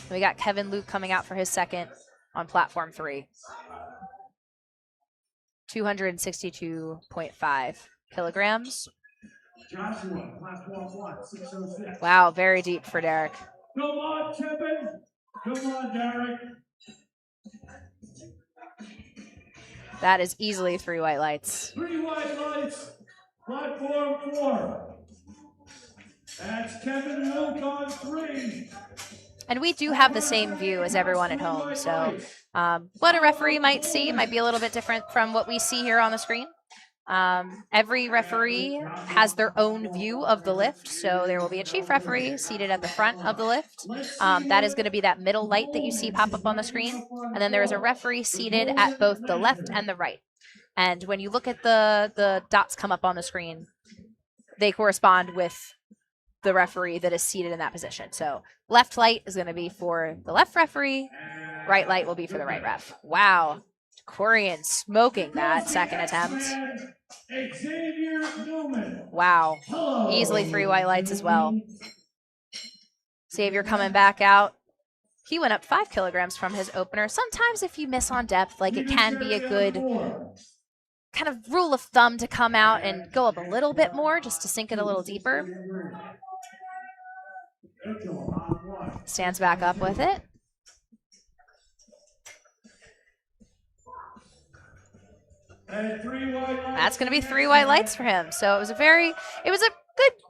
And we got Kevin Luke coming out for his second on platform 3. 262.5 kilograms. Joshua, platform 1, 606. Wow, very deep for Derek. Come on, Kevin. Come on, Derek. That is easily 3 white lights. 3 white lights, platform 4. That's Kevin Luke on 3. And we do have the same view as everyone at home, so what a referee might see might be a little bit different from what we see here on the screen. Every referee has their own view of the lift, so there will be a chief referee seated at the front of the lift. That is going to be that middle light that you see pop up on the screen, and then there is a referee seated at both the left and the right. And when you look at the dots come up on the screen, they correspond with the referee that is seated in that position. So left light is going to be for the left referee, right light will be for the right ref. Wow. Corian smoking that second attempt. Wow. Easily 3 white lights as well. Xavier coming back out. He went up 5 kilograms from his opener. Sometimes if you miss on depth, like it can be a good kind of rule of thumb to come out and go up a little bit more just to sink it a little deeper. Stands back up with it. That's going to be 3 white lights for him. So it was a good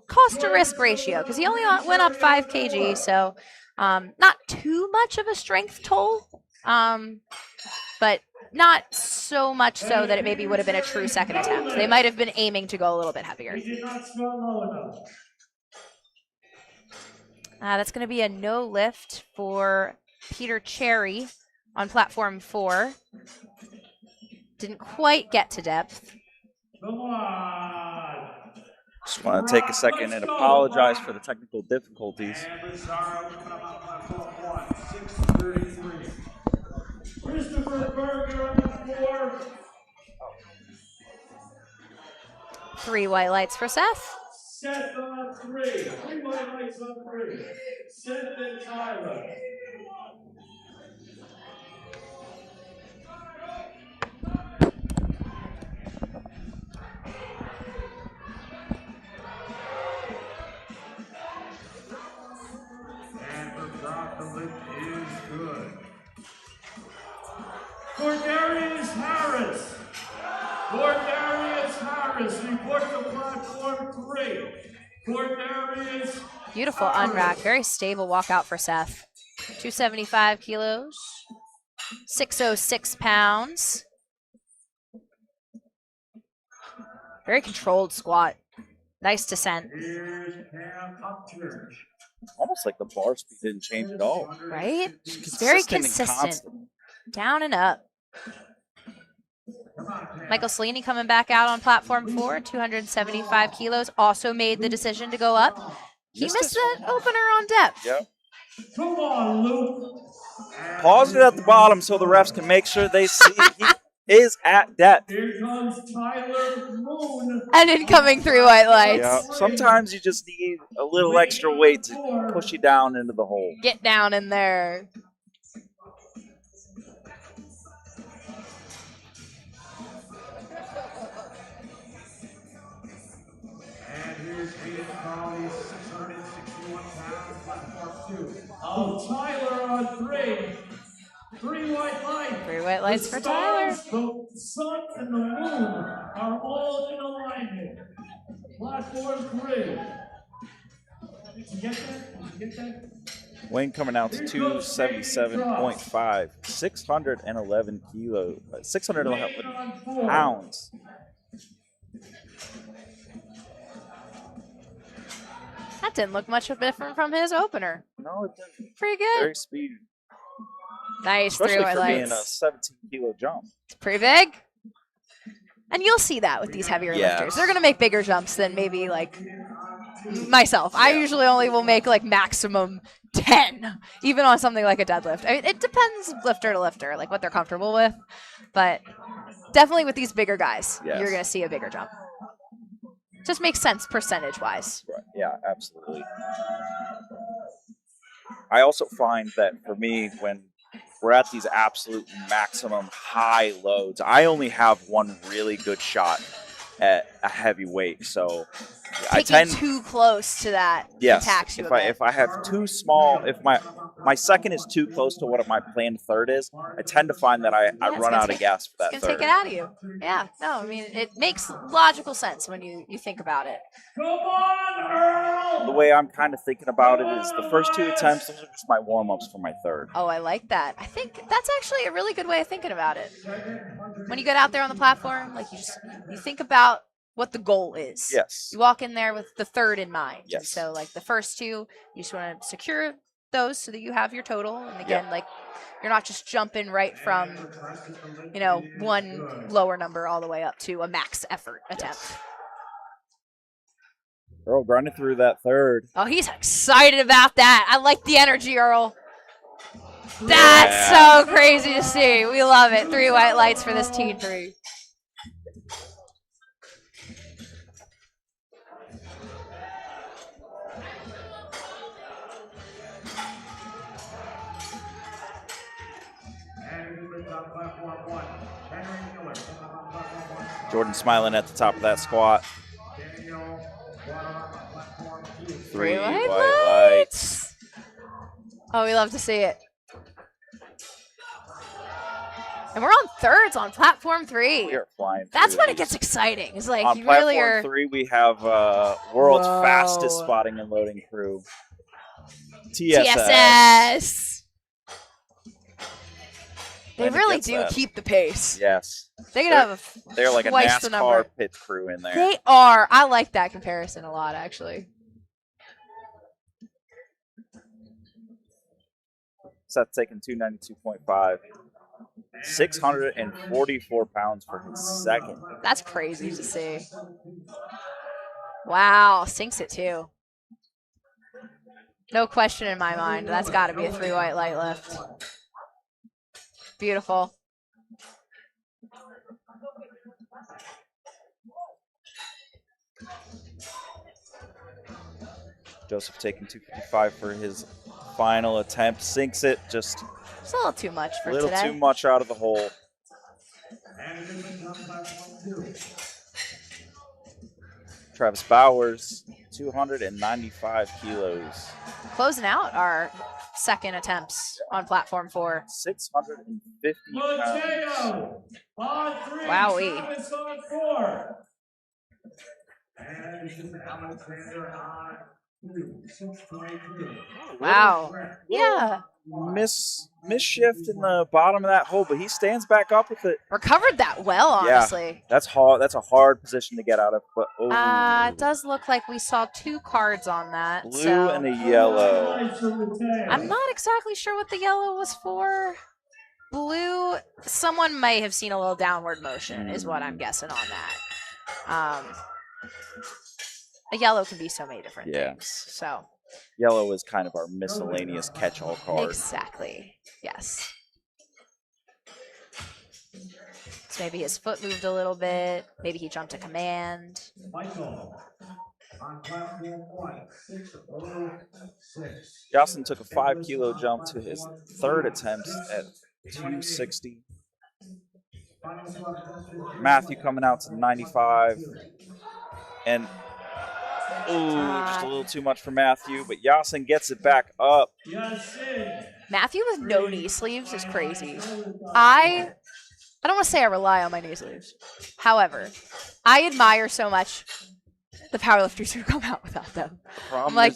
cost to risk ratio because he only went up 5 kg. So not too much of a strength toll, but not so much so that it maybe would have been a true second attempt. They might have been aiming to go a little bit heavier. That's going to be a no lift for Peter Cherry on platform 4. Didn't quite get to depth. Come on. Just want to take a second and apologize for the technical difficulties. Christopher Berger on 4. 3 white lights for Seth. Seth on 3. 3 white lights on 3. Seth and Tyler. And the drop the lift is good. Cordarius Harris. Cordarius Harris, report to platform 3. Cordarius. Beautiful unrack, very stable walkout for Seth. 275 kilos, 606 pounds. Very controlled squat. Nice descent. Almost like the bar speed didn't change at all. Right? It's very consistent. Down and up. Michael Cellini coming back out on platform 4, 275 kilos. Also made the decision to go up. He missed the opener on depth. Yep. Come on, Luke. Pause it at the bottom so the refs can make sure they see he is at depth. Here comes Tyler Moon. And incoming 3 white lights. Yeah. Sometimes you just need a little extra weight to push you down into the hole. Get down in there. And here's Ian Crowley, 661 pounds, platform 2. Oh, Tyler on 3. 3 white lights. 3 white lights for Tyler. The sun and the moon are all in alignment. Platform 3. Did you get that? Did you get that? Wayne coming out to 277.5, 611 kilos, 611 pounds. That didn't look much different from his opener. No, it didn't. Pretty good. Very speedy. Nice, Especially 3 white for being a lights. 17-kilo jump. It's pretty big. And you'll see that with these heavier lifters. They're going to make bigger jumps than maybe like myself. I usually only will make like maximum 10, even on something like a deadlift. I mean, it depends lifter to lifter, like what they're comfortable with. But definitely with these bigger guys, you're going to see a bigger jump. Just makes sense percentage-wise. Right. Yeah, absolutely. I also find that for me, when we're at these absolute maximum high loads, I only have one really good shot at a heavy weight. So I Taking tend too close to that yes. attacks you a bit. If I have too small, if my second is too close to what my planned third is, I tend to find that I run out of gas for that It's third. gonna take it out of you. Yeah, no, I mean it makes logical sense when you think about it. Come on, Earl! The way I'm kind of thinking about it is the first 2 attempts, those are just my warm-ups for my third. Oh, I like that. I think that's actually a really good way of thinking about it. When you get out there on the platform, like you think about what the goal is. Yes. You walk in there with the third in mind. Yes. And so like the first 2, you just want to secure those so that you have your total. And again, like you're not just jumping right from, one lower number all the way up to a max effort attempt. Yes. Earl grinding through that third. Oh, he's excited about that. I like the energy, Earl. That's so crazy to see. We love it. 3 white lights for this T3. Jordan smiling at the top of that squat. 3 white lights. Oh, we love to see it. And we're on thirds on platform 3. We are flying. That's when it gets exciting. It's like on you platform really are. 3, we have world's fastest spotting and loading crew. TSS. They really do keep the pace. Yes. They're like a NASCAR pit crew in there. They are. I like that comparison a lot, actually. Seth taking 292.5. 644 pounds for his second. That's crazy to see. Wow, sinks it too. No question in my mind. That's got to be a 3 white light lift. Beautiful. Joseph taking 255 for his final attempt. Sinks it. Just it's a little too much for today. A little too much out of the hole. Travis Bowers, 295 kilos. Closing out our second attempts on platform 4. 650 pounds. Wowee. Wow. Yeah. Misshift in the bottom of that hole, but he stands back up with it. Recovered that well, honestly. Yeah, that's hard. That's a hard position to get out of. But it does look like we saw 2 cards on that. Blue and a yellow. I'm not exactly sure what the yellow was for. Blue, someone may have seen a little downward motion, is what I'm guessing on that. A yellow can be so many different things. So yellow is kind of our miscellaneous catch-all card. Exactly. Yes. So maybe his foot moved a little bit. Maybe he jumped a command. Michael on platform 1, 606. Jocelyn took a 5-kilo jump to his third attempt at 260. Matthew coming out to 95. And just a little too much for Matthew, but Yasin gets it back up. Matthew with no knee sleeves is crazy. I don't want to say I rely on my knee sleeves. However, I admire so much the powerlifters who come out without them. I'm like,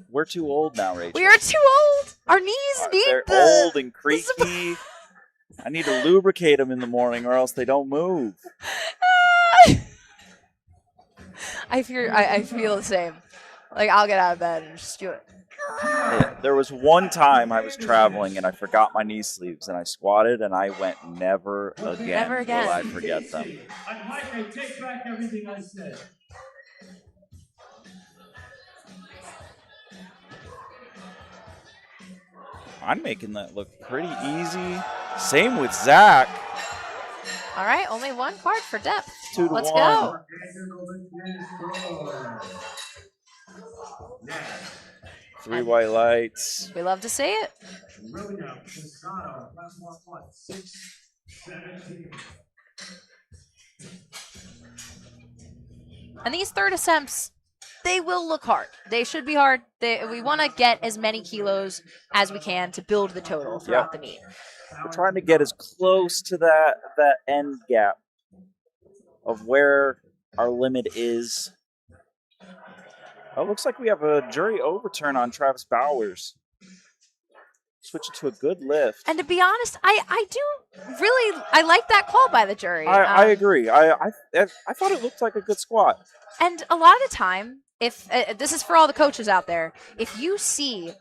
we're too old now, Rachel. We are too old. Our knees need they're old and creaky. I need to lubricate them in the morning or else they don't move. I feel the same. Like, I'll get out of bed and just do it. Yeah, there was one time I was traveling and I forgot my knee sleeves and I squatted and I went, never again will I forget them. Mike, I take back everything I said. I'm making that look pretty easy. Same with Zach. All right, only 1 card for depth. 2 to 1. Let's go. 3 And white lights. we love to see it. William Pisano, platform 1, 6:17. And these third attempts, they will look hard. They should be hard. We want to get as many kilos as we can to build the total throughout the meet. We're trying to get as close to that end gap of where our limit is. Oh, looks like we have a jury overturn on Travis Bowers. Switching to a good lift. And to be honest, I do really like that call by the jury. I agree. I thought it looked like a good squat. And a lot of the time, if this is for all the coaches out there, if you see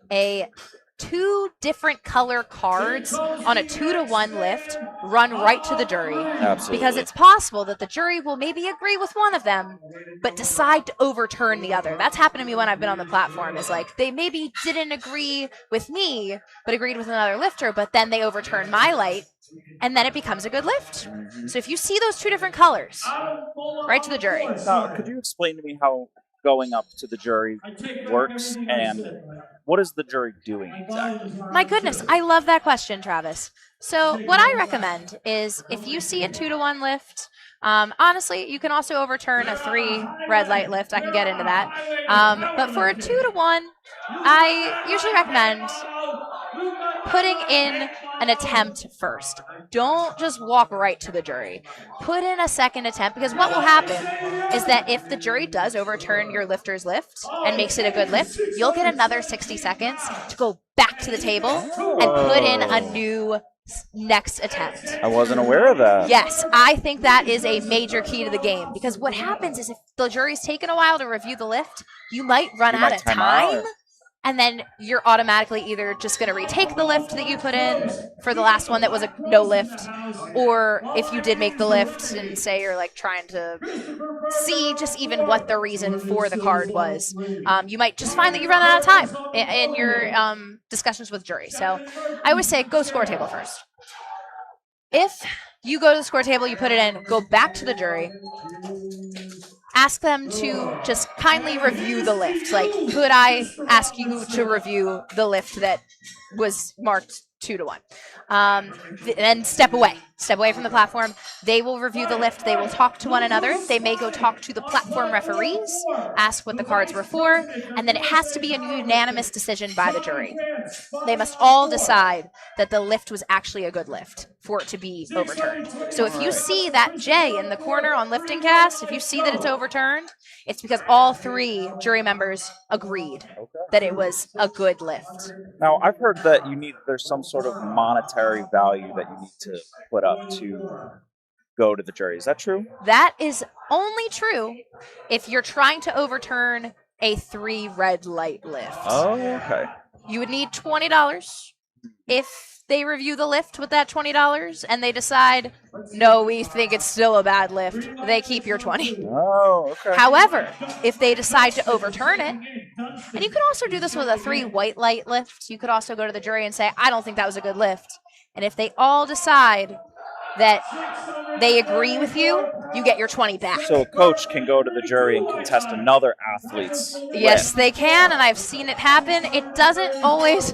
two different color cards on a 2-to-1 lift, run right to the jury. Absolutely. Because it's possible that the jury will maybe agree with one of them, but decide to overturn the other. That's happened to me when I've been on the platform. Is like they maybe didn't agree with me, but agreed with another lifter, but then they overturn my light, and then it becomes a good lift. Mm-hmm. So if you see those two different colors, right to the jury. Now, could you explain to me how going up to the jury works, and what is the jury doing exactly? My goodness, I love that question, Travis. So what I recommend is if you see a 2-to-1 lift, honestly, you can also overturn a 3 red light lift. I can get into that. But for a 2-to-1, I usually recommend putting in an attempt first. Don't just walk right to the jury. Put in a second attempt, because what will happen is that if the jury does overturn your lifter's lift and makes it a good lift, you'll get another 60 seconds to go back to the table and put in a new next attempt. I wasn't aware of that. Yes, I think that is a major key to the game, because what happens is if the jury's taken a while to review the lift, you might run out of time. And then you're automatically either just going to retake the lift that you put in for the last one that was a no lift, or if you did make the lift and say you're like trying to see just even what the reason for the card was, you might just find that you run out of time in your discussions with jury. So I always say go score table first. If you go to the score table, you put it in, go back to the jury, ask them to just kindly review the lift. Like, could I ask you to review the lift that was marked 2-to-1? Then step away from the platform. They will review the lift. They will talk to one another. They may go talk to the platform referees, ask what the cards were for, and then it has to be a unanimous decision by the jury. They must all decide that the lift was actually a good lift for it to be overturned. So if you see that J in the corner on LiftingCast, if you see that it's overturned, it's because all 3 jury members agreed that it was a good lift. Now, I've heard that there's some sort of monetary value that you need to put up to go to the jury. Is that true? That is only true if you're trying to overturn a 3 red light lift. Oh, okay. You would need $20. If they review the lift with that $20 and they decide, no, we think it's still a bad lift, they keep your $20. Oh, okay. However, if they decide to overturn it, and you could also do this with a 3 white light lift, you could also go to the jury and say, I don't think that was a good lift. And if they all decide that they agree with you, you get your 20 back. So a coach can go to the jury and contest another athlete's Yes, lift. they can, and I've seen it happen. It doesn't always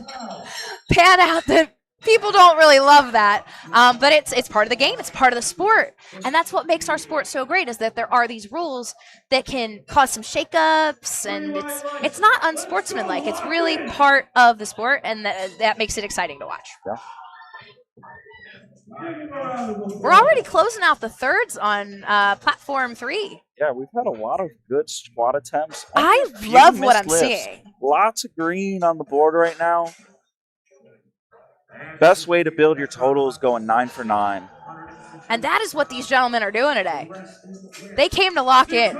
pan out. That people don't really love that, but it's part of the game. It's part of the sport, and that's what makes our sport so great, is that there are these rules that can cause some shakeups, and it's not unsportsmanlike. It's really part of the sport, and that makes it exciting to watch. Yeah. We're already closing out the thirds on platform 3. Yeah, we've had a lot of good squat attempts. I A few love what missed I'm lifts. seeing. Lots of green on the board right now. Best way to build your total is going 9 for 9. And that is what these gentlemen are doing today. They came to lock in.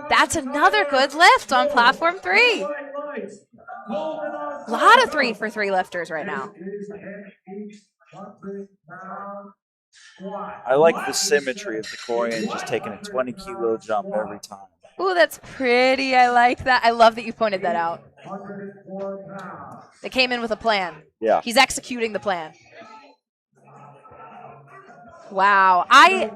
That's another good lift on platform 3. A lot of 3 for 3 lifters right now. I like the symmetry of the Corian just taking a 20-kilo jump every time. Ooh, that's pretty. I like that. I love that you pointed that out. They came in with a plan. Yeah. He's executing the plan. Wow. I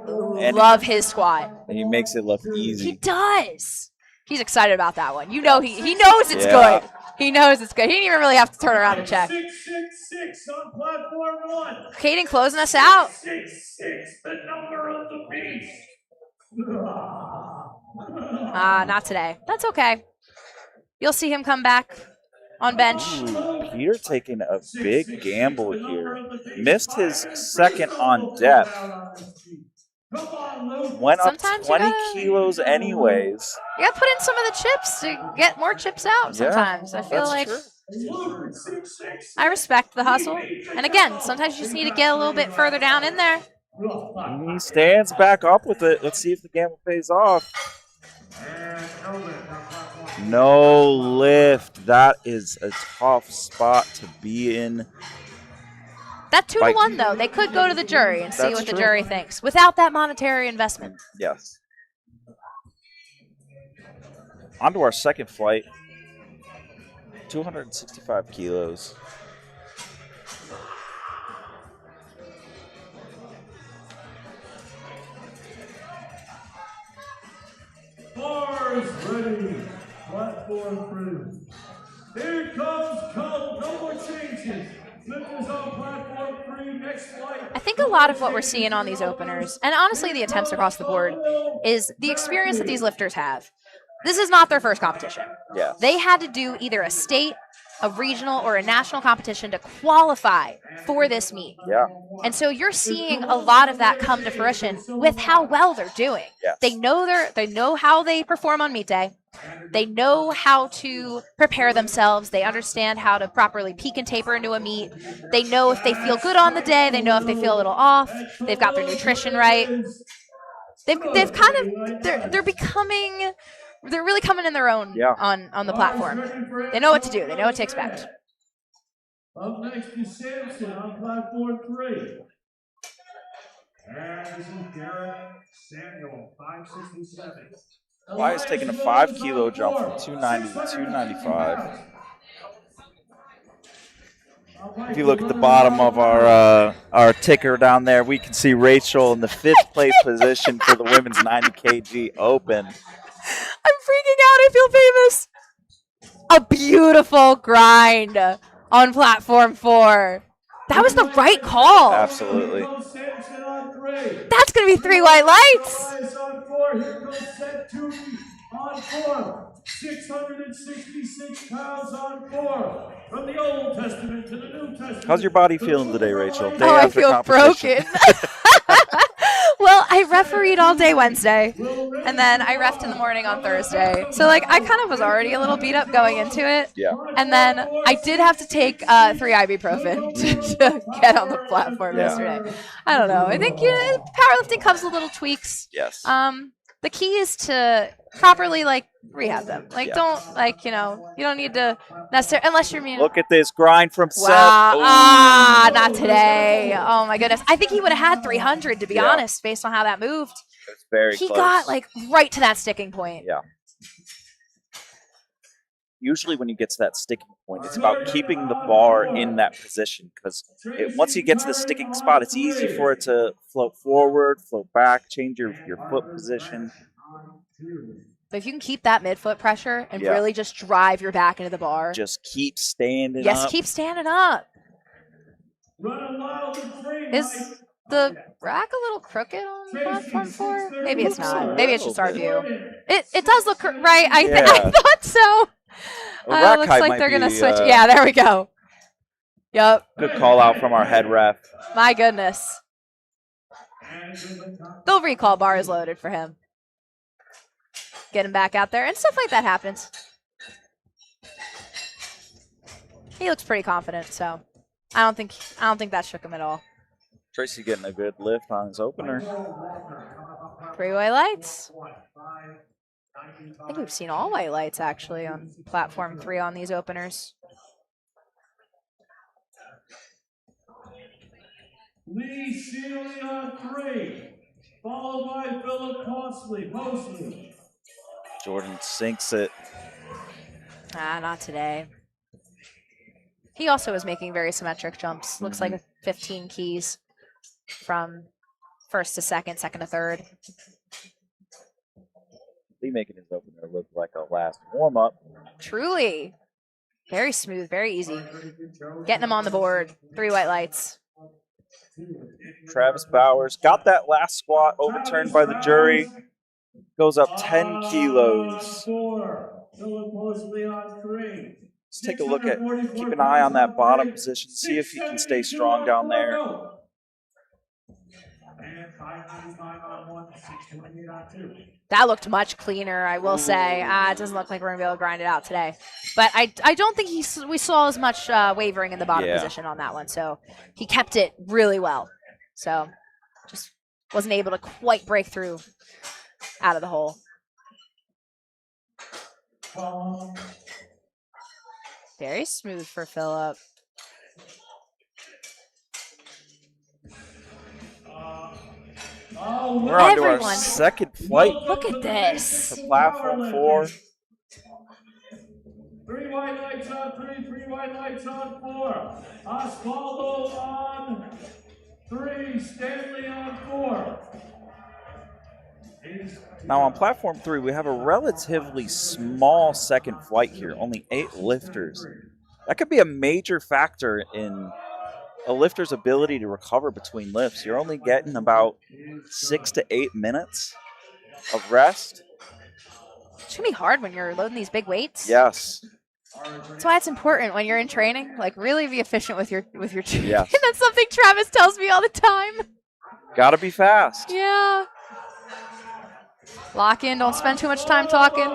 love his squat. And he makes it look He easy. does. He's excited about that one. You know he knows it's good. He knows it's good. He didn't even really have to turn around and check. 666 on platform 1. Caden closing us out. 666, the number of the beast. Not today. That's okay. You'll see him come back on bench. Ooh, Peter taking a big gamble here. Missed his second on depth. Went up Sometimes 20 kilos anyways. You gotta put in some of the chips to get more chips out sometimes. I feel like I respect the hustle. And again, sometimes you just need to get a little bit further down in there. He stands back up with it. Let's see if the gamble pays off. No lift. That is a tough spot to be in. That 2-1 though, they could go to the jury and see what the jury thinks without that monetary investment. Yes. On to our second flight. 265 kilos. Bars ready. Platform 3. Here comes Cole. No more changes. Lifters on platform 3. Next flight. I think a lot of what we're seeing on these openers, and honestly the attempts across the board, is the experience that these lifters have. This is not their first competition. Yeah. They had to do either a state, a regional, or a national competition to qualify for this meet. Yeah. And so you're seeing a lot of that come to fruition with how well they're doing. Yes. They know how they perform on meet day. They know how to prepare themselves. They understand how to properly peak and taper into a meet. They know if they feel good on the day. They know if they feel a little off. They've got their nutrition right. They've kind of they're really coming in their own on the platform. They know what to do. They know what to expect. Up next is Samson on platform 3. And this is Garrett Samuel, 567. Elias taking a 5 kilo jump from 290 to 295. If you look at the bottom of our ticker down there, we can see Rachel in the 5th place position for the women's 90 kg open. I'm freaking out. I feel famous. A beautiful grind on platform 4. That was the right call. Absolutely. That's going to be 3 white lights. On 4. Here goes set 2 on 4. 666 pounds on 4. From the Old Testament to the New Testament. How's your body feeling today, Rachel? Day I after feel broken. Well, I refereed all day Wednesday, and then I refed in the morning on Thursday. So, I kind of was already a little beat up going into it. Yeah. And then I did have to take 3 ibuprofen to get on the platform yesterday. I don't know. I think powerlifting comes with little tweaks. Yes. The key is to properly rehab them. Don't you don't need to necessarily unless you're Look at this grind from Seth. Wow. Not today. Oh my goodness. I think he would have had 300 to be honest, based on how that moved. It's very he close. got right to that sticking point. Yeah. Usually when you get to that sticking point, it's about keeping the bar in that position because once you get to the sticking spot, it's easy for it to float forward, float back, change your foot position. But if you can keep that midfoot pressure and really just drive your back into the bar. Just keep standing up. Yes, keep standing up. Is the rack a little crooked on platform 4? Maybe it's not. Maybe it's just our view. It does look right. I thought so. Looks like they're going to switch. Yeah, there we go. Yep. Good call out from our head ref. My goodness. The recall bar is loaded for him. Get him back out there, and stuff like that happens. He looks pretty confident, so I don't think that shook him at all. Tracy getting a good lift on his opener. 3 white lights. I think we've seen all white lights actually on platform 3 on these openers. Lee Sealy on 3, followed by Philip Mosley. Jordan sinks it. Not today. He also is making very symmetric jumps. Looks like 15 keys from first to second, second to third. Lee making his opener look like a last warm-up. Truly. Very smooth, very easy. Getting him on the board. 3 white lights. Travis Bowers got that last squat overturned by the jury. Goes up 10 kilos. Let's take a look at, keep an eye on that bottom position, see if he can stay strong down there. That looked much cleaner, I will say. It doesn't look like we're going to be able to grind it out today. But I don't think we saw as much wavering in the bottom position on that one. So he kept it really well. So just wasn't able to quite break through out of the hole. Very smooth for Phillip. We're on to our second flight. Look at this. For platform 4. 3 white lights on 3, 3 white lights on 4. Osvaldo on 3, Stanley on 4. Now on platform 3, we have a relatively small second flight here, only 8 lifters. That could be a major factor in a lifter's ability to recover between lifts. You're only getting about 6 to 8 minutes of rest. It's going to be hard when you're loading these big weights. Yes. That's why it's important when you're in training, like really be efficient with your training. Yes. That's something Travis tells me all the time. Gotta be fast. Yeah. Lock in, don't spend too much time talking.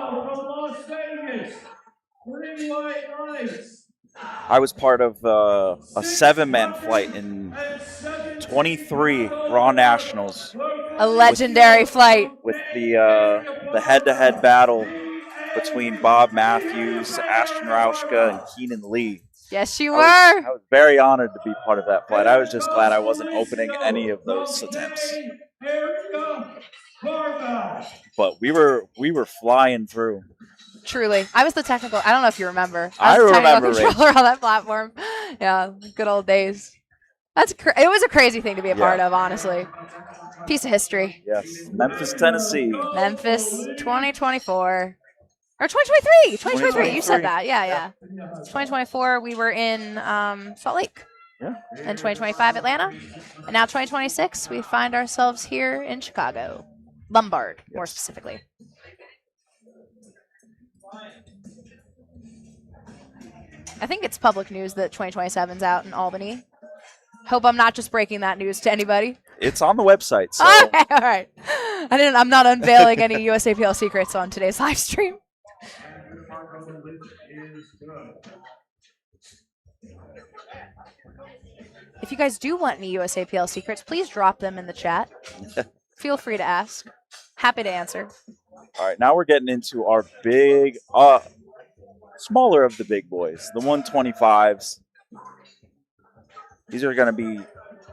I was part of a 7-man flight in 23 Raw Nationals. A legendary flight. With the head-to-head battle between Bob Matthews, Ashton Rauschka, and Keenan Lee. Yes, you were. I was very honored to be part of that flight. I was just glad I wasn't opening any of those attempts. But we were flying through. Truly. I was the technical. I don't know if you remember. I was the remember technical controller on that platform. Yeah, good old days. It was a crazy thing to be a part of, honestly. Piece of history. Yes. Memphis, Tennessee. Memphis 2024. Or 2023. 2023. You said that. Yeah. 2024, we were in Salt Lake. Yeah. And 2025, Atlanta. And now 2026, we find ourselves here in Chicago. Lombard, more specifically. I think it's public news that 2027's out in Albany. Hope I'm not just breaking that news to anybody. It's on the website. So. Okay, all right. I'm not unveiling any USAPL secrets on today's live stream. If you guys do want any USAPL secrets, please drop them in the chat. Feel free to ask. Happy to answer. All right, now we're getting into our big, smaller of the big boys, the 125s. These are going to be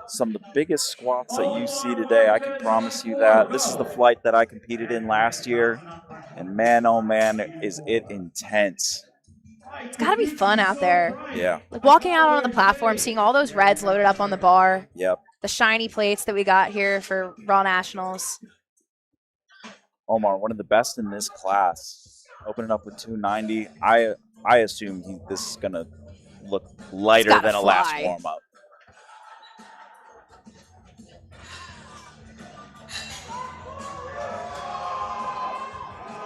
some of the biggest squats that you see today. I can promise you that. This is the flight that I competed in last year, and man, oh man, is it intense. It's got to be fun out there. Yeah. Like walking out on the platform, seeing all those reds loaded up on the bar. Yep. The shiny plates that we got here for Raw Nationals. Omar, one of the best in this class, opening up with 290. I assume this is going to look lighter than a last warm-up.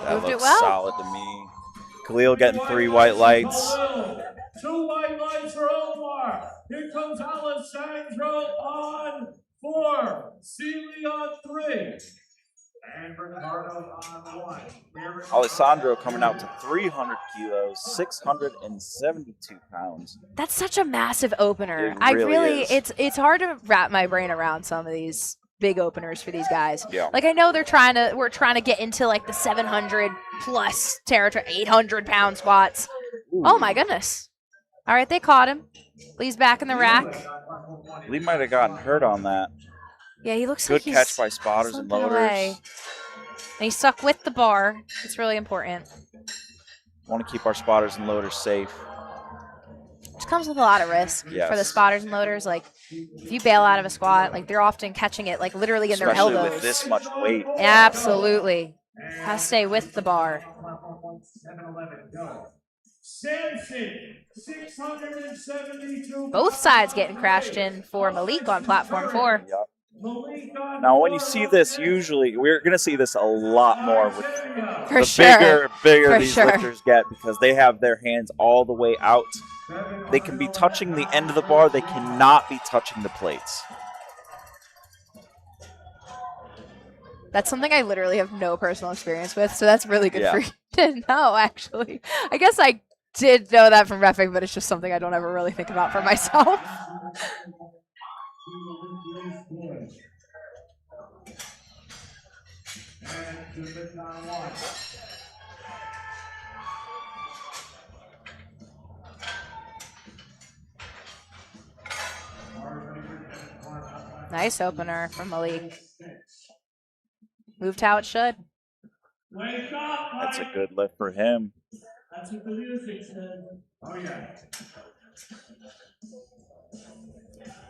That looks solid to me. Khalil getting 3 white lights. 2 white lights for Omar. Here comes Alessandro on 4. Seeley on 3. And Ricardo on 1. Alessandro coming out to 300 kilos, 672 pounds. That's such a massive opener. It really is. It's hard to wrap my brain around some of these big openers for these guys. Yeah. Like I know we're trying to get into like the 700 plus territory, 800 pound squats. Ooh. Oh my goodness. All right, they caught him. Lee's back in the rack. Lee might have gotten hurt on that. Yeah, he looks good like he's catch by spotters and loaders. Away. And he stuck with the bar. It's really important. Want to keep our spotters and loaders safe. Which comes with a lot of risk for the spotters and loaders. Like, if you bail out of a squat, like they're often catching it like literally in their elbows. Especially with this much weight. Absolutely. Has to stay with the bar. 7-11, go. Samson, 672. Both sides getting crashed in for Malik on platform 4. Yep. Now, when you see this, usually we're going to see this a lot more with For the sure. bigger For these sure. lifters get, because they have their hands all the way out. They can be touching the end of the bar. They cannot be touching the plates. That's something I literally have no personal experience with, so that's really good Yeah. for you to know, actually. I guess I did know that from reffing, but it's just something I don't ever really think about for myself. Nice opener from Malik. Moved how it should. Wake up, That's a Mike. good lift for him. That's what the music says. Oh, yeah.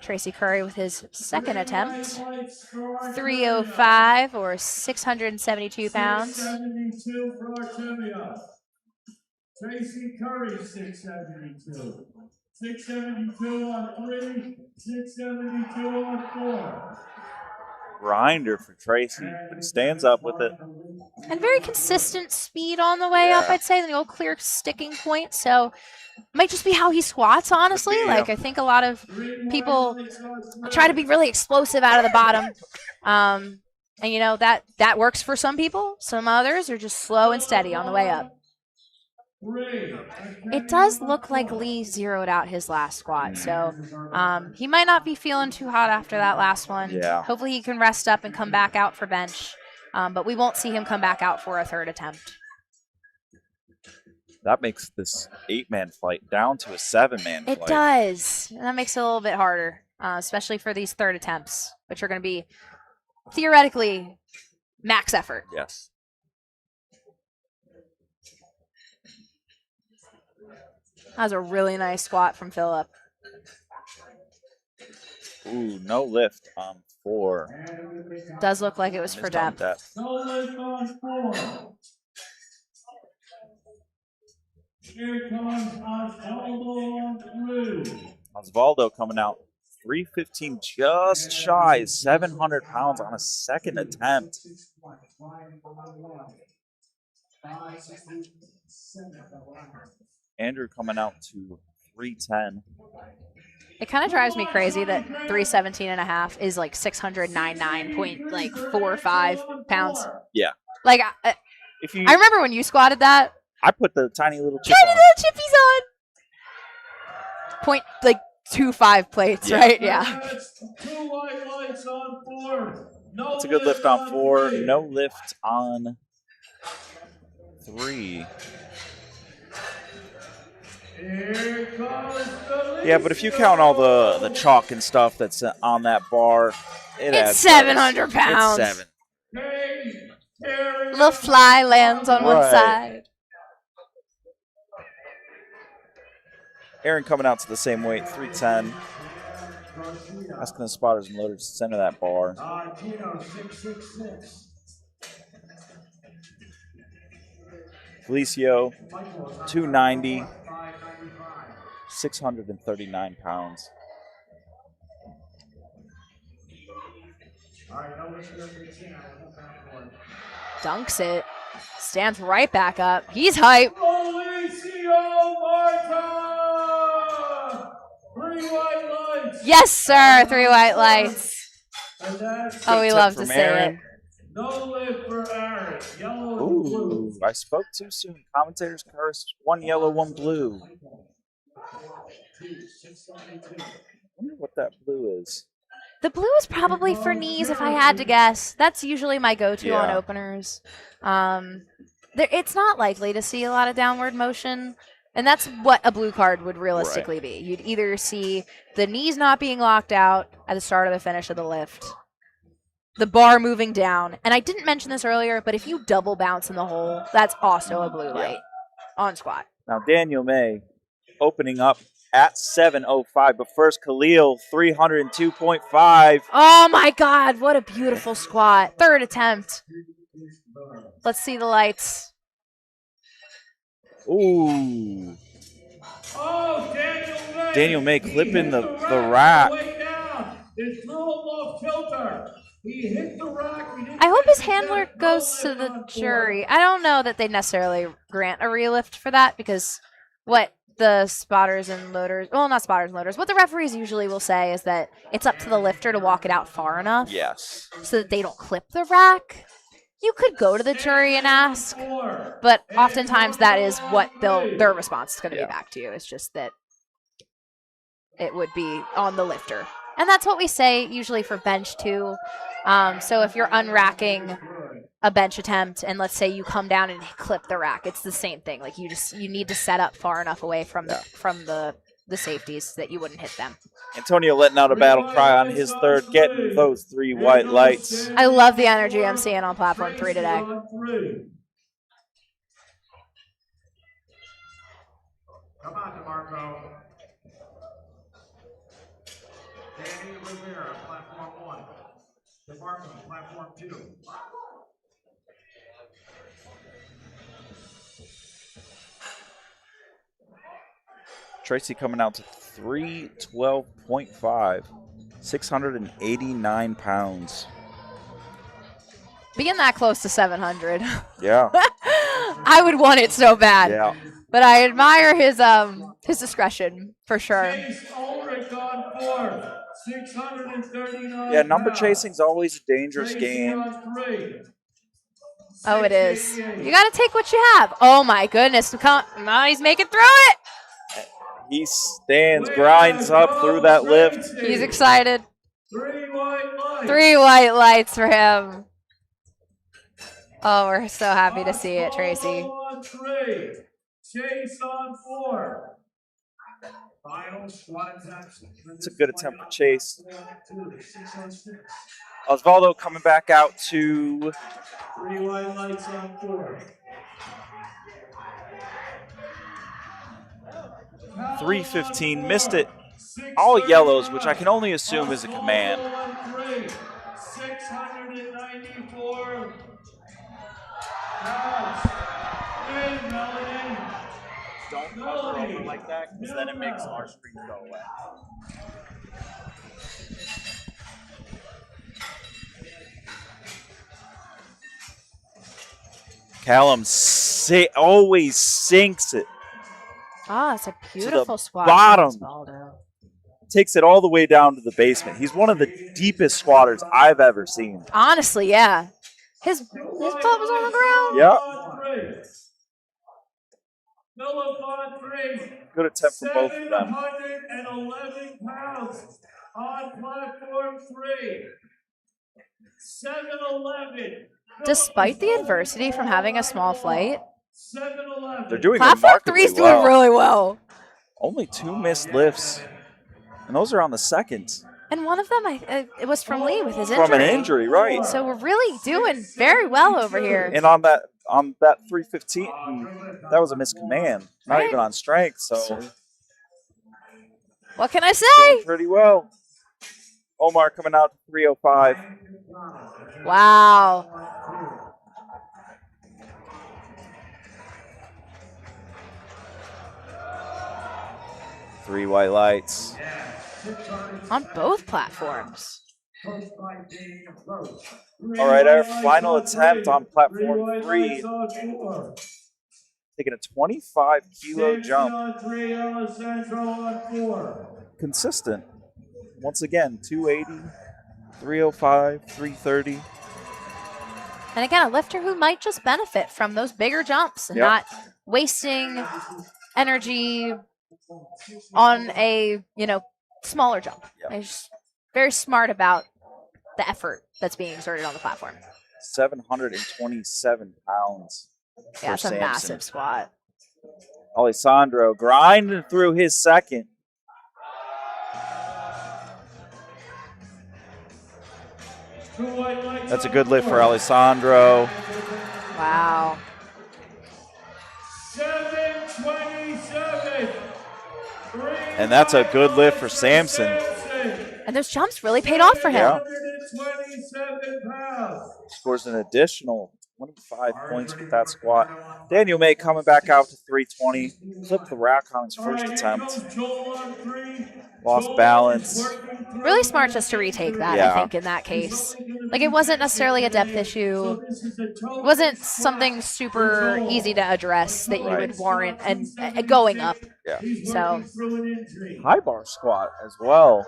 Tracy Curry with his second attempt. 305 or 672 pounds. 672 for Artemia. Tracy Curry, 672. 672 on 3, 672 on 4. Grinder for Tracy, but he stands up with it. And very consistent speed on the way up, I'd say, the old clear sticking point. So might just be how he squats, honestly. Could be, Like, yeah. I think a lot of people try to be really explosive out of the bottom. And, you know, that works for some people. Some others are just slow and steady on the way up. It does look like Lee zeroed out his last squat, so he might not be feeling too hot after that last one. Yeah. Hopefully he can rest up and come back out for bench, but we won't see him come back out for a third attempt. That makes this 8-man fight down to a 7-man fight. It does. And that makes it a little bit harder, especially for these third attempts, which are going to be theoretically max effort. Yes. That was a really nice squat from Phillip. Ooh, no lift on 4. Does look like it was for Missed on depth. No lift on 4. Here comes Osvaldo on 3. Osvaldo coming out 315, just shy, 700 pounds on a second attempt. Andrew coming out to 310. It kind of drives me crazy that 317 and a half is like 699.45 pounds. Yeah. Like, If you, I remember when you squatted that. I put the tiny little chip Tiny on. little chippies on. Point like 25 plates, Yeah. right? Yeah. That's 2 white lights on 4. No That's a good lift on 4. 3. No lift on 3. Here comes the Yeah, but if you count all the chalk and stuff that's on that bar, it It's adds 700 pounds. It's 7. Hey, Terry. Little fly lands on one Right. side. Aaron coming out to the same weight, 310. Asking the spotters and loaders to center that bar. Tino, 666. Felicio, 290, 595. 639 pounds. All right, no lift for 16. I will back forward. Dunks it. Stands right back up. He's hype. Mauricio Marta! 3 white lights. Yes, sir. 3 white lights. And that's Oh, we tip love to from see Aaron. it. no lift for Aaron. Yellow and Ooh, blue. I spoke too soon. Commentators cursed. 1 yellow, 1 blue. Wonder what that blue is. The blue is probably for knees, if I had to guess. That's usually my go-to on Yeah. openers. It's not likely to see a lot of downward motion, and that's what a blue card would realistically be. You'd either see the knees not being locked out at the start or the finish of the lift, the bar moving down, and I didn't mention this earlier, but if you double bounce in the hole, that's also a blue light on squat. Now, Daniel May opening up at 705, but first Khalil, 302.5. Oh my God, what a beautiful squat. Third attempt. Let's see the lights. Ooh. Oh, Daniel May He clipping hit the rack. on the way down. It threw him off kilter. He hit the rack. He didn't I hope his actually handler get no goes to lift the on jury. four. I don't know that they necessarily grant a relift for that because what the spotters and loaders, well, not spotters and loaders, what the referees usually will say is that it's up to the lifter to walk it out far enough Yes. so that they don't clip the rack. You could go to the jury and ask, but oftentimes that is what their response is going to be back to you. It's just that it would be on the lifter. And that's what we say usually for bench too. So if you're unracking a bench attempt and let's say you come down and clip the rack, it's the same thing. Like you need to set up far enough away from the safeties that you wouldn't hit them. Antonio letting out a battle cry on his third, getting those 3 white lights. I love the energy I'm seeing on platform 3 today. Come on, DeMarco. Danny Rivera, platform 1. DeMarco, platform 2. Tracy coming out to 312.5, 689 pounds. Being that close to 700. Yeah. I would want it so bad. Yeah. But I admire his discretion for sure. Chase Ulrich on 4, 639 Yeah, number pounds. chasing's always a dangerous Tracy game. on 3. Oh, it is. 688. You got to take what you have. Oh, my goodness. He's making through it. He stands, grinds up through that lift. He's excited. 3 white lights. 3 white lights for him. Oh, we're so happy to see it, Tracy. On 3. Chase on 4. Final squat attempts. It's a good attempt for Chase. 2, 6 on 6. Osvaldo coming back out to 3 white lights on 4. 315, missed it. All yellows, which I can only assume is a command. 694 pounds. And Melanie. Don't cover over like that, because then it makes our screen go away. Callum always sinks it. Ah, it's a beautiful squat. Bottom. Osvaldo. Takes it all the way down to the basement. He's one of the deepest squatters I've ever seen. Honestly, yeah. His butt was on the ground. Yep. Philip on 3. Good attempt for both of them. 711 pounds on platform 3. 711. Despite the adversity from having a small flight, 711. They're doing platform remarkably 3's well. doing really well. Only 2 missed lifts, and those are on the second. And one of them, it was from Lee with his injury. From an injury, right. So we're really doing very well over here. And on that 315, that was a missed command. Not Right. even on strength, so What can I doing say? pretty well. Omar coming out to 305. Wow. Three white lights. On both platforms. All right, our final attempt on platform 3. Taking a 25-kilo jump. Consistent. Once again, 280, 305, 330. And again, a lifter who might just benefit from those bigger jumps and not wasting energy on a, smaller jump. They're just very smart about the effort that's being exerted on the platform. 727 pounds. Yeah, it's a Samson. massive squat. Alessandro grinding through his second. That's a good lift for Alessandro. Wow. 727. And that's a good lift for Samson. And those jumps really paid off for him. Yeah. 127 pounds. Scores an additional 25 points with that squat. Daniel May coming back out to 320. Flipped the rack on his first attempt. Lost balance. Really smart just to retake that, I think, in that case. Like, it wasn't necessarily a depth issue. It wasn't something super easy to address that you would warrant and going up. Yeah. So high bar squat as well.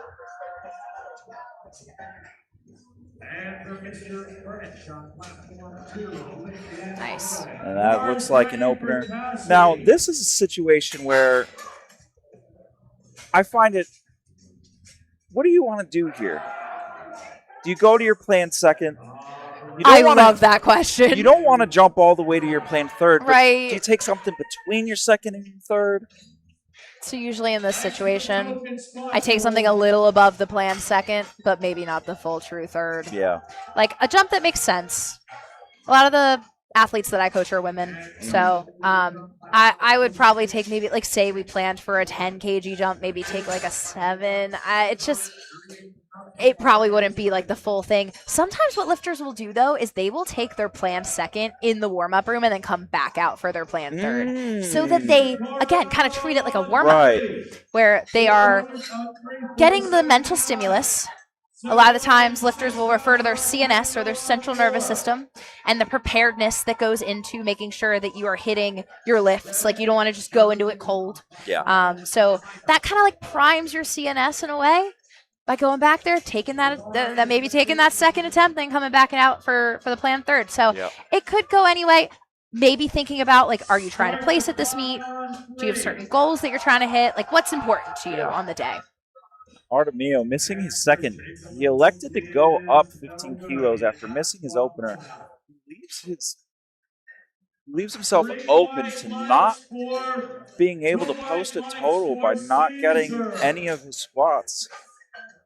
Nice. And that looks like an opener. Now, this is a situation where I find it, what do you want to do here? Do you go to your planned second? I love that question. You don't want to jump all the way to your planned third, but right. do you take something between your second and your third? So usually in this situation, I take something a little above the planned second, but maybe not the full true third. Yeah. Like a jump that makes sense. A lot of the athletes that I coach are women. So I would probably take maybe, like, say we planned for a 10 kg jump, maybe take like a 7. It probably wouldn't be like the full thing. Sometimes what lifters will do, though, is they will take their planned second in the warm-up room and then come back out for their planned third. So that they, again, kind of treat it like a warm-up, where they are getting the mental stimulus. A lot of the times, lifters will refer to their CNS, or their central nervous system, and the preparedness that goes into making sure that you are hitting your lifts. Like, you don't want to just go into it cold. Yeah. So that kind of like primes your CNS in a way by going back there, taking that maybe taking that second attempt, then coming back out for the planned third. So it could go anyway. Maybe thinking about, like, are you trying to place at this meet? Do you have certain goals that you're trying to hit? Like, what's important to you on the day? Artemio missing his second. He elected to go up 15 kilos after missing his opener. He leaves himself open to not being able to post a total by not getting any of his squats.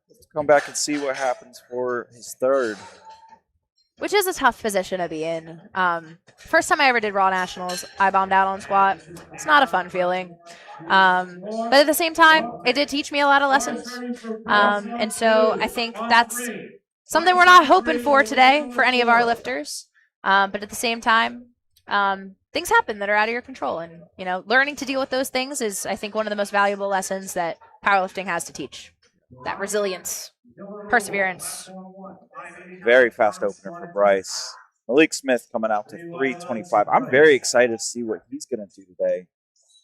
Let's come back and see what happens for his third. Which is a tough position to be in. First time I ever did Raw Nationals, I bombed out on squat. It's not a fun feeling. But at the same time, it did teach me a lot of lessons. And so I think that's something we're not hoping for today for any of our lifters. But at the same time, things happen that are out of your control. And, you know, learning to deal with those things is, I think, one of the most valuable lessons that powerlifting has to teach. That resilience, perseverance. Very fast opener for Bryce. Malik Smith coming out to 325. I'm very excited to see what he's going to do today.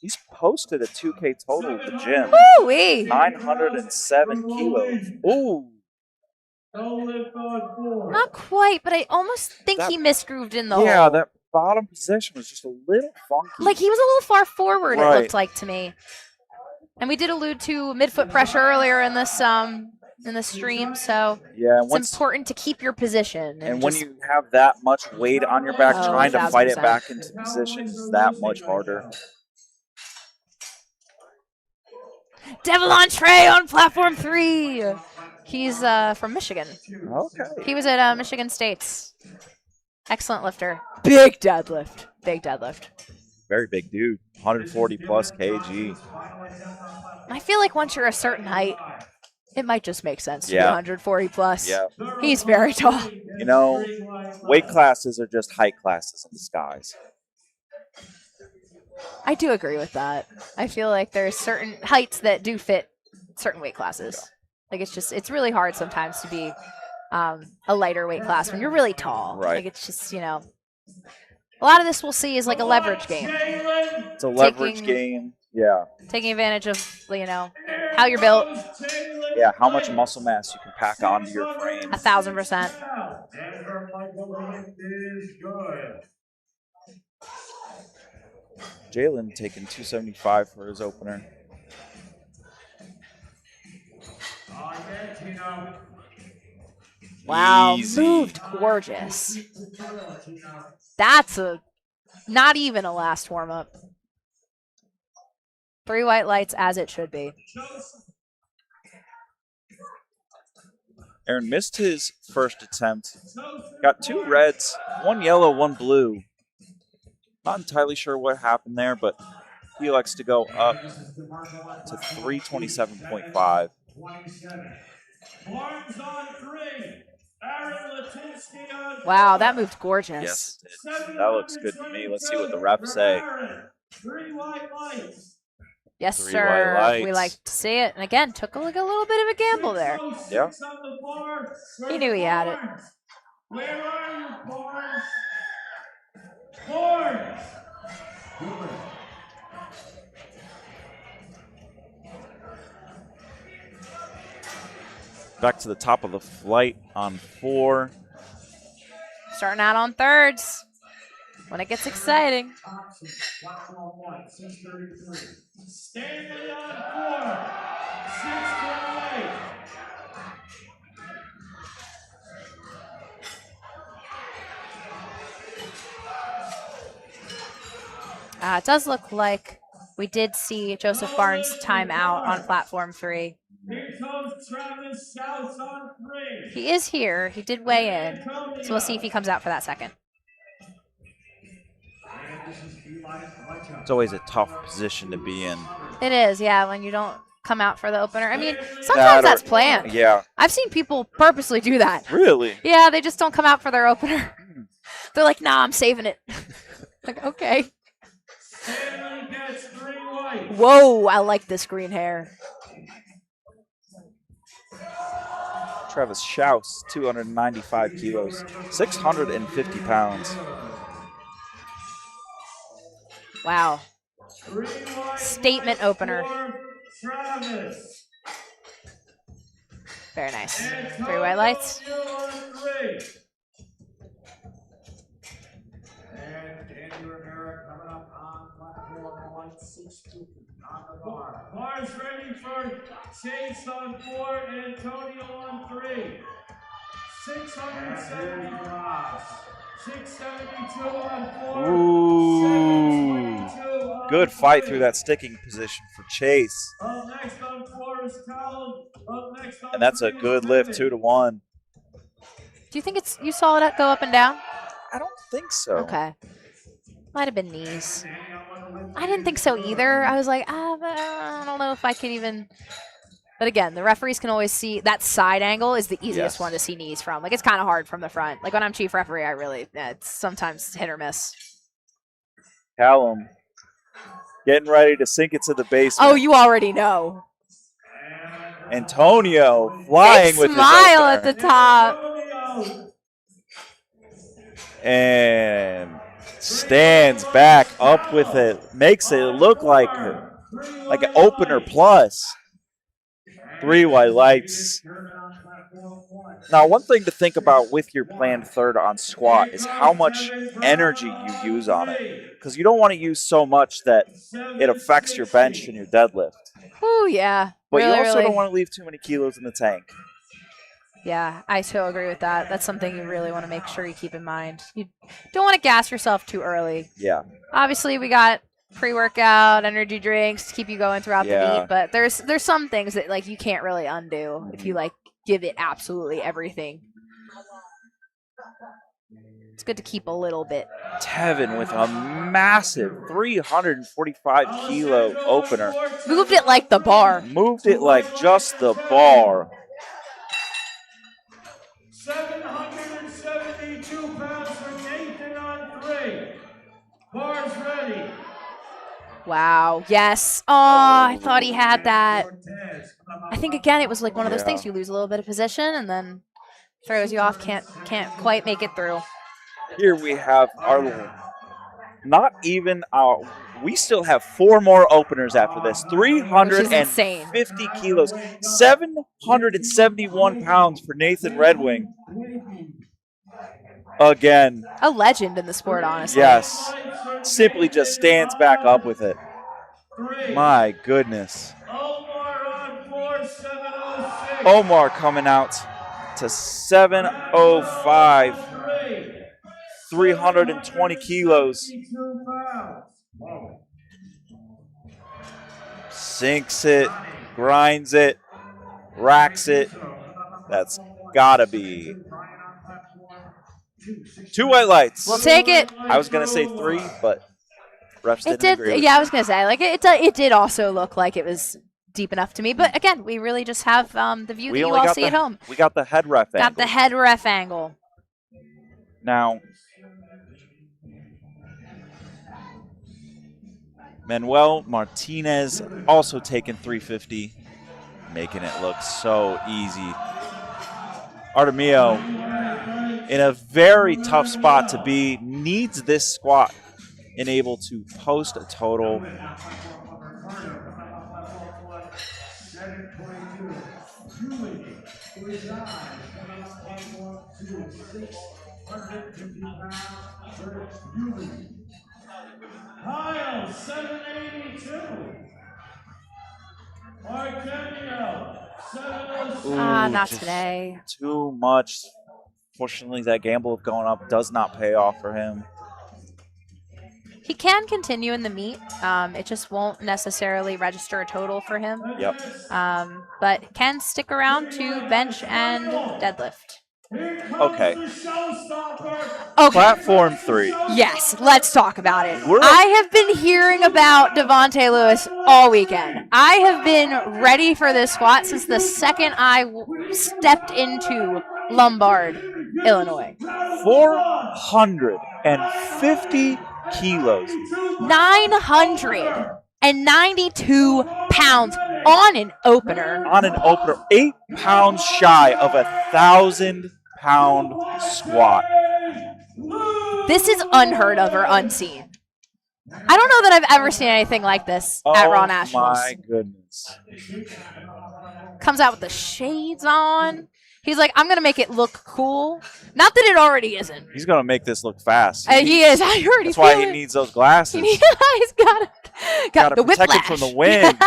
He's posted a 2K total at the gym. Woo-wee. 907 kilos. Ooh. Not quite, but I almost think he misgrooved in the hole. Yeah, that bottom position was just a little funky. Like, he was a little far forward, it looked like to me. And we did allude to midfoot pressure earlier in this stream, so it's important to keep your position. And when you have that much weight on your back, trying to fight it back into position is that much harder. Devil on Trey on platform 3. He's from Michigan. Okay. He was at Michigan State's. Excellent lifter. Big deadlift. Big deadlift. Very big dude. 140 plus kg. I feel like once you're a certain height, it might just make sense to be 140 plus. Yeah. He's very tall. You know, weight classes are just height classes in disguise. I do agree with that. I feel like there's certain heights that do fit certain weight classes. Like, it's really hard sometimes to be a lighter weight class when you're really tall. Right. Like, it's just, you know, a lot of this we'll see is like a leverage game. It's a leverage game. Yeah. Taking advantage of, you know, how you're built. Yeah, how much muscle mass you can pack onto your frame. 1,000%. Jalen taking 275 for his opener. Wow, Easy. moved gorgeous. That's not even a last warm-up. 3 white lights as it should be. Aaron missed his first attempt. Got 2 reds, 1 yellow, 1 blue. Not entirely sure what happened there, but he elects to go up to 327.5. Wow, that moved gorgeous. Yes, it did. That looks good to me. Let's see what the refs say. 3 white lights. Yes, 3 sir. white lights. We like to see it. And again, took a little bit of a gamble there. Yeah. He knew he had it. Where are you, Barnes? Barnes! Back to the top of the flight on 4. Starting out on thirds. When it gets exciting. Stanley on 4. 628. It does look like we did see Joseph Barnes time out on platform 3. Here comes Travis South on 3. He is here. He did weigh in. So we'll see if he comes out for that second. It's always a tough position to be in. It is, yeah, when you don't come out for the opener. I mean, sometimes that's planned. Yeah. I've seen people purposely do that. Really? Yeah, they just don't come out for their opener. They're like, nah, I'm saving it. Like, okay. Stanley gets 3 white. Whoa, I like this green hair. Travis Schaus, 295 kilos, 650 pounds. Wow. 3 white Statement lights opener. for Travis. Very nice. And 3 white lights. Antonio on 3. And Danny Rivera coming up on platform 160 on the bar. Bar's ready for Chase on 4, Antonio on 3. 670 cross. 672 on 4. Ooh. 722 on Good fight 3. through that sticking position for Chase. Up next on 4 is Callum. Up next on And that's a 3 is good lift, David. 2-1. Do you think you saw it go up and down? I don't think so. Okay. Might have been knees. I didn't think so either. I was like, but I don't know if I could even. But again, the referees can always see that side angle is the easiest Yes. one to see knees from. Like, it's kind of hard from the front. Like, when I'm chief referee, it's sometimes hit or miss. Callum getting ready to sink it to the basement. Oh, you already know. Antonio flying Big with smile his at the top. Antonio. and stands back up with it. Makes it look like an opener plus. 3 white lights. Now, one thing to think about with your planned third on squat is how much energy you use on it. Because you don't want to use so much that it affects your bench and your deadlift. Oh, yeah. But really, you also really. don't want to leave too many kilos in the tank. Yeah, I so agree with that. That's something you really want to make sure you keep in mind. You don't want to gas yourself too early. Yeah. Obviously, we got pre-workout, energy drinks to keep you going throughout the Yeah. meet, but there's some things that like you can't really undo if you like give it absolutely everything. It's good to keep a little bit. Tevin with a massive 345 kilo opener. Moved it like the bar. Moved it like just the bar. 772 pounds for Nathan on 3. Bars ready. Wow. Yes. Oh, I thought he had that. I think again it was like one of those Yeah. things you lose a little bit of position and then throws you off. Can't quite make it through. Here we have our, not even our, we still have 4 more openers after this. 350 kilos, 771 pounds for Nathan Redwing. Again, A legend in the sport, honestly. yes, simply just stands back up with it. 3. My goodness. Omar on 4, 706. Omar coming out to 705, 320 kilos. 62 pounds. Whoa. Sinks it, grinds it, racks it. That's gotta be 2 white lights. We'll take it. I was gonna say 3, but refs It didn't agree. did. with Yeah, me. I was gonna say like it did also look like it was deep enough to me. But again, we really just have the view that you only all got see at home. We got the head ref Got angle. the head ref angle. Now, Manuel Martinez also taking 350, making it look so easy. Artemio in a very tough spot to be, needs this squat and able to post a total. 722. Julie, who is on, coming up platform 2, 650 pounds for Julie. Kyle, 782. Artemio, 706. Not Just today. Too much. Fortunately, that gamble of going up does not pay off for him. He can continue in the meet. It just won't necessarily register a total for him. Yep. But can stick around to bench and deadlift. Okay. Okay. Platform 3. Yes, let's talk about it. We're- I have been hearing about Devontae Lewis all weekend. I have been ready for this squat since the second I stepped into Lombard, Illinois. 450 kilos. 992 pounds on an opener. On an opener, 8 pounds shy of 1,000-pound squat. This is unheard of or unseen. I don't know that I've ever seen anything like this at Raw Nationals. Oh my goodness. Comes out with the shades on. He's like, I'm going to make it look cool. Not that it already isn't. He's going to make this look fast. He is. I already That's why feel he it. needs those glasses. He's got the protect whiplash. him from the wind.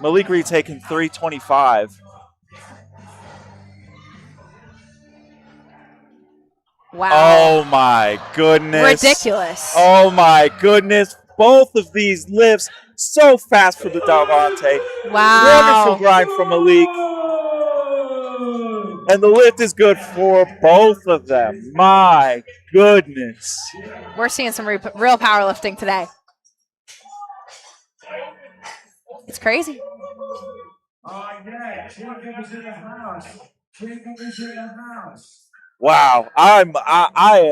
Malik Reed taking 325. Wow. Oh my goodness. Ridiculous. Oh my goodness. Both of these lifts so fast for the Davante. Wow. Wonderful grind from Malik. And the lift is good for both of them. My goodness. We're seeing some real powerlifting today. It's crazy. Yeah, Jacob is in the house. Jacob is in the house. Wow. I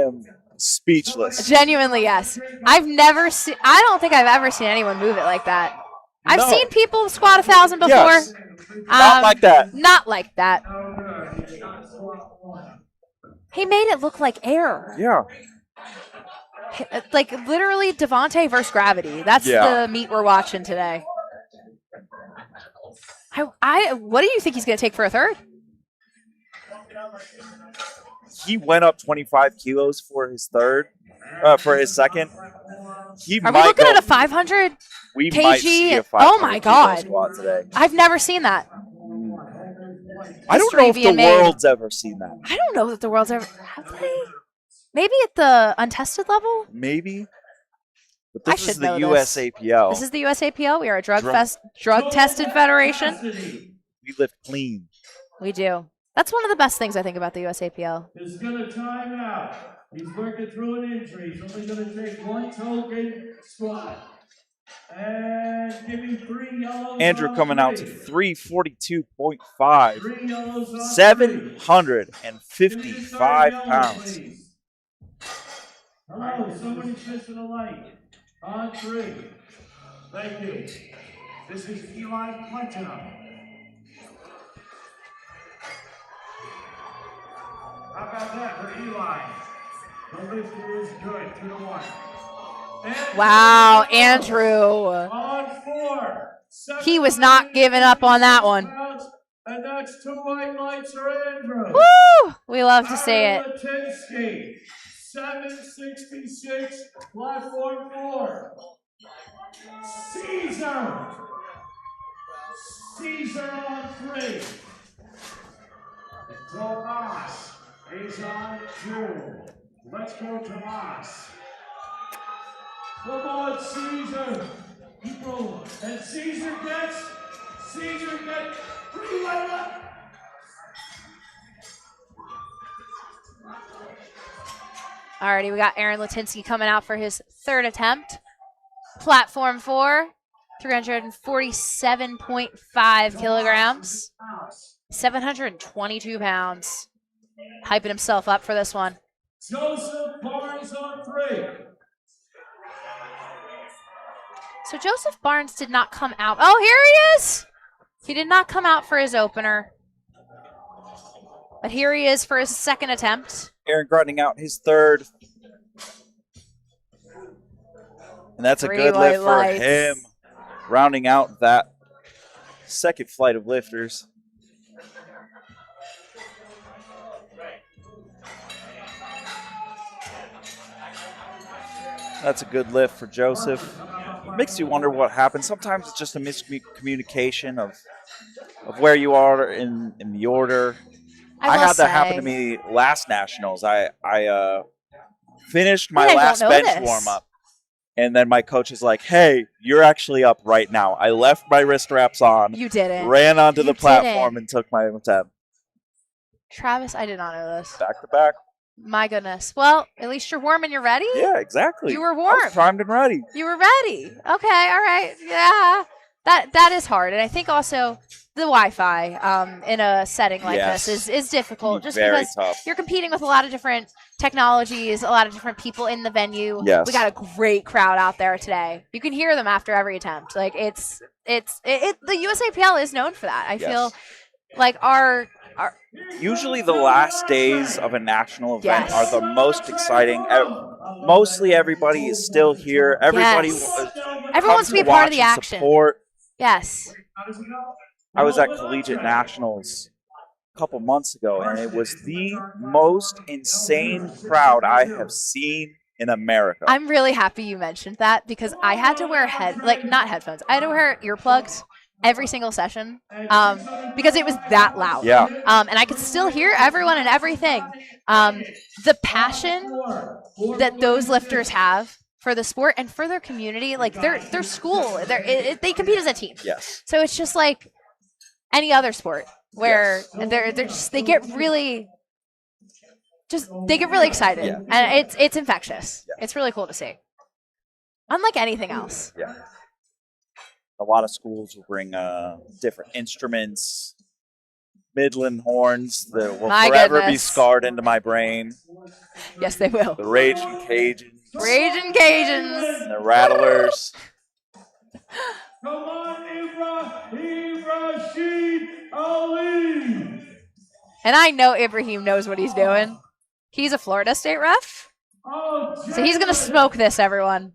am speechless. Genuinely, yes. I don't think I've ever seen anyone move it like that. I've No. seen people squat 1,000 before. Yes. Not like that. Not like that. He made it look like air. Yeah. Like literally Devontae versus gravity. That's the meet we're watching today. What do you think he's going to take for a third? He went up 25 kilos for his third, for his second. Are we looking at a 500 we kg? might see a Oh my 500 God. kilo squat today. I've never seen that. I don't know if the being made. world's ever seen that. I don't know that the world's ever. Have they? Maybe at the untested level? Maybe. But I this is should the know this. USAPL. This is the USAPL. We are a drug-tested federation. We lift clean. We do. That's one of the best things I think about the USAPL. Is going to time out. He's working through an injury. He's only going to take one token squat. And give me 3 yellows. Andrew on coming out to 3. 342.5. 3 yellows on 755 3. pounds. Hello, somebody's missing a light. On 3. Thank you. This is Eli Platinum. How about that for Eli? The lift is good. 2 to 1. Wow, Andrew. On 4. He was not giving up on that one. And that's 2 white lights for Andrew. Woo! We love to see it. Latinsky, 766, platform 4. Caesar on 3. Tomas is on 2. Let's go, Tomas. Come on, Caesar. Keep rolling. And Caesar gets 3 white lights. Alrighty, we got Aaron Latinsky coming out for his third attempt. Platform 4. 347.5 kilograms. 722 pounds. Hyping himself up for this one. Joseph Barnes on 3. So Joseph Barnes did not come out. Oh, here he is. He did not come out for his opener. But here he is for his second attempt. Aaron grinding out his third. And that's a good lift for him, rounding out that second flight of lifters. That's a good lift for Joseph. It makes you wonder what happened. Sometimes it's just a miscommunication of where you are in the order. I had that happen to me last Nationals. I finished my last bench warm-up, and then my coach is like, hey, you're actually up right now. I left my wrist wraps on. You didn't. Ran onto the platform and took my attempt. Travis, I did not know this. Back to back. My goodness. Well, at least you're warm and you're ready? Yeah, exactly. You were warm. I was primed and ready. You were ready. Okay, all right. Yeah. That is hard. And I think also the Wi-Fi in a setting like this is difficult. Just very because tough. You're competing with a lot of different technologies, a lot of different people in the venue. Yes. We got a great crowd out there today. You can hear them after every attempt. Like the USAPL is known for that. I feel like our usually the last days of a national event are the most exciting. Mostly everybody is still here. Everybody everyone wants to be a part of the action. Support. Yes. I was at Collegiate Nationals a couple months ago, and it was the most insane crowd I have seen in America. I'm really happy you mentioned that because I had to wear not headphones. I had to wear earplugs every single session because it was that loud. Yeah. And I could still hear everyone and everything. The passion that those lifters have for the sport and for their community, like their school, they compete as a team. Yes. So it's just like any other sport where they get really excited, and it's infectious. Yeah. It's really cool to see. Unlike anything else. Yeah. A lot of schools will bring different instruments, Midland horns that will forever be scarred into my brain. Yes, they will. The Raging Cajuns. Raging Cajuns. And the Rattlers. Come on, Ibrahim Ali. And I know Ibrahim knows what he's doing. He's a Florida State ref. So he's going to smoke this, everyone.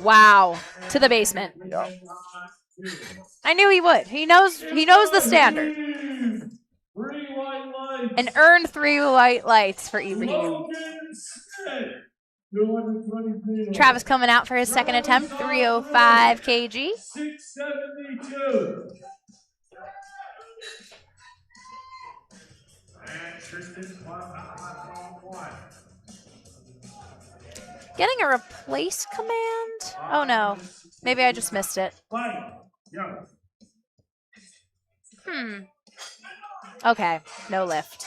Wow. To the basement. Yeah. I knew he would. He knows the standard. And earned 3 white lights for Ibrahim. Travis coming out for his second attempt, 305 kg. 672. And Tristan Getting a replace command? Oh no. Maybe I just missed it. Okay, no lift.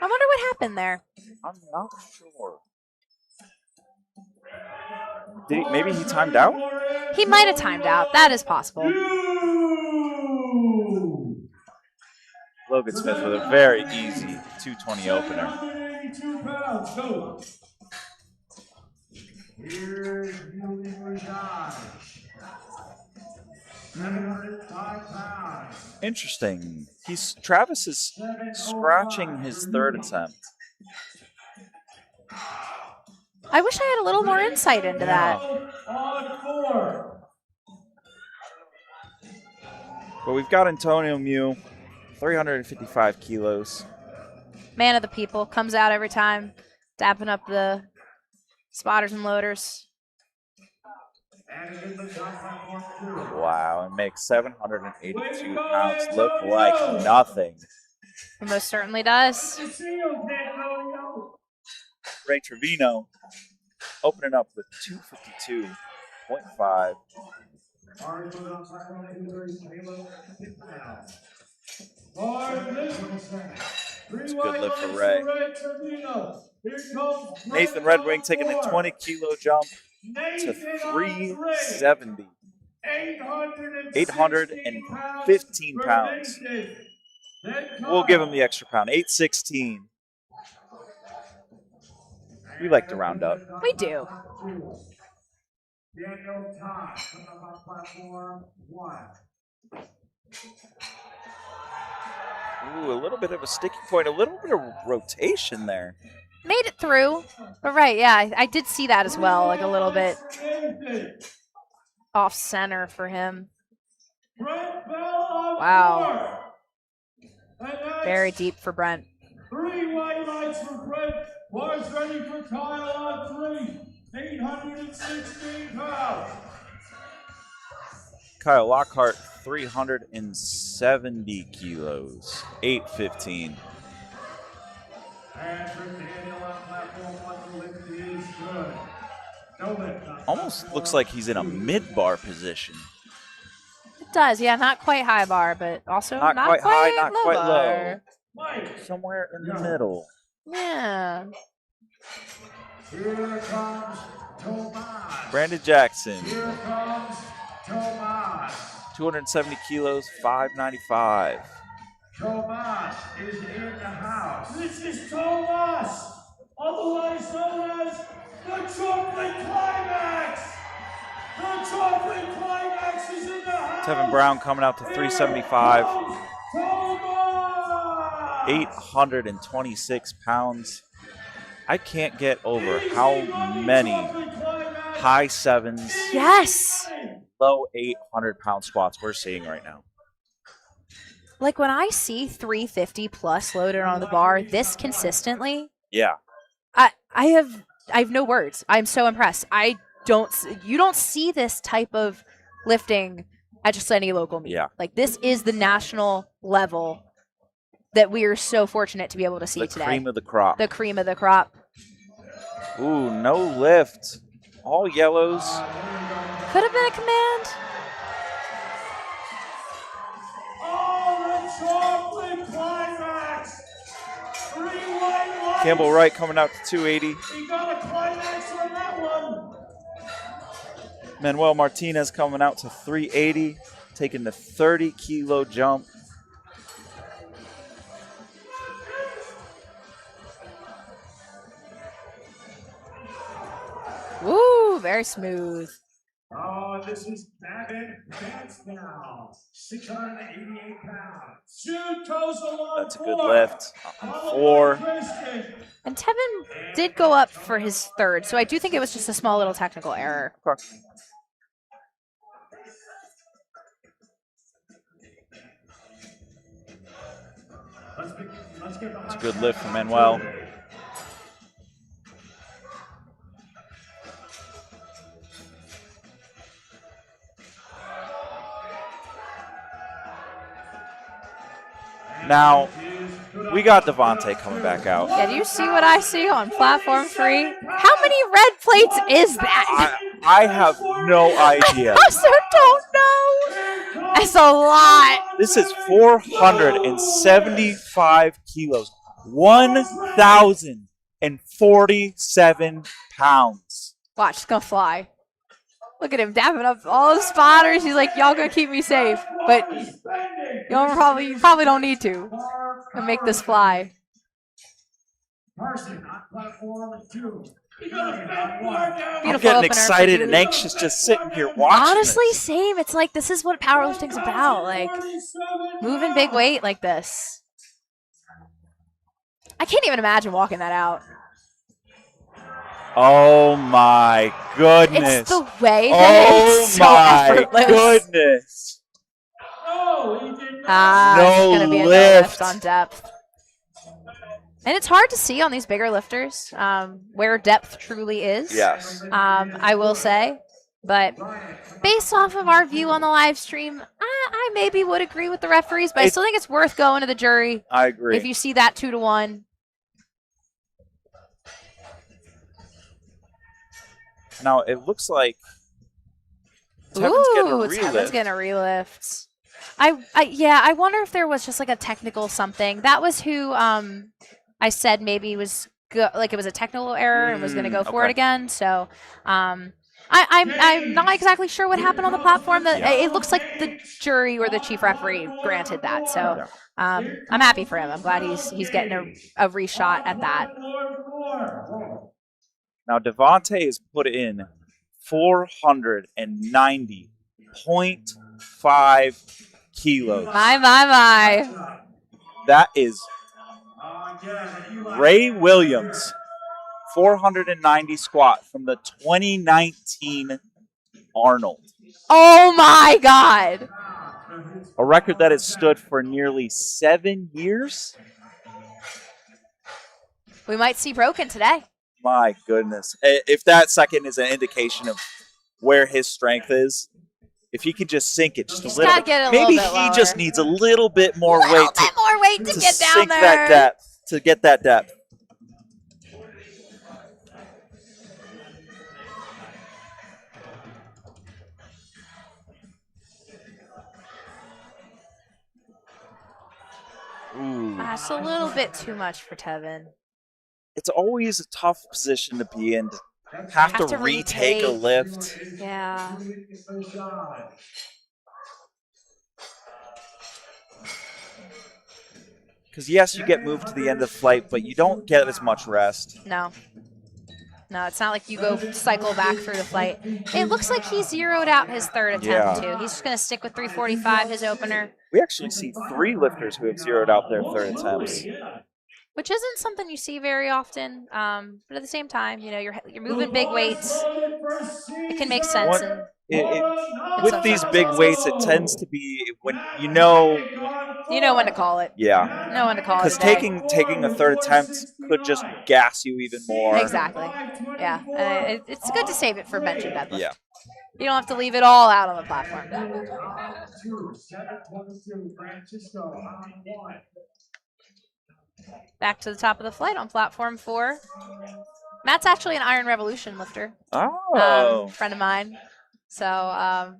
I wonder what happened there. I'm not sure. Maybe he timed out? He might have timed out. That is possible. Logan Smith with a very easy 220 opener. Here's Julie Rajaj. 705 pounds. Interesting. Travis is scratching his third attempt. I wish I had a little more insight into that. On 4. But we've got Antonio Mew, 355 kilos. Man of the people, comes out every time, dapping up the spotters and loaders. Wow, and makes 782 pounds look like nothing. It most certainly does. Ray Trevino opening up with 252.5. It's a good lift for Ray. Nathan Red Wing taking a 20 kilo jump to 370. 815 pounds. We'll give him the extra pound. 816. We like to round up. We do. Daniel Todd coming up on platform 1. Ooh, a little bit of a sticky point, a little bit of rotation there. Made it through. But right, yeah, I did see that as well, like a little bit off center for him. Wow. Very deep for Brent. 3 white lights for Brent. Bars ready for Kyle on 3. 816 pounds. Kyle Lockhart, 370 kilos, 815. And for Daniel on platform 1, the lift is good. No lift. Almost looks like he's in a mid-bar position. It does, yeah, not quite high bar, but also Not quite high, not low quite bar. low. Somewhere in the middle. Yeah. Here comes Tomas. Brandon Jackson, Here comes Tomas. 270 kilos, 595. Tomas is in the house. This is Tomas, otherwise known as the Chocolate Climax. The Chocolate Climax is in the house. Tevin Brown coming out to 375, Tomas! 826 pounds. I can't get over how many high sevens, Yes. low 800-pound squats we're seeing right now. Like when I see 350 plus loaded on the bar this consistently, Yeah. I have no words. I'm so impressed. You don't see this type of lifting at just any local meet. Yeah. Like this is the national level that we are so fortunate to be able to see The today. cream of the crop. The cream of the crop. Ooh, no lift. All yellows. Could have been a command. Oh, the Chocolate Climax! 3 white lights. Campbell Wright coming out to 280. He got a climax on that one. Manuel Martinez coming out to 380, taking the 30-kilo jump. Woo, very smooth. Oh, this is Babbitt Vance now. 688 pounds. Shoot, Tozel on That's a good 4. lift. On 4. And Tevin did go up for his third, so I do think it was just a small little technical error. It's a good lift from Manuel. Now, we got Devontae coming back out. Yeah, do you see what I see on platform 3? How many red plates is that? I have no idea. I also don't know. That's a lot. This is 475 kilos. 1,047 pounds. Watch, it's gonna fly. Look at him dapping up all the spotters. He's like, y'all gonna keep me safe, but you probably don't need to make this fly. Carson on platform 2. I'm Beautiful getting opener. excited and anxious just sitting here watching Honestly, this. same. It's like this is what powerlifting's about. Like moving big weight like this. I can't even imagine walking that out. Oh my goodness. It's the way that it's so effortless. Goodness. No, he did not. Ah, No it's gonna be a no lift. lift on depth. And it's hard to see on these bigger lifters where depth truly is. Yes. I will say. But based off of our view on the live stream, I maybe would agree with the referees, but I still think it's worth going to the jury I agree. if you see that 2-1. Now, it looks like Tevin's getting a Ooh, relift. Tevin's getting a relift. I wonder if there was just like a technical something. That was who I said maybe was like it was a technical error and was going to go for it Okay. again. So I'm not exactly sure what happened on the platform. That it looks like the jury or the chief referee granted that. So I'm happy for him. I'm glad he's getting a reshot at that. Now Devontae has put in 490.5 kilos. My. That is Ray Williams, 490 squat from the 2019 Arnold. Oh my God. A record that has stood for nearly 7 years. We might see broken today. My goodness. If that second is an indication of where his strength is, if he could just sink it just a little bit. Maybe he just needs a little bit more weight to get down sink there. that depth, to get that depth. Ooh. That's a little bit too much for Tevin. It's always a tough position to be in. Have to retake a lift. Yeah. Because yes, you get moved to the end of the flight, but you don't get as much rest. No, it's not like you go cycle back through the flight. It looks like he zeroed out his third attempt, too. He's just going to stick with 345, his opener. We actually see 3 lifters who have zeroed out their third attempts. Which isn't something you see very often, but at the same time, you know, you're moving big weights. It can make sense. With these big weights, it tends to be when you know when to call it. Yeah. Know when to call it. Because taking a third attempt could just gas you even more. Exactly. Yeah. It's good to save it for bench and deadlift. Yeah. You don't have to leave it all out on the platform. Back to the top of the flight on platform 4. Matt's actually an Iron Revolution lifter. Oh. Friend of mine. So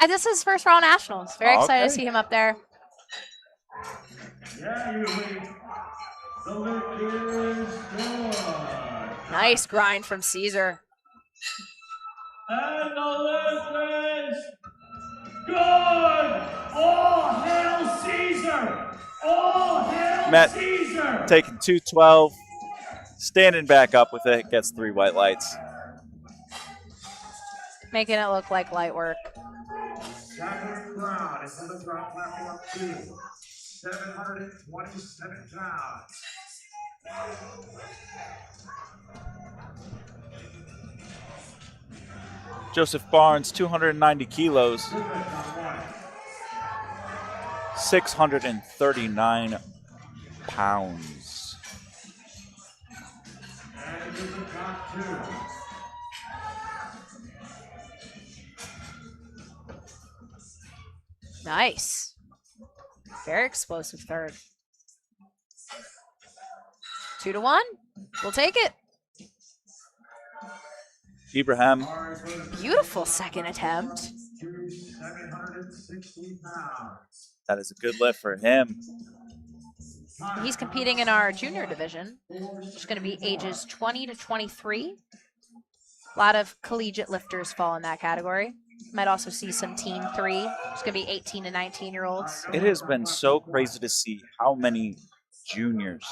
this is his first Raw Nationals. Very excited to see him up there. Nice grind from Caesar. And the lift is good. All hail Caesar. All hail Matt Caesar. Taking 212, standing back up with it, gets 3 white lights. Making it look like light work. Second round is on the ground platform 2. 727 pounds. Joseph Barnes, 290 kilos, 639 pounds. And to the top 2. Nice. Very explosive third. 2-1. We'll take it. Ibrahim. Beautiful second attempt. 760 pounds. That is a good lift for him. He's competing in our junior division, which is going to be ages 20 to 23. A lot of collegiate lifters fall in that category. Might also see some Team 3. It's going to be 18 to 19-year-olds. It has been so crazy to see how many juniors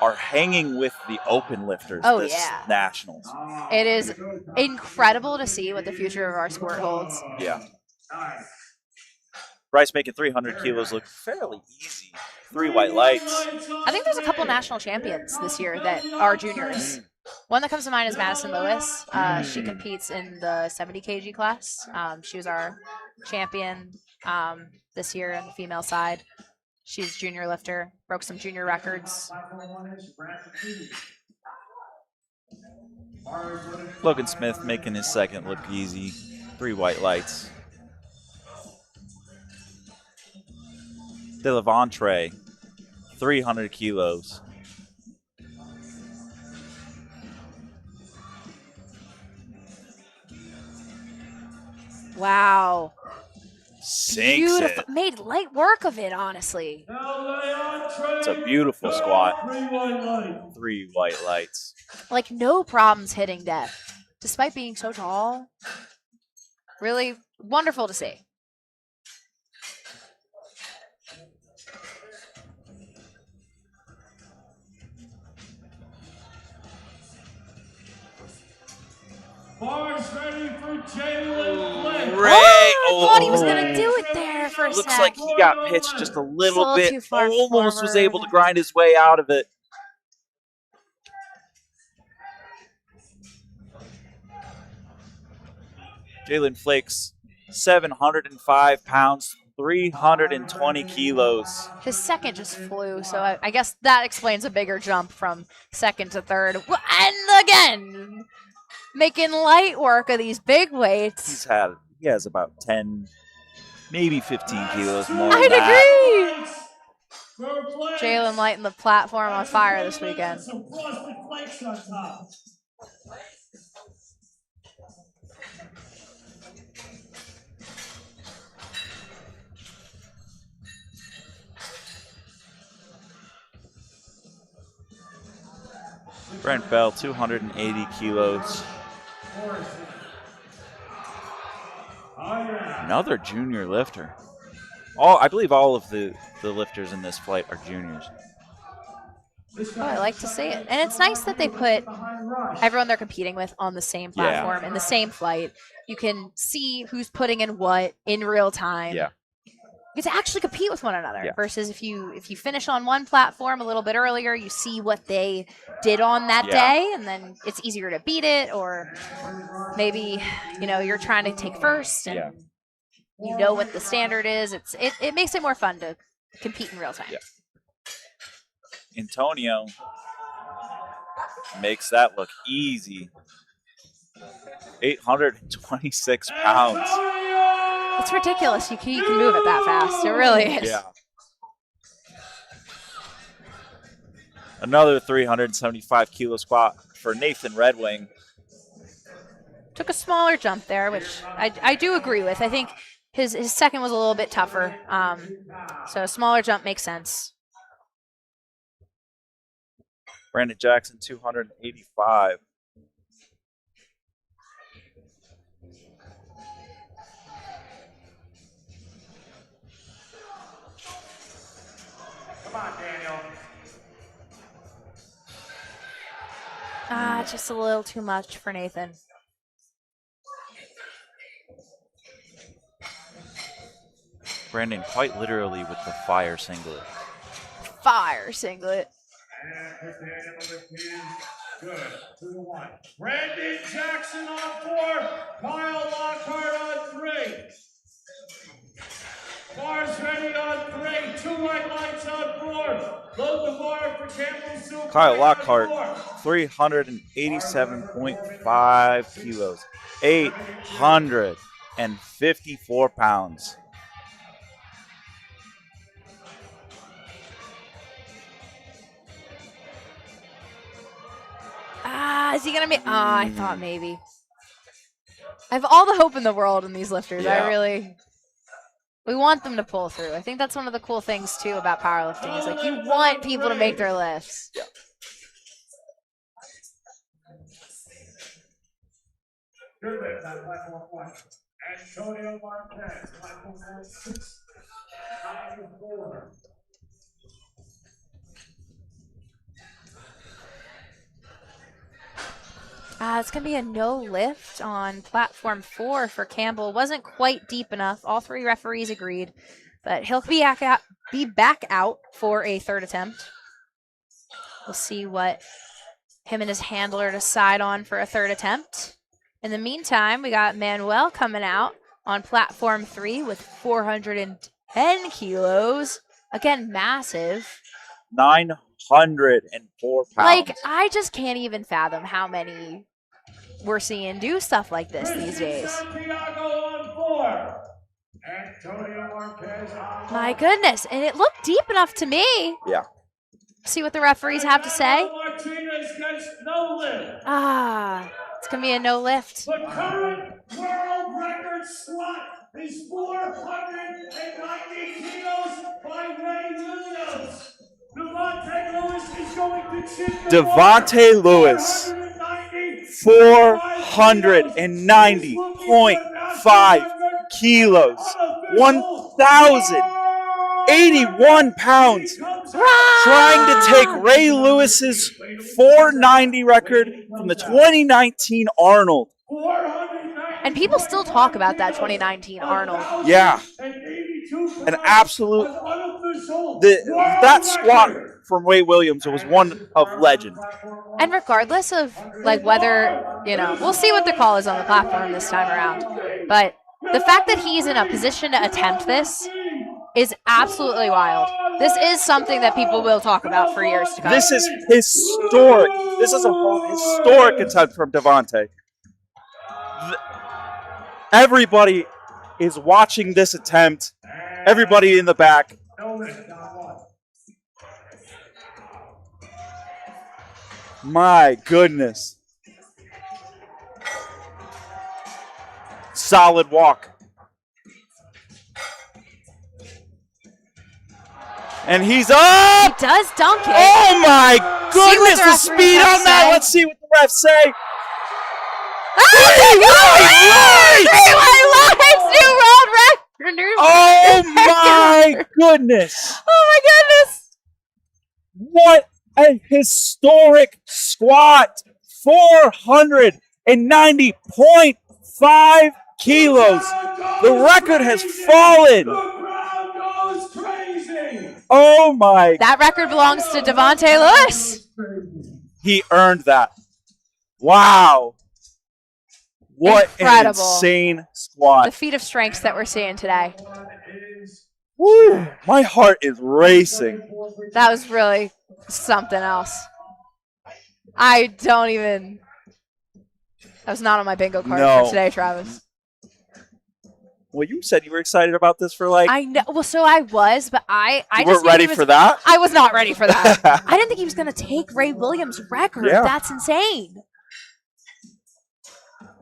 are hanging with the open lifters this Nationals. It is incredible to see what the future of our sport holds. Yeah. Bryce making 300 kilos look fairly easy. 3 white lights. I think there's a couple national champions this year that are juniors. One that comes to mind is Madison Lewis. She competes in the 70 kg class. She was our champion this year on the female side. She's a junior lifter, broke some junior records. Logan Smith making his second look easy. 3 white lights. Delaventre, 300 kilos. Wow. Sinks Beautiful. it. Made light work of it, honestly. It's a beautiful squat. 3 white lights. Like, no problems hitting depth, despite being so tall. Really wonderful to see. Bars ready for Jalen Blake. I thought he was going to do it there for a Looks sec. like he got pitched just a little Still bit. too far Almost was forward. able to grind his way out of it. Jalen Flakes, 705 pounds, 320 kilos. His second just flew, so I guess that explains a bigger jump from second to third. And again, making light work of these big weights. He has about 10, maybe 15 kilos more. I'd than that. agree. Jalen lighting the platform on fire this weekend. Some frosted flakes on top. Brent Bell, 280 kilos. Another junior lifter. I believe all of the lifters in this flight are juniors. Oh, I like to see it. And it's nice that they put everyone they're competing with on the same platform, in the same flight. You can see who's putting in what in real time. Yeah. You get to actually compete with one another. Yeah. Versus if you finish on one platform a little bit earlier, you see what they did on that day, and then it's easier to beat it. Or maybe you're trying to take first, and you know what the standard is. It makes it more fun to compete in real time. Yeah. Antonio makes that look easy. 826 pounds. It's ridiculous. You can move it that fast. It really is. Yeah. Another 375 kilo squat for Nathan Red Wing. Took a smaller jump there, which I do agree with. I think his second was a little bit tougher. So a smaller jump makes sense. Brandon Jackson, 285. Come on, Daniel. Just a little too much for Nathan. Brandon quite literally with the fire singlet. Fire singlet. And Daniel is good. 2-1. Brandon Jackson on 4. Kyle Lockhart on 3. Bars ready on 3. 2 white lights on 4. Load the bar for Campbell Soup. Kyle Lockhart, 387.5 kilos, 854 pounds. Is he going to be? I thought maybe. I have all the hope in the world in these lifters. Yeah. We want them to pull through. I think that's one of the cool things, too, about powerlifting is like you want people to make their lifts. Yeah. Good lift on platform 1. Antonio Marquez, platform 6. 9-4. It's going to be a no lift on platform 4 for Campbell. Wasn't quite deep enough. All 3 referees agreed, but he'll be back out for a third attempt. We'll see what him and his handler decide on for a third attempt. In the meantime, we got Manuel coming out on platform 3 with 410 kilos. Again, massive. 904 pounds. Like, I just can't even fathom how many we're seeing do stuff like this these days. My goodness. And it looked deep enough to me. Yeah. See what the referees have to say. It's It's going to be a no lift. the current world record squat is 490 kilos by Ray Williams. Devontae Lewis is going to chip the Devontae Lewis, 490.5 kilos, 1,081 pounds, trying to take Ray Lewis's 490 record from the 2019 Arnold. And people still talk about that 2019 Arnold. Yeah. An absolute... that squat from Ray Williams was one of legend. And regardless of like whether, we'll see what the call is on the platform this time around. But the fact that he's in a position to attempt this is absolutely wild. This is something that people will talk about for years to come. This is historic. This is a historic attempt from Devontae. Everybody is watching this attempt. Everybody in the back. My goodness. Solid walk. And he's up! He does dunk it. Oh my goodness, the speed on that. Let's see what the refs say. Oh my goodness. Oh my goodness. What a historic squat. 490.5 kilos. The record has fallen. Oh my. That record belongs to Devontae Lewis. He earned that. Wow. What Incredible. An insane squat. The feat of strengths that we're seeing today. Woo, my heart is racing. That was really something else. I was not on my bingo card for today, Travis. Well, you said you were excited about this for like... I know. Well, so I was, but I you weren't ready for that? I was not ready for that. I didn't think he was going to take Ray Williams' record. Yeah. That's insane.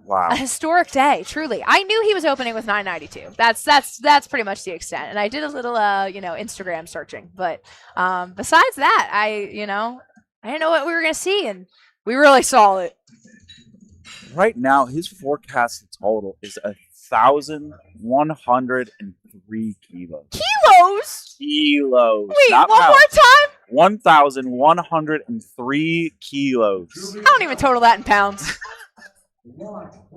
Wow. A historic day, truly. I knew he was opening with 992. That's pretty much the extent. And I did a little Instagram searching, but besides that, I didn't know what we were going to see, and we really saw it. Right now, his forecasted total is 1,103 kilos. Kilos? Kilos. Wait, not one pounds. more time? 1,103 kilos. I don't even total that in pounds.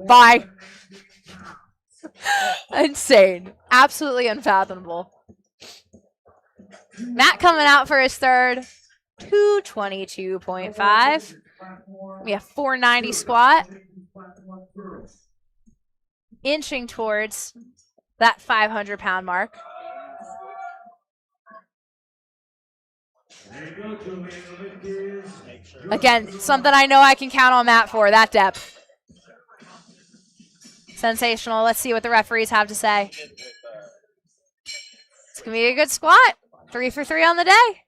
Bye. Insane. Absolutely unfathomable. Matt coming out for his third. 222.5. We have 490 squat. Inching towards that 500-pound mark. Again, something I know I can count on Matt for, that depth. Sensational. Let's see what the referees have to say. It's going to be a good squat. 3 for 3 on the day.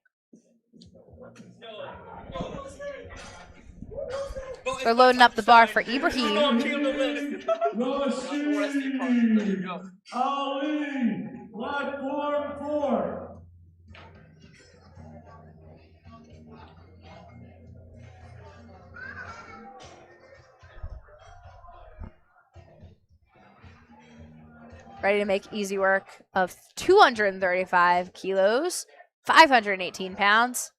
They're loading up the bar for Ibrahim. Ali, platform 4. Ready to make easy work of 235 kilos, 518 pounds.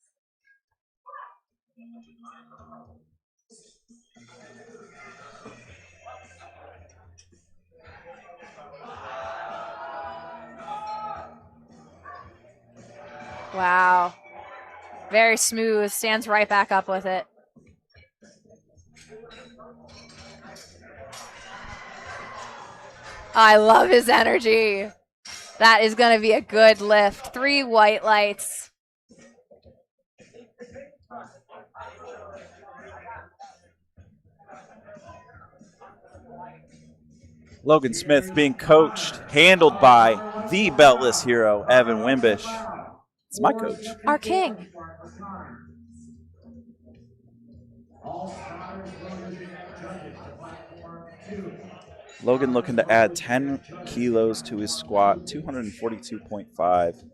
Wow. Very smooth. Stands right back up with it. I love his energy. That is going to be a good lift. 3 white lights. Logan Smith being coached, handled by the beltless hero, Evan Wimbish. It's my coach. Our king. Logan looking to add 10 kilos to his squat, 242.5.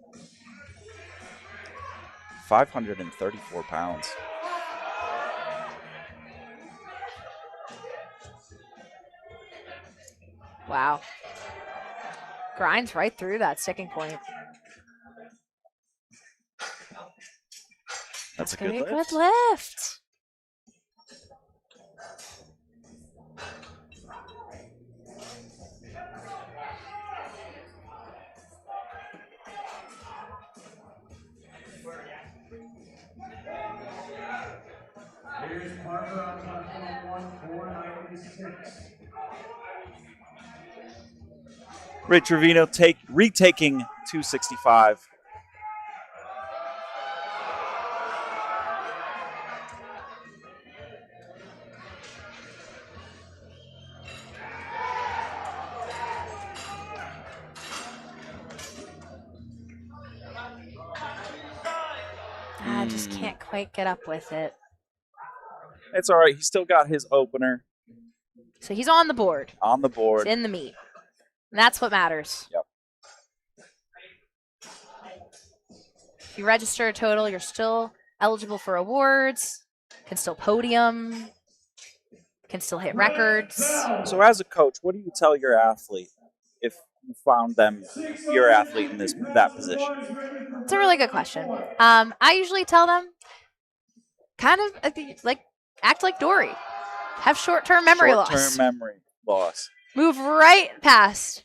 534 pounds. Wow. Grinds right through that sticking point. That's a gonna good be a lift. good lift. Here's Parker on platform 1, 496. Ray Trevino retaking 265. I just can't quite get up with it. It's all right. He still got his opener. So he's on the board. On the board. He's in the meet. And that's what matters. Yep. If you register a total, you're still eligible for awards, can still podium, can still hit records. So as a coach, what do you tell your athlete if you found your athlete in that position? It's a really good question. I usually tell them kind of like act like Dory. Have short-term memory loss. Short-term memory loss. Move right past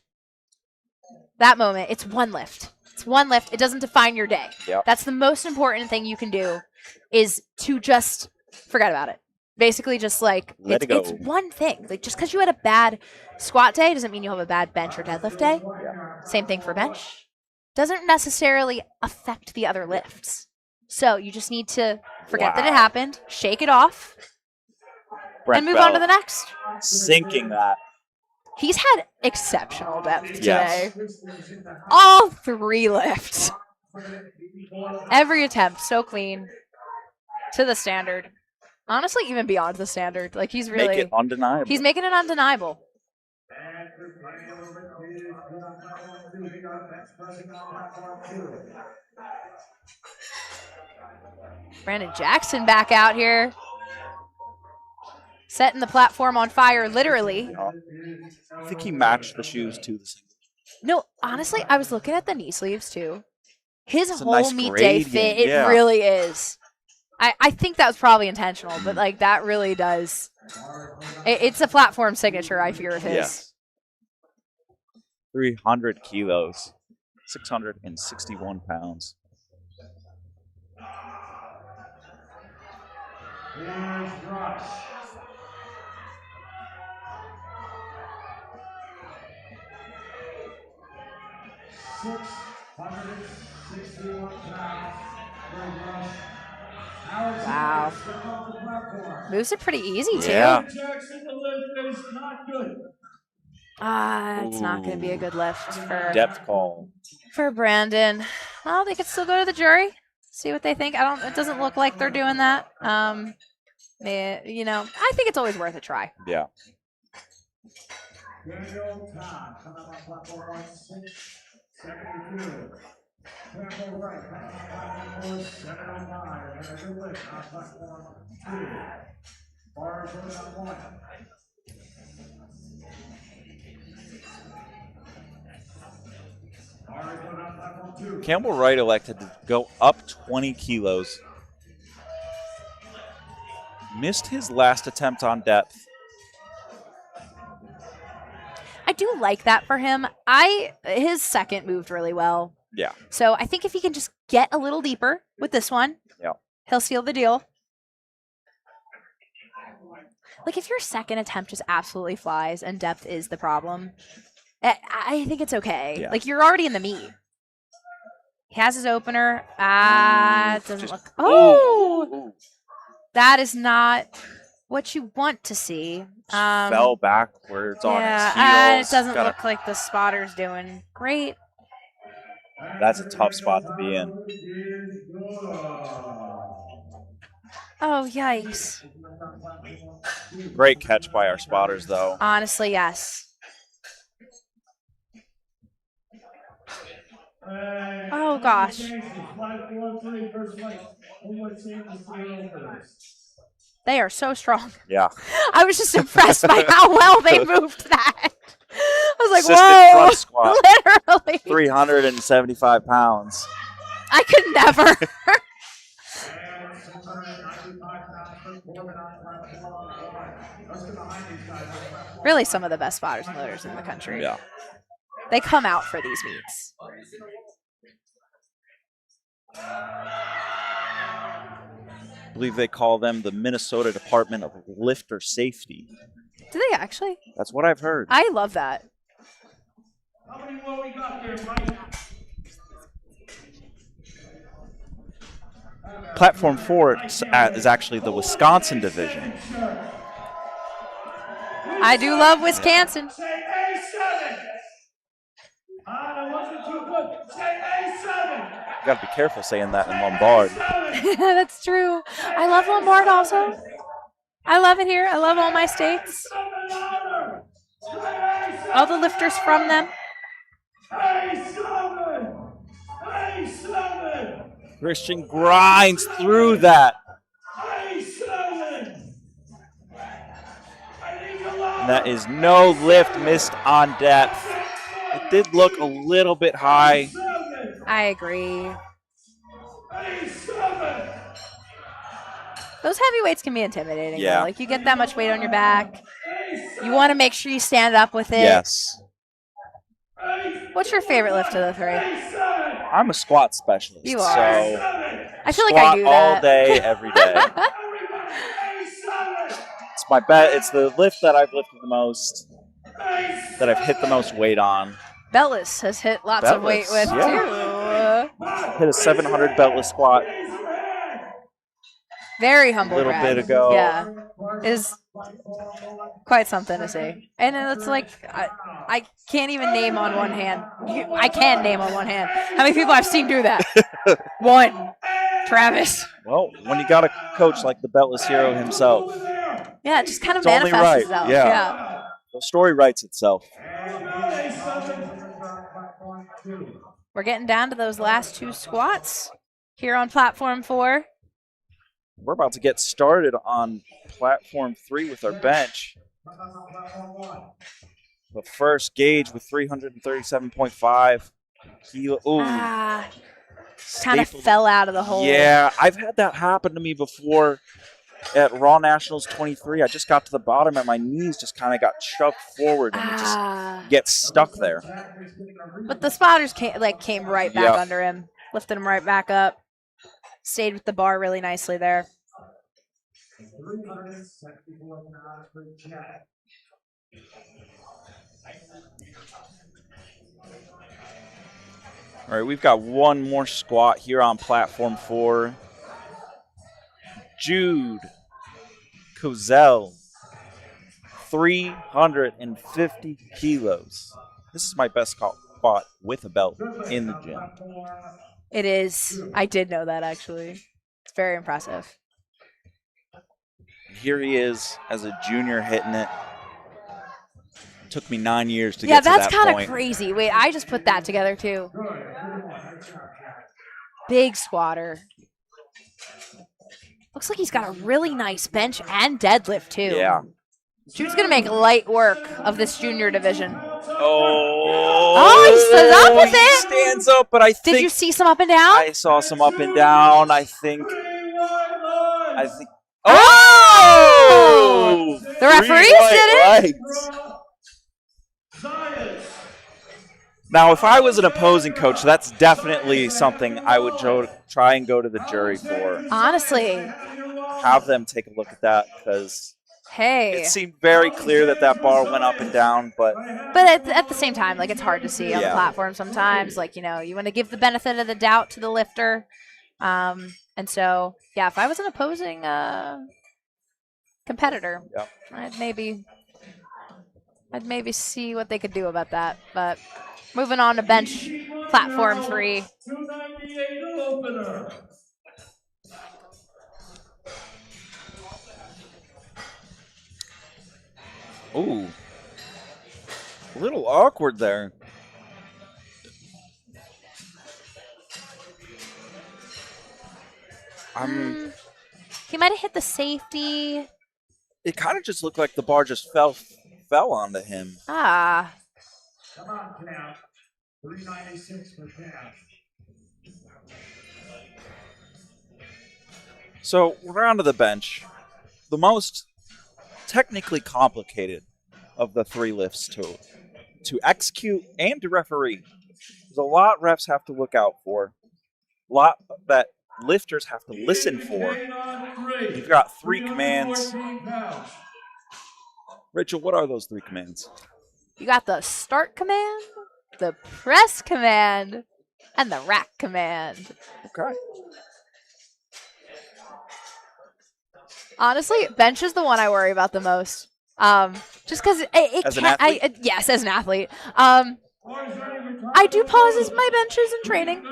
that moment. It's one lift. It's one lift. It doesn't define your day. Yep. That's the most important thing you can do is to just forget about it. Basically just like Let it go. It's one thing. Like just because you had a bad squat day doesn't mean you have a bad bench or deadlift day. Yeah. Same thing for bench. Doesn't necessarily affect the other lifts. So you just need to forget that it happened, shake it off, Brent and move Bell on to the next. sinking that. He's had exceptional depth today. Yes. All three lifts. Every attempt so clean to the standard. Honestly, even beyond the standard. Like he's really Make it undeniable. He's making it undeniable. Brandon Jackson back out here. Setting the platform on fire, literally. I think he matched the shoes to the single. No, honestly, I was looking at the knee sleeves too. His It's a whole nice meet day gradient, fit, it yeah. really is. I think that was probably intentional, but like that really does. It's a platform signature, I fear, of his. Yes. 300 kilos. 661 pounds. Here's Rush. Wow. Moves are pretty easy, too. Yeah. Jackson, the lift is not good. It's not going to be a good lift Depth call. for Brandon. Well, they could still go to the jury, see what they think. It doesn't look like they're doing that. I think it's always worth a try. Yeah. Daniel Todd coming up on platform 672. Campbell Wright coming up on platform 705. And a good lift on platform 2. Bars on 1. Campbell Wright elected to go up 20 kilos. Missed his last attempt on depth. I do like that for him. His second moved really well. Yeah. So I think if he can just get a little deeper with this one, he'll seal the deal. Like if your second attempt just absolutely flies and depth is the problem, I think it's okay. Yeah. Like you're already in the meet. He has his opener. It doesn't look. Ooh. That is not what you want to see. Fell backwards on his heels. And it doesn't look like the spotter's doing great. That's a tough spot to be in. Oh, yikes. Great catch by our spotters, though. Honestly, yes. Oh, gosh. Platform 3, first fight. What's in the 3 openers? They are so strong. Yeah. I was just impressed by how well they moved that. I was like, Assisted whoa. front squat. Literally. 375 pounds. I could never. And 695 pounds for Corbin on platform 1. Let's get behind these guys on platform Really some of the best spotters and loaders in the country. Yeah. They come out for these meets. I believe they call them the Minnesota Department of Lifter Safety. Do they actually? That's what I've heard. I love that. How many more we got there, Mike? Platform 4 is actually the Wisconsin division. I do love Wisconsin. Say A7. That wasn't too good. Say A7. You got to be careful saying that in Lombard. That's true. I love Lombard also. I love it here. I love all my states. All the lifters from them. A7. A7. Christian grinds through that. A7. And that is no lift missed on depth. It did look a little bit high. I agree. A7. Those heavyweights can be intimidating. Yeah. Though. Like you get that much weight on your back. You want to make sure you stand up with it. Yes. What's your favorite lift of the 3? I'm a squat specialist. You are. So I feel like squat I do that all day, every day. It's my bet. It's the lift that I've lifted the most, that I've hit the most weight on. Bellis has hit lots of weight with yeah. too. Hit a 700 beltless squat Very humble a little brag. bit ago. Yeah. Is quite something to see. And it's like, I can't even name on one hand. I can name on one hand how many people I've seen do that. One. Travis. Well, when you got a coach like the beltless hero himself, Yeah, it just kind of it's only manifests right. itself. Yeah. The story writes itself. We're getting down to those last 2 squats here on platform 4. We're about to get started on platform 3 with our bench. The first gauge with 337.5 kilo. Ooh. Kind of fell out of the hole. Yeah, I've had that happen to me before at Raw Nationals 23. I just got to the bottom and my knees just kind of got shoved forward and it just gets stuck there. But the spotters came right back under him, lifted him right back up, stayed with the bar really nicely there. All right, we've got one more squat here on platform 4. Jude Kozel, 350 kilos. This is my best squat with a belt in the gym. It is. I did know that, actually. It's very impressive. Here he is as a junior hitting it. Took me 9 years to get to that point. Yeah, that's kind of crazy. Wait, I just put that together, too. Big squatter. Looks like he's got a really nice bench and deadlift, too. Yeah. Jude's going to make light work of this junior division. Oh, he stood up with he it. stands up, but I think... Did you see some up and down? I saw some up and down. I think... Oh! The referees did it. Now, if I was an opposing coach, that's definitely something I would try and go to the jury for. Honestly. Have them take a look at that because it seemed very clear that bar went up and down. But at the same time, like, it's hard to see on the platform sometimes. Like, you want to give the benefit of the doubt to the lifter. And so, yeah, if I was an opposing competitor, I'd maybe see what they could do about that. But moving on to bench platform 3. 298 opener. Ooh, a little awkward there. He might have hit the safety. It kind of just looked like the bar just fell onto him. Ah. Come on, Cam. 396 for Cam. So we're onto the bench. The most technically complicated of the 3 lifts to execute and to referee. There's a lot refs have to look out for. A lot that lifters have to listen for. You've got 3 commands. Rachel, what are those 3 commands? You got the start command, the press command, and the rack command. Okay. Honestly, bench is the one I worry about the most. Just because it As an can't. athlete? Yes, as an athlete. I do pauses my benches in training.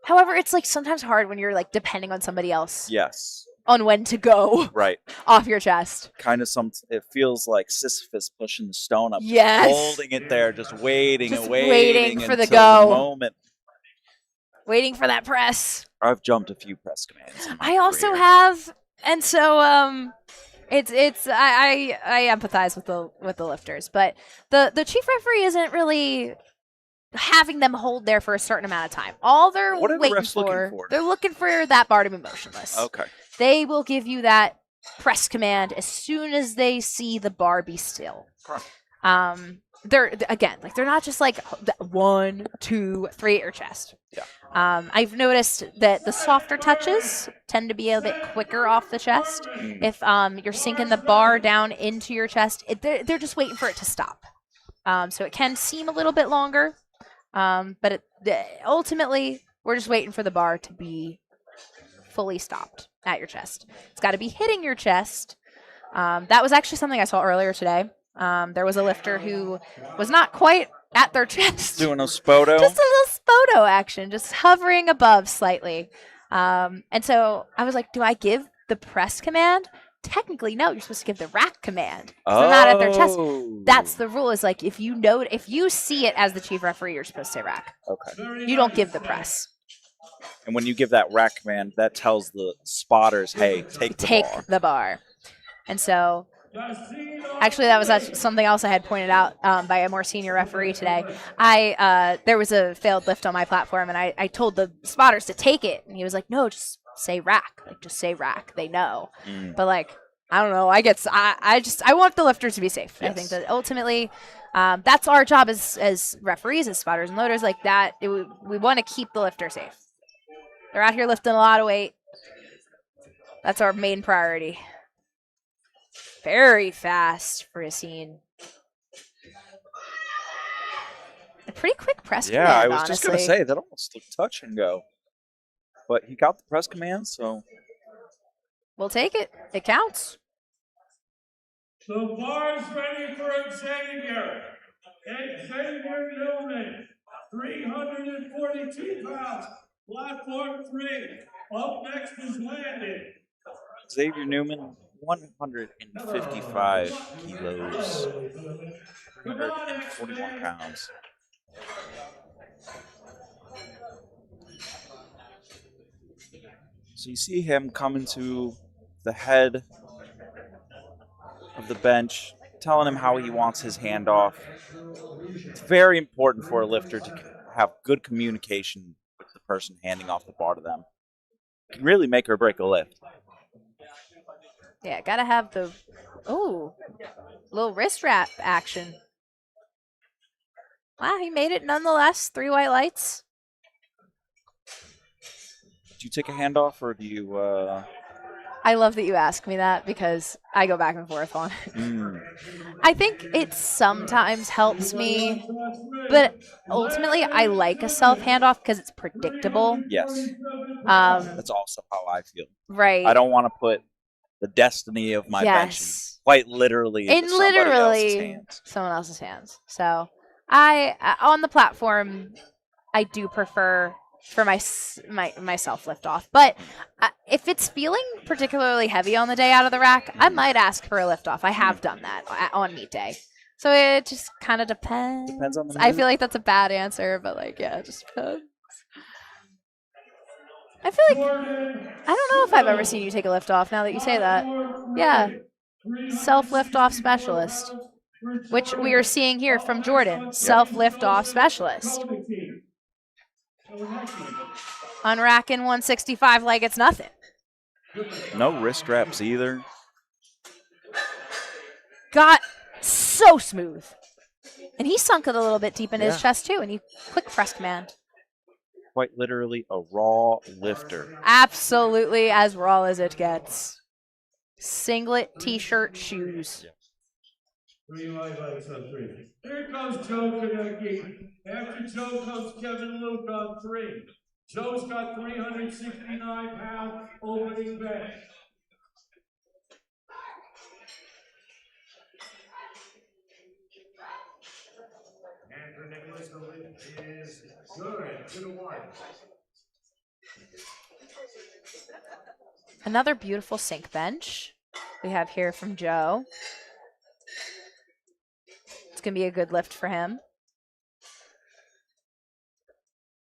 However, it's like sometimes hard when you're like depending on somebody else Yes. on when to go Right. off your chest. Kind of it feels like Sisyphus pushing the stone up. Yes. Holding it there, just waiting Just and waiting for the until go. the moment. Waiting for that press. I've jumped a few press commands. In my I also career. have, and so I empathize with the lifters, but the chief referee isn't really having them hold there for a certain amount of time. All they're What are the waiting refs looking for? they're looking for that bar to be motionless. Okay. They will give you that press command as soon as they see the bar be still. Okay. They're not just like 1, 2, 3 at your chest. Yeah. I've noticed that the softer touches tend to be a bit quicker off the chest. If you're sinking the bar down into your chest, they're just waiting for it to stop. So it can seem a little bit longer, but ultimately we're just waiting for the bar to be fully stopped at your chest. It's got to be hitting your chest. That was actually something I saw earlier today. There was a lifter who was not quite at their chest. Doing a spoto. Just a little spoto action, just hovering above slightly. And so I was like, do I give the press command? Technically, no. You're supposed to give the rack command. They're not at their chest. That's the rule. Is like if you see it as the chief referee, you're supposed to say rack. Okay. You don't give the press. And when you give that rack command, that tells the spotters, hey, take the bar. And so, actually, that was something else I had pointed out by a more senior referee today. There was a failed lift on my platform, and I told the spotters to take it, and he was like, "No, just say rack. Like, just say rack. They know." But like, I don't know. I want the lifters to be safe. Yes. I think that ultimately, that's our job as referees, as spotters and loaders. Like that, we want to keep the lifter safe. They're out here lifting a lot of weight. That's our main priority. Very fast for a scene. A pretty quick press command, I was honestly. just going to say, that almost looked touch and go. But he got the press command, so. We'll take it. It counts. The bar's ready for Xavier. Xavier Newman, 342 pounds, platform 3. Up next is Landon. Xavier Newman, 155 kilos, 341 pounds. So you see him coming to the head of the bench, telling him how he wants his handoff. It's very important for a lifter to have good communication with the person handing off the bar to them. It can really make or break a lift. Yeah, gotta have the little wrist wrap action. Wow, he made it nonetheless. 3 white lights. Do you take a handoff or do you? I love that you ask me that because I go back and forth on it. I think it sometimes helps me, but ultimately I like a self handoff because it's predictable. Yes. That's also how I feel. Right. I don't want to put the destiny of my bench quite literally into someone else's hands. So I on the platform, I do prefer for my self lift off. But if it's feeling particularly heavy on the day out of the rack, I might ask for a lift off. I have done that on meet day. So it just kind of depends. Depends on the mood. I feel like that's a bad answer, but like, yeah, it just depends. I feel like Jordan I don't know if I've ever seen you take a lift off. Now that you say that, yeah, self lift off specialist, which we are seeing here from Jordan, self lift off specialist, unracking 165 like it's nothing. No wrist wraps either. Got so smooth, and he sunk it a little bit deep into his Yeah. chest too, and he quick press command. Quite literally a raw lifter. Absolutely as raw as it gets. Singlet, t-shirt, shoes. 3 lights on 3. Here comes Joe Kaneki. After Joe comes Kevin Luke on 3. Joe's got 369-pound opening bench. And for Nicholas, the lift is good. 2-1. Another beautiful sink bench we have here from Joe. It's going to be a good lift for him.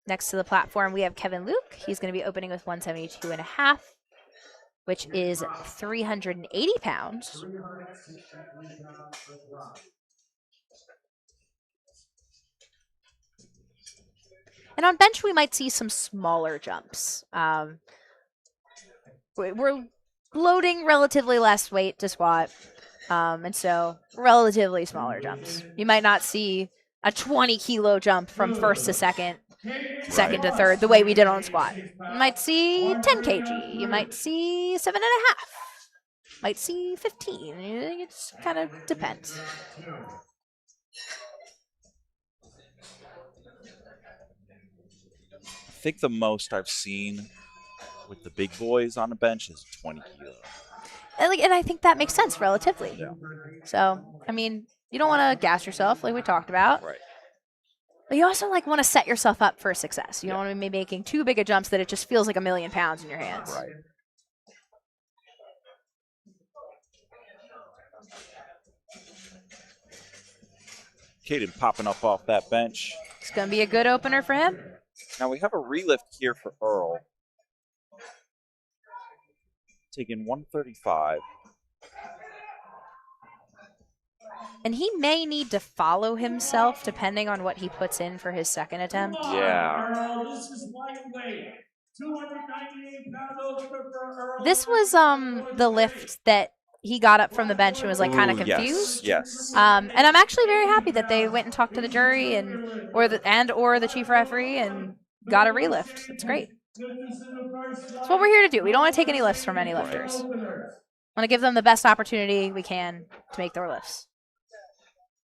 Next to the platform, we have Kevin Luke. He's going to be opening with 172.5, which is 380 pounds. 363 pounds for Rob. And on bench, we might see some smaller jumps. We're loading relatively less weight to squat, and so relatively smaller jumps. You might not see a 20-kilo jump from first to second, second to third, the way we did on squat. You might see 10 kg. You might see 7.5. Might see 15. It just kind of depends. I think the most I've seen with the big boys on the bench is 20 kilo. And I think that makes sense relatively. Yeah. So, I mean, you don't want to gas yourself like we talked about. Right. But you also want to set yourself up for success. You don't want to be making too big a jumps that it just feels like 1,000,000 pounds in your hands. Right. Caden popping up off that bench. It's going to be a good opener for him. Now we have a relift here for Earl. Taking 135. And he may need to follow himself depending on what he puts in for his second attempt. Yeah. Earl, this is lightweight. 298-pound opener for Earl. This was the lift that he got up from the bench and was like kind of Ooh, confused. Yes. And I'm actually very happy that they went and talked to the jury or the chief referee and got a relift. It's great. That's what we're here to do. We don't want to take any lifts from any lifters. We want to give them the best opportunity we can to make their lifts.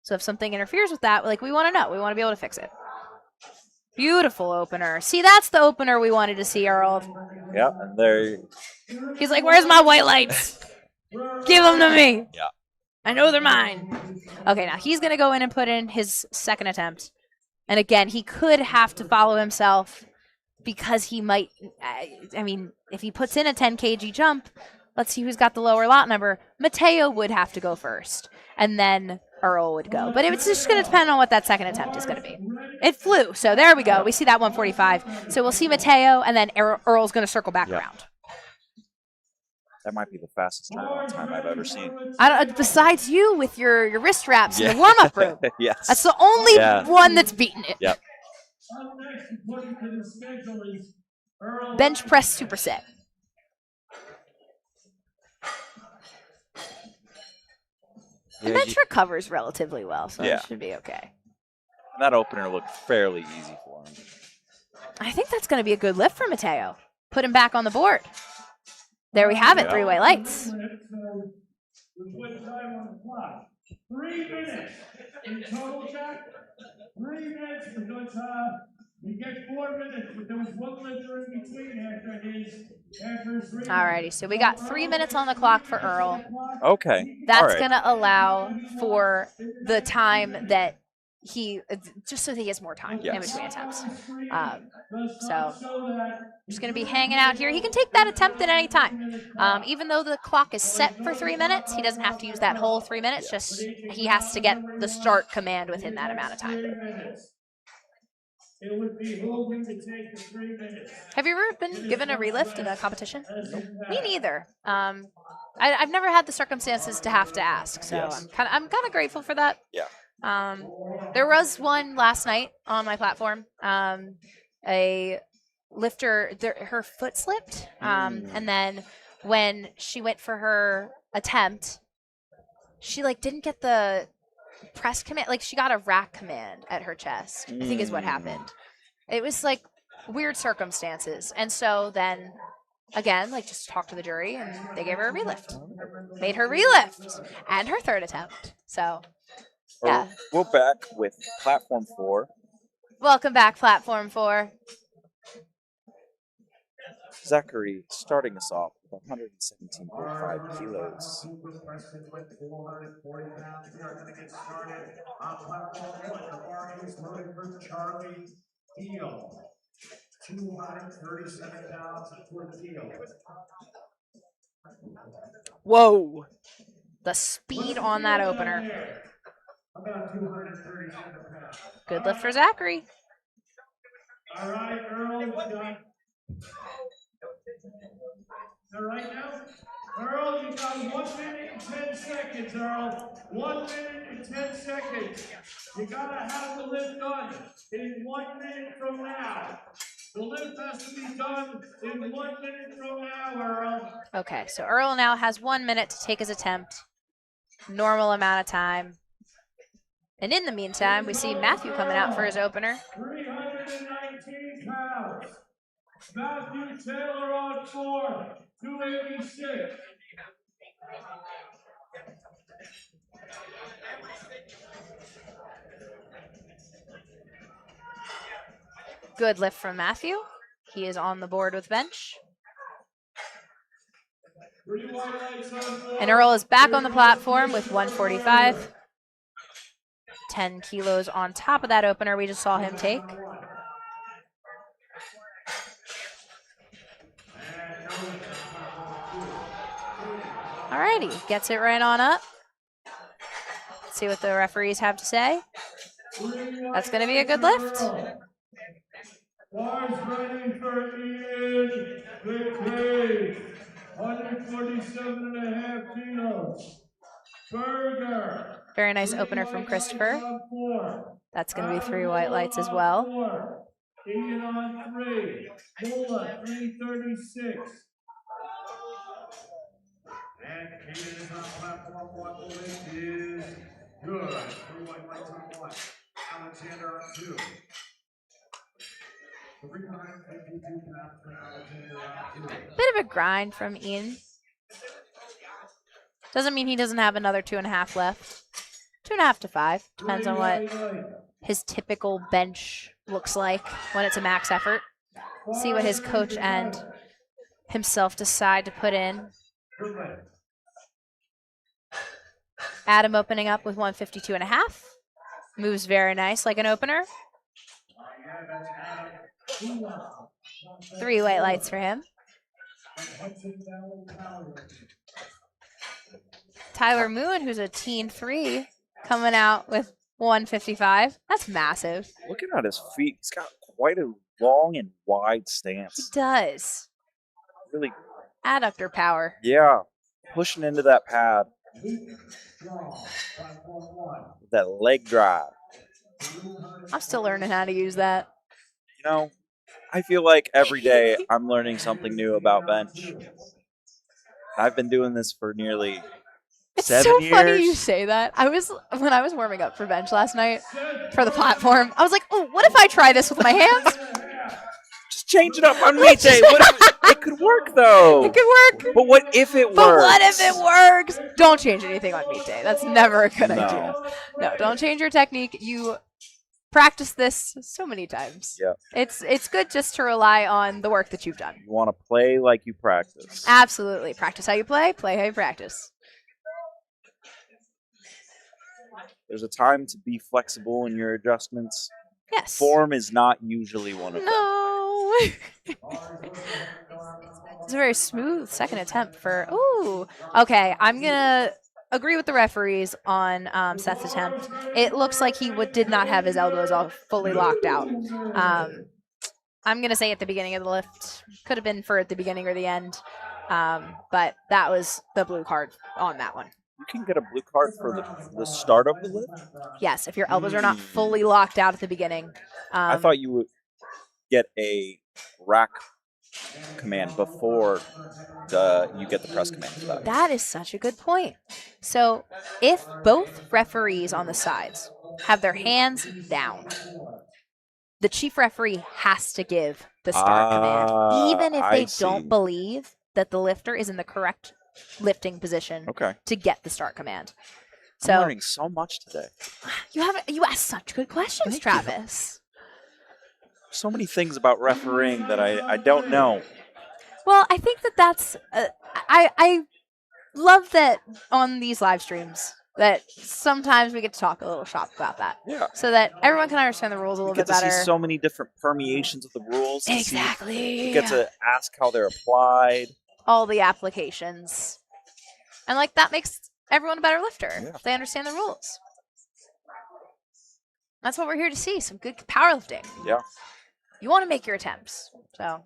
So if something interferes with that, we want to know. We want to be able to fix it. Beautiful opener. See, that's the opener we wanted to see, Earl. Yep, and there. He's like, where's my white lights? Give them to me. Yeah. I know they're mine. Okay, now he's going to go in and put in his second attempt. And again, he could have to follow himself because he might, I mean, if he puts in a 10 kg jump, let's see who's got the lower lot number. Mateo would have to go first, and then Earl would go. But it's just going to depend on what that second attempt is going to be. It flew, so there we go. We see that 145. So we'll see Mateo, and then Earl's going to circle back around. That might be the fastest turnaround time I've ever seen. Besides you with your wrist wraps in the warm-up room. Yes. That's the only one that's beaten it. Yep. Bench press superset. The bench recovers relatively well, so it should be okay. That opener looked fairly easy for him. I think that's going to be a good lift for Mateo. Put him back on the board. There we have it, 3 white lights. 3 minutes in total, Jack. 3 minutes because we get 4 minutes, but there was one lifter in between after his 3 minutes. Alrighty, so we got 3 minutes on the clock for Earl. Okay. That's going to allow for the time that just so that he has more time in between attempts. So just going to be hanging out here. He can take that attempt at any time. Even though the clock is set for 3 minutes, he doesn't have to use that whole 3 minutes. Just he has to get the start command within that amount of time. it would behoove you to take the 3 minutes. Have you ever been given a relift in a competition? Nope. Me neither. I've never had the circumstances to have to ask, so Yes. I'm kind of grateful for that. Yeah. There was one last night on my platform. A lifter, her foot slipped, and then when she went for her attempt, she like didn't get the press command. Like she got a rack command at her chest. I think is what happened. It was like weird circumstances, and so then again, like just talked to the jury, and they gave her a relift, made her relift, and her third attempt. So. Yeah. We're back with platform 4. Welcome back, Platform 4. Zachary starting us off with 117.5 kilos. With 440 pounds, we are going to get started on platform 1. The bar is loaded for Charlie Deal. 237 pounds for Deal. Whoa! The speed on that opener. About 237 pounds. Good lift for Zachary. All right, Earl, got. All right now, Earl, you got 1 minute and 10 seconds, Earl. 1 minute and 10 seconds. You gotta have the lift done in 1 minute from now. The lift has to be done in 1 minute from now, Earl. Okay, so Earl now has 1 minute to take his attempt. Normal amount of time. And in the meantime, we see Matthew coming out for his opener. 319 pounds. Matthew Taylor on 4, 286. Good lift from Matthew. He is on the board with bench. And Earl is back on the platform with 145. 10 kilos on top of that opener we just saw him take. Alrighty, gets it right on up. Let's see what the referees have to say. That's going to be a good lift. Bars ready for Ian McCabe, 147.5 kilos. Burger. Very nice opener from Christopher. That's going to be 3 white lights as well. Ian on 3. Mulla, 336. And Ian is on platform 1. The lift is good. 3 white lights on 1. Alexander on 2. 352 pounds for Alexander on 2. Bit of a grind from Ian. Doesn't mean he doesn't have another 2.5 left. 2.5 to 5. Depends on what his typical bench looks like when it's a max effort. See what his coach and himself decide to put in. Adam opening up with 152.5. Moves very nice like an opener. 3 white lights for him. Tyler Moon, who's a teen 3, coming out with 155. That's massive. Looking at his feet, he's got quite a long and wide stance. He does. Really. Adductor power. Yeah. Pushing into that pad. That leg drive. I'm still learning how to use that. You know, I feel like every day I'm learning something new about bench. I've been doing this for nearly It's 7 so years. funny you say that. When I was warming up for bench last night for the platform, I was like, oh, what if I try this with my hands? Just change it up on meet day. It could work though. It could work. But what if it works? But what if it works? Don't change anything on meet day. That's never a good No. idea. No, don't change your technique. You practice this so many times. Yeah. It's good just to rely on the work that you've done. You want to play like you practice. Absolutely. Practice how you play how you practice. There's a time to be flexible in your adjustments. Yes. Form is not usually one of them. No. It's a very smooth second attempt for. Ooh. Okay, I'm gonna agree with the referees on Seth's attempt. It looks like he did not have his elbows all fully locked out. I'm going to say at the beginning of the lift. Could have been for at the beginning or the end. But that was the blue card on that one. You can get a blue card for the start of the lift? Yes, if your elbows are not fully locked out at the beginning. I thought you would get a rack command before you get the press command for that. That is such a good point. So if both referees on the sides have their hands down, the chief referee has to give the start command, even if they don't believe that the lifter is in the correct lifting position to get the start command. So I'm learning so much today. You asked such good questions, Thank Travis. So many things about refereeing that I don't know. Well, I think that's I love that on these live streams that sometimes we get to talk a little shop about that. Yeah. So that everyone can understand the rules a little bit better. You get to see so many different permeations of the rules. Exactly. You get to ask how they're applied. All the applications. And like that makes everyone a better lifter if they understand the rules. That's what we're here to see, some good powerlifting. Yeah. You want to make your attempts. So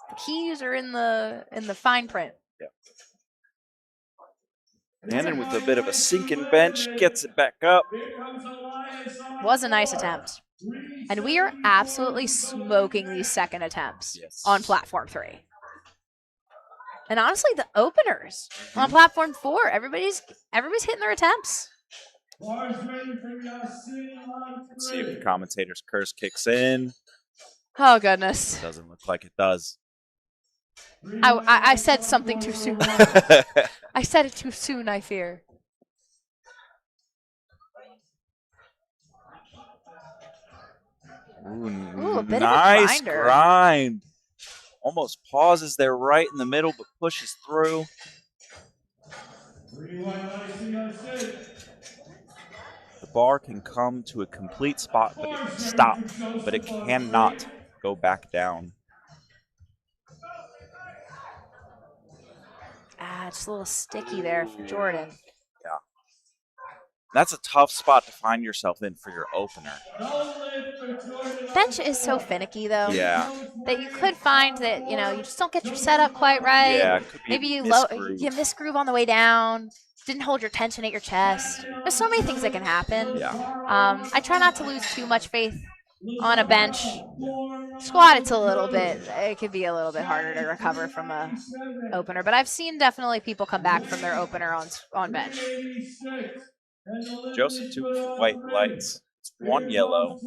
the keys are in the fine print. Yeah. And then with a bit of a sinking bench, gets it back up. Was a nice attempt. And we are absolutely smoking these second attempts on platform 3. And honestly, the openers on platform 4, everybody's hitting their attempts. Let's see if the commentator's curse kicks in. Oh, goodness. Doesn't look like it does. I said something too soon. I said it too soon, I fear. Ooh, a bit nice of a grind. Almost pauses there right in the middle, but pushes through. The bar can come to a complete stop, but it cannot go back down. It's a little sticky there for Jordan. Yeah. That's a tough spot to find yourself in for your opener. Bench is so finicky, though. Yeah. That you could find that, you just don't get your setup quite right. Yeah, it could be maybe you misgroove on the way down. Didn't hold your tension at your chest. There's so many things that can happen. Yeah. I try not to lose too much faith on a bench. Squat, it could be a little bit harder to recover from a opener. But I've seen definitely people come back from their opener on bench. Joseph, 2 white lights. It's 1 yellow.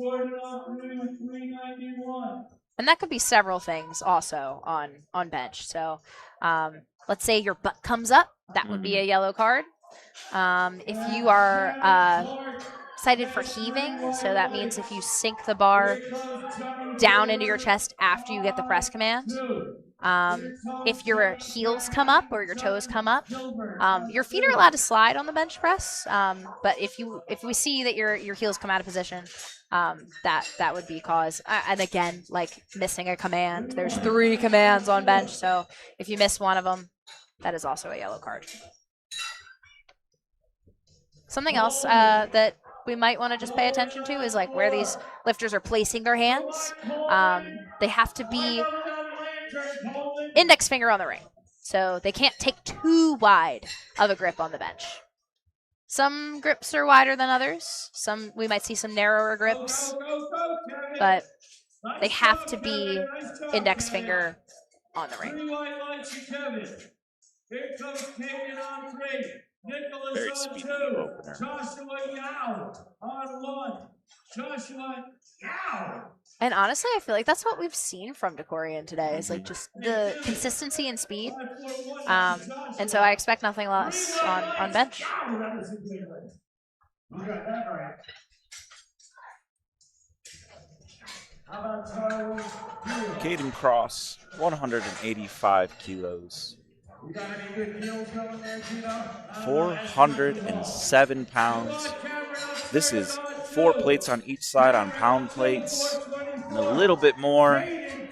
And that could be several things also on bench. So let's say your butt comes up. That would be a yellow card. If you are cited for heaving, so that means if you sink the bar down into your chest after you get the press command. If your heels come up or your toes come up, your feet are allowed to slide on the bench press. But if we see that your heels come out of position, that would be cause. And again, like missing a command. There's 3 commands on bench, so if you miss one of them, that is also a yellow card. Something else that we might want to just pay attention to is like where these lifters are placing their hands. They have to be index finger on the ring. So they can't take too wide of a grip on the bench. Some grips are wider than others. We might see some narrower grips. But they have to be index finger on the ring. Here comes Canyon on 3. Nicholas Very on speedy 2. opener. Joshua Yao on 1. Joshua Yao. And honestly, I feel like that's what we've seen from Decorian today is like just the consistency and speed. And so I expect nothing less on bench. You got that right. How about Tyler? Caden Cross, 185 kilos. You got any good deals going there, Gino? 407 pounds. This is 4 plates on each side on pound plates and a little bit more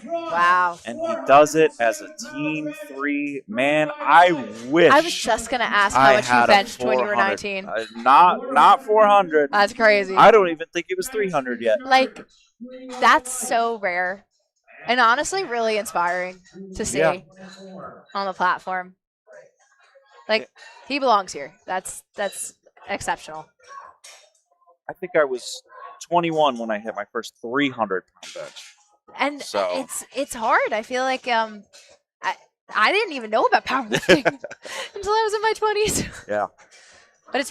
Wow. And he does it as a team 3. Man, I wish I was just going to ask how I much you had a benched when you were 400. 19. Not 400. That's crazy. I don't even think it was 300 yet. Like, that's so rare. And honestly, really inspiring to see Yeah. on the platform. Like, he belongs here. That's exceptional. I think I was 21 when I hit my first 300-pound bench. And So. it's hard. I feel like I didn't even know about powerlifting until I was in my 20s. Yeah. But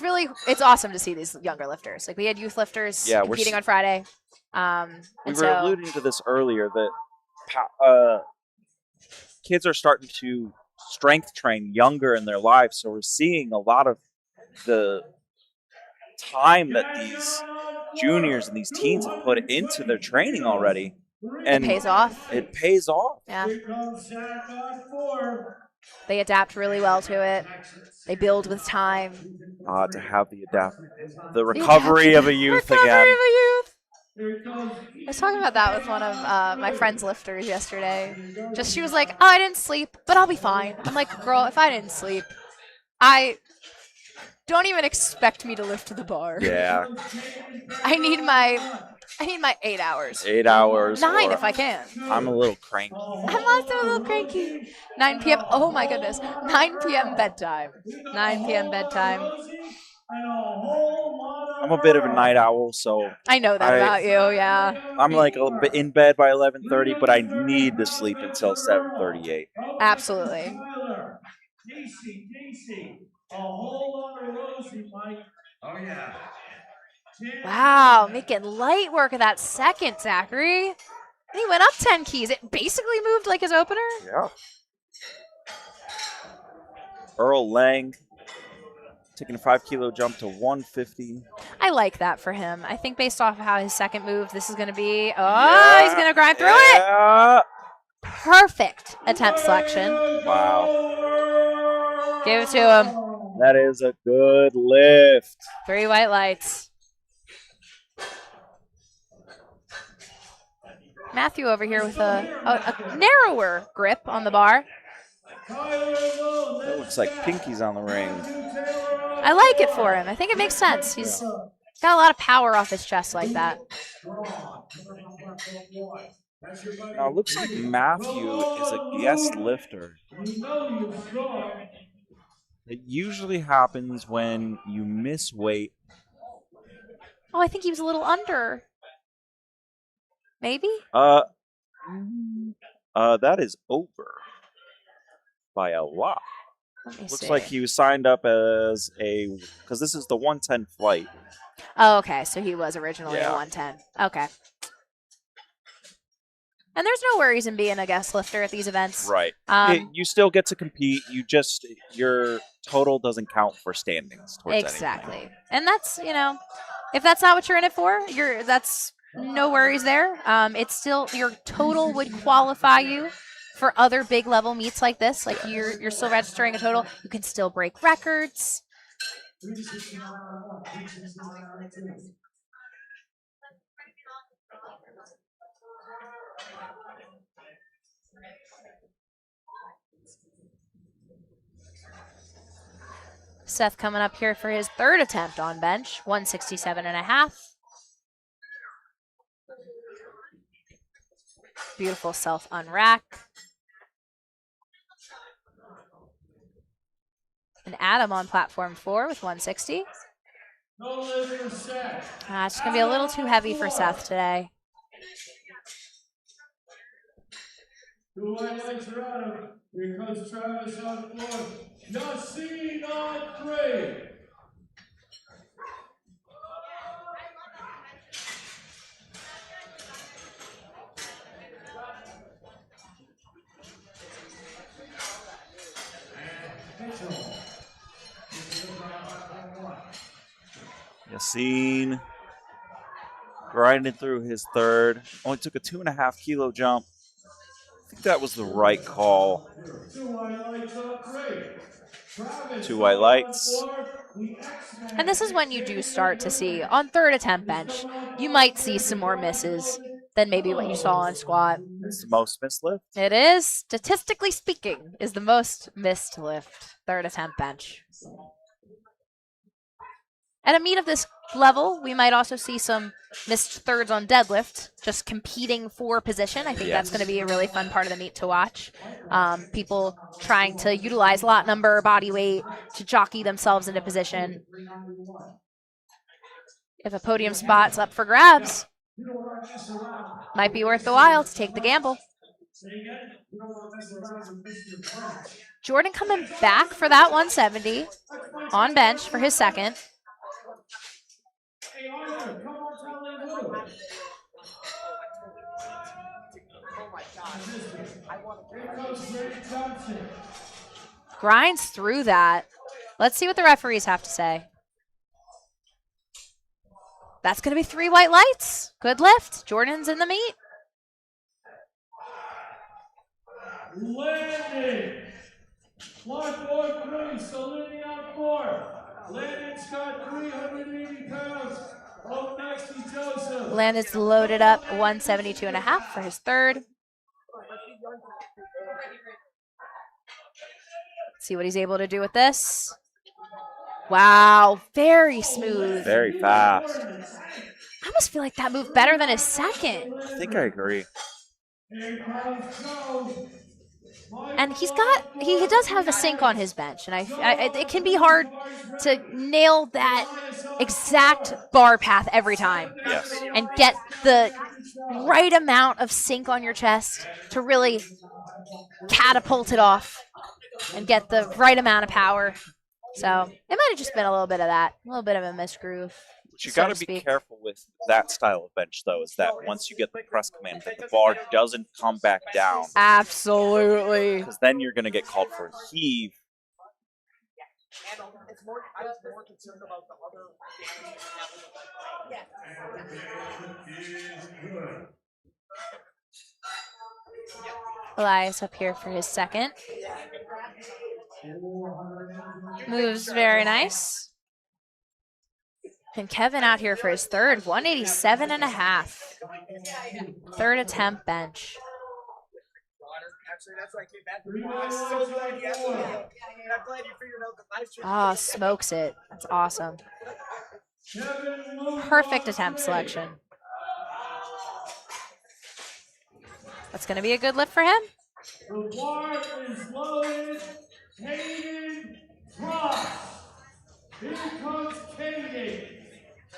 it's awesome to see these younger lifters. Like, we had youth lifters competing on Friday. We were alluding to this earlier that kids are starting to strength train younger in their lives, so we're seeing a lot of the time that these juniors and these teens have put into their training already. And it pays off. It pays off. Yeah. They adapt really well to it. They build with time. To have the recovery of a youth again. I was talking about that with one of my friend's lifters yesterday. She was like, "Oh, I didn't sleep, but I'll be fine." I'm like, "Girl, if I didn't sleep, don't even expect me to lift the bar. Yeah. I need my 8 hours. 8 hours. 9 if I can. I'm a little cranky. I'm also a little cranky. 9 p.m. Oh my goodness. 9 p.m. bedtime. 9 p.m. bedtime. I'm a bit of a night owl, so I know that about you, yeah. I'm like in bed by 11:30, but I need to sleep until 7:38. Absolutely. Oh yeah. Wow, making light work of that second, Zachary. And he went up 10 keys. It basically moved like his opener. Yeah. Earl Lang taking a 5-kilo jump to 150. I like that for him. I think based off of how his second move, this is going to be, he's going to grind through it. Perfect attempt selection. Wow. Give it to him. That is a good lift. 3 white lights. Matthew over here with a narrower grip on the bar. That looks like pinkies on the ring. I like it for him. I think it makes sense. He's got a lot of power off his chest like that. Now, it looks like Matthew is a guest lifter. It usually happens when you miss weight. Oh, I think he was a little under. Maybe? That is over by a lot. Looks like he was signed up as because this is the 110 flight. Oh, okay. So he was originally a 110. Okay. And there's no worries in being a guest lifter at these events. Right. You still get to compete. Your total doesn't count for standings towards exactly. anything. And that's, if that's not what you're in it for, that's no worries there. It's still, your total would qualify you for other big level meets like this. Like you're still registering a total. You can still break records. Seth coming up here for his third attempt on bench, 167.5. Beautiful self unrack. And Adam on platform 4 with 160. It's just going to be a little too heavy for Seth today. 2 highlights are Adam. Here comes Travis on 4. Yassine on 3. Yassine grinding through his third. Only took a 2.5-kilo jump. I think that was the right call. 2 highlights on 3. 2 white lights. And this is when you do start to see, on third attempt bench, you might see some more misses. than maybe what you saw in squat. It's the most missed lift. It is, statistically speaking, is the most missed lift. Third attempt bench. At a meet of this level, we might also see some missed thirds on deadlift, just competing for position. I think that's going to be a really fun part of the meet to watch. People trying to utilize lot number, body weight to jockey themselves into position. If a podium spot's up for grabs, might be worth the while to take the gamble. Jordan coming back for that 170 on bench for his second. Hey, Arthur, come on, tell me who. Here comes Brady Johnson. Grinds through that. Let's see what the referees have to say. That's going to be 3 white lights. Good lift. Jordan's in the meet. Landon. Blackboard 3, Salini on 4. Landon's got 380 pounds. Up next is Joseph. Landon's loaded up 172.5 for his third. See what he's able to do with this. Wow, very smooth. Very fast. I almost feel like that moved better than his second. I think I agree. And he does have a sink on his bench, and it can be hard to nail that exact bar path every time. Yes. And get the right amount of sink on your chest to really catapult it off and get the right amount of power. So it might have just been a little bit of that, a little bit of a misgroove. What you got to be careful with that style of bench, though, is that once you get the press command, that the bar doesn't come back down. Absolutely. Because then you're going to get called for a heave. Elias up here for his second. Moves very nice. And Kevin out here for his third, 187.5. Third attempt bench. Oh, smokes it. That's awesome. Perfect attempt selection. That's going to be a good lift for him. The bar is loaded. Caden Cross. Here comes Caden.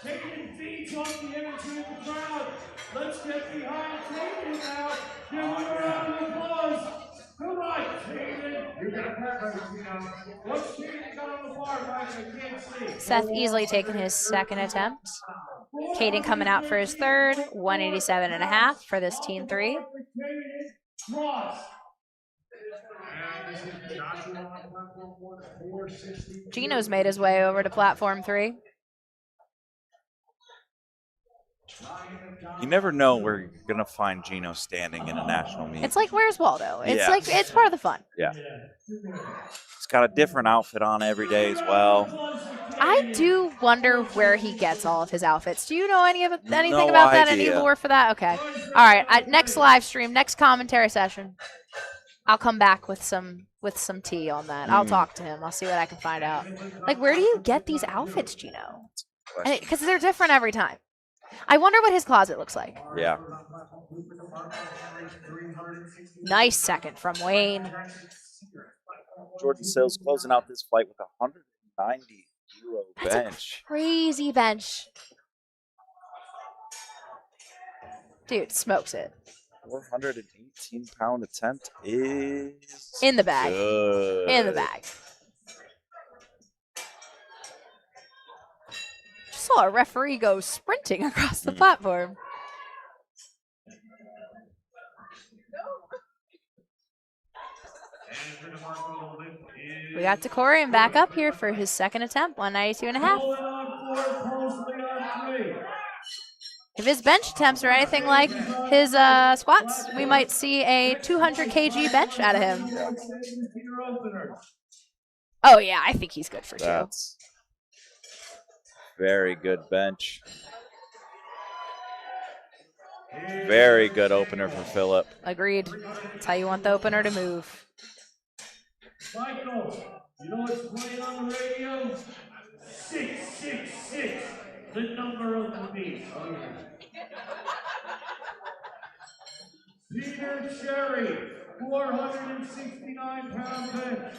Caden feeds on the energy of the crowd. Let's get behind Caden now. Give him a round of applause. Come on, Caden. You got that right, Gino. What's Caden got on the bar, Mike? I can't see. Seth easily taking his second attempt. Caden coming out for his third, 187.5 for this team 3. Gino's made his way over to platform 3. You never know where you're going to find Gino standing in a national meet. It's like, where's Waldo? It's Yeah. like, it's part of the fun. Yeah. He's got a different outfit on every day as well. I do wonder where he gets all of his outfits. Do you know anything No about that? idea. Any lore for that? Okay. All right. Next live stream, next commentary session, I'll come back with some tea on that. I'll talk to him. I'll see what I can find out. Like, where do you get these outfits, Gino? Because they're different every time. I wonder what his closet looks like. Yeah. Nice second from Wayne. Jordan Sills closing out this flight with a 190 kilo That's bench. a crazy bench. Dude, smokes it. 418-pound attempt is In the bag. good. In the bag. Just saw a referee go sprinting across the platform. We got Decorian back up here for his second attempt, 192.5. If his bench attempts are anything like his squats, we might see a 200 kg bench out of him. Oh, yeah, I think he's good for 2. That's very good bench. Very good opener for Philip. Agreed. That's how you want the opener to move. Michael, you know what's playing on the radio? 666, the number of the beast. Peter Cherry, 469-pound bench.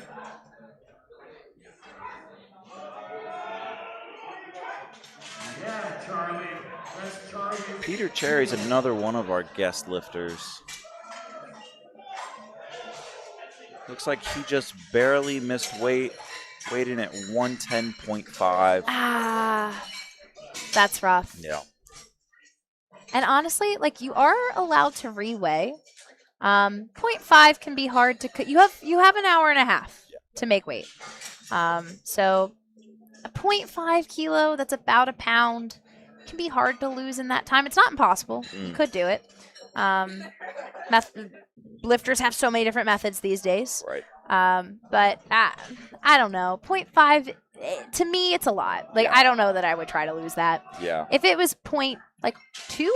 Yeah, Charlie. That's Charlie. Peter Cherry's another one of our guest lifters. Looks like he just barely missed weight, weighed in at 110.5. Ah, that's rough. Yeah. And honestly, like, you are allowed to reweigh. 0.5 can be hard to cut. You have an hour and a half to make weight. So a 0.5 kilo, that's about a pound, can be hard to lose in that time. It's not impossible. You could do it. Lifters have so many different methods these days. Right. But I don't know. 0.5, to me, it's a lot. Like, I don't know that I would try to lose that. Yeah. If it was 2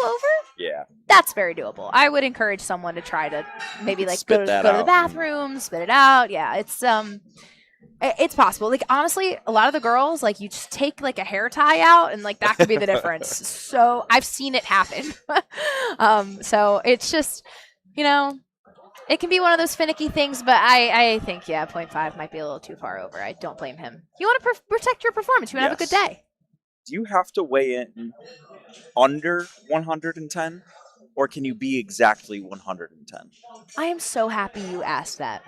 over, Yeah. that's very doable. I would encourage someone to try to maybe like Spit go that to the out. bathroom, spit it out. Yeah, it's possible. Like, honestly, a lot of the girls, like, you just take like a hair tie out and like that could be the difference. So I've seen it happen. So it's just, it can be one of those finicky things, but I think 0.5 might be a little too far over. I don't blame him. You want to protect your performance. You want to have a good day. Do you have to weigh in under 110, or can you be exactly 110? I am so happy you asked that,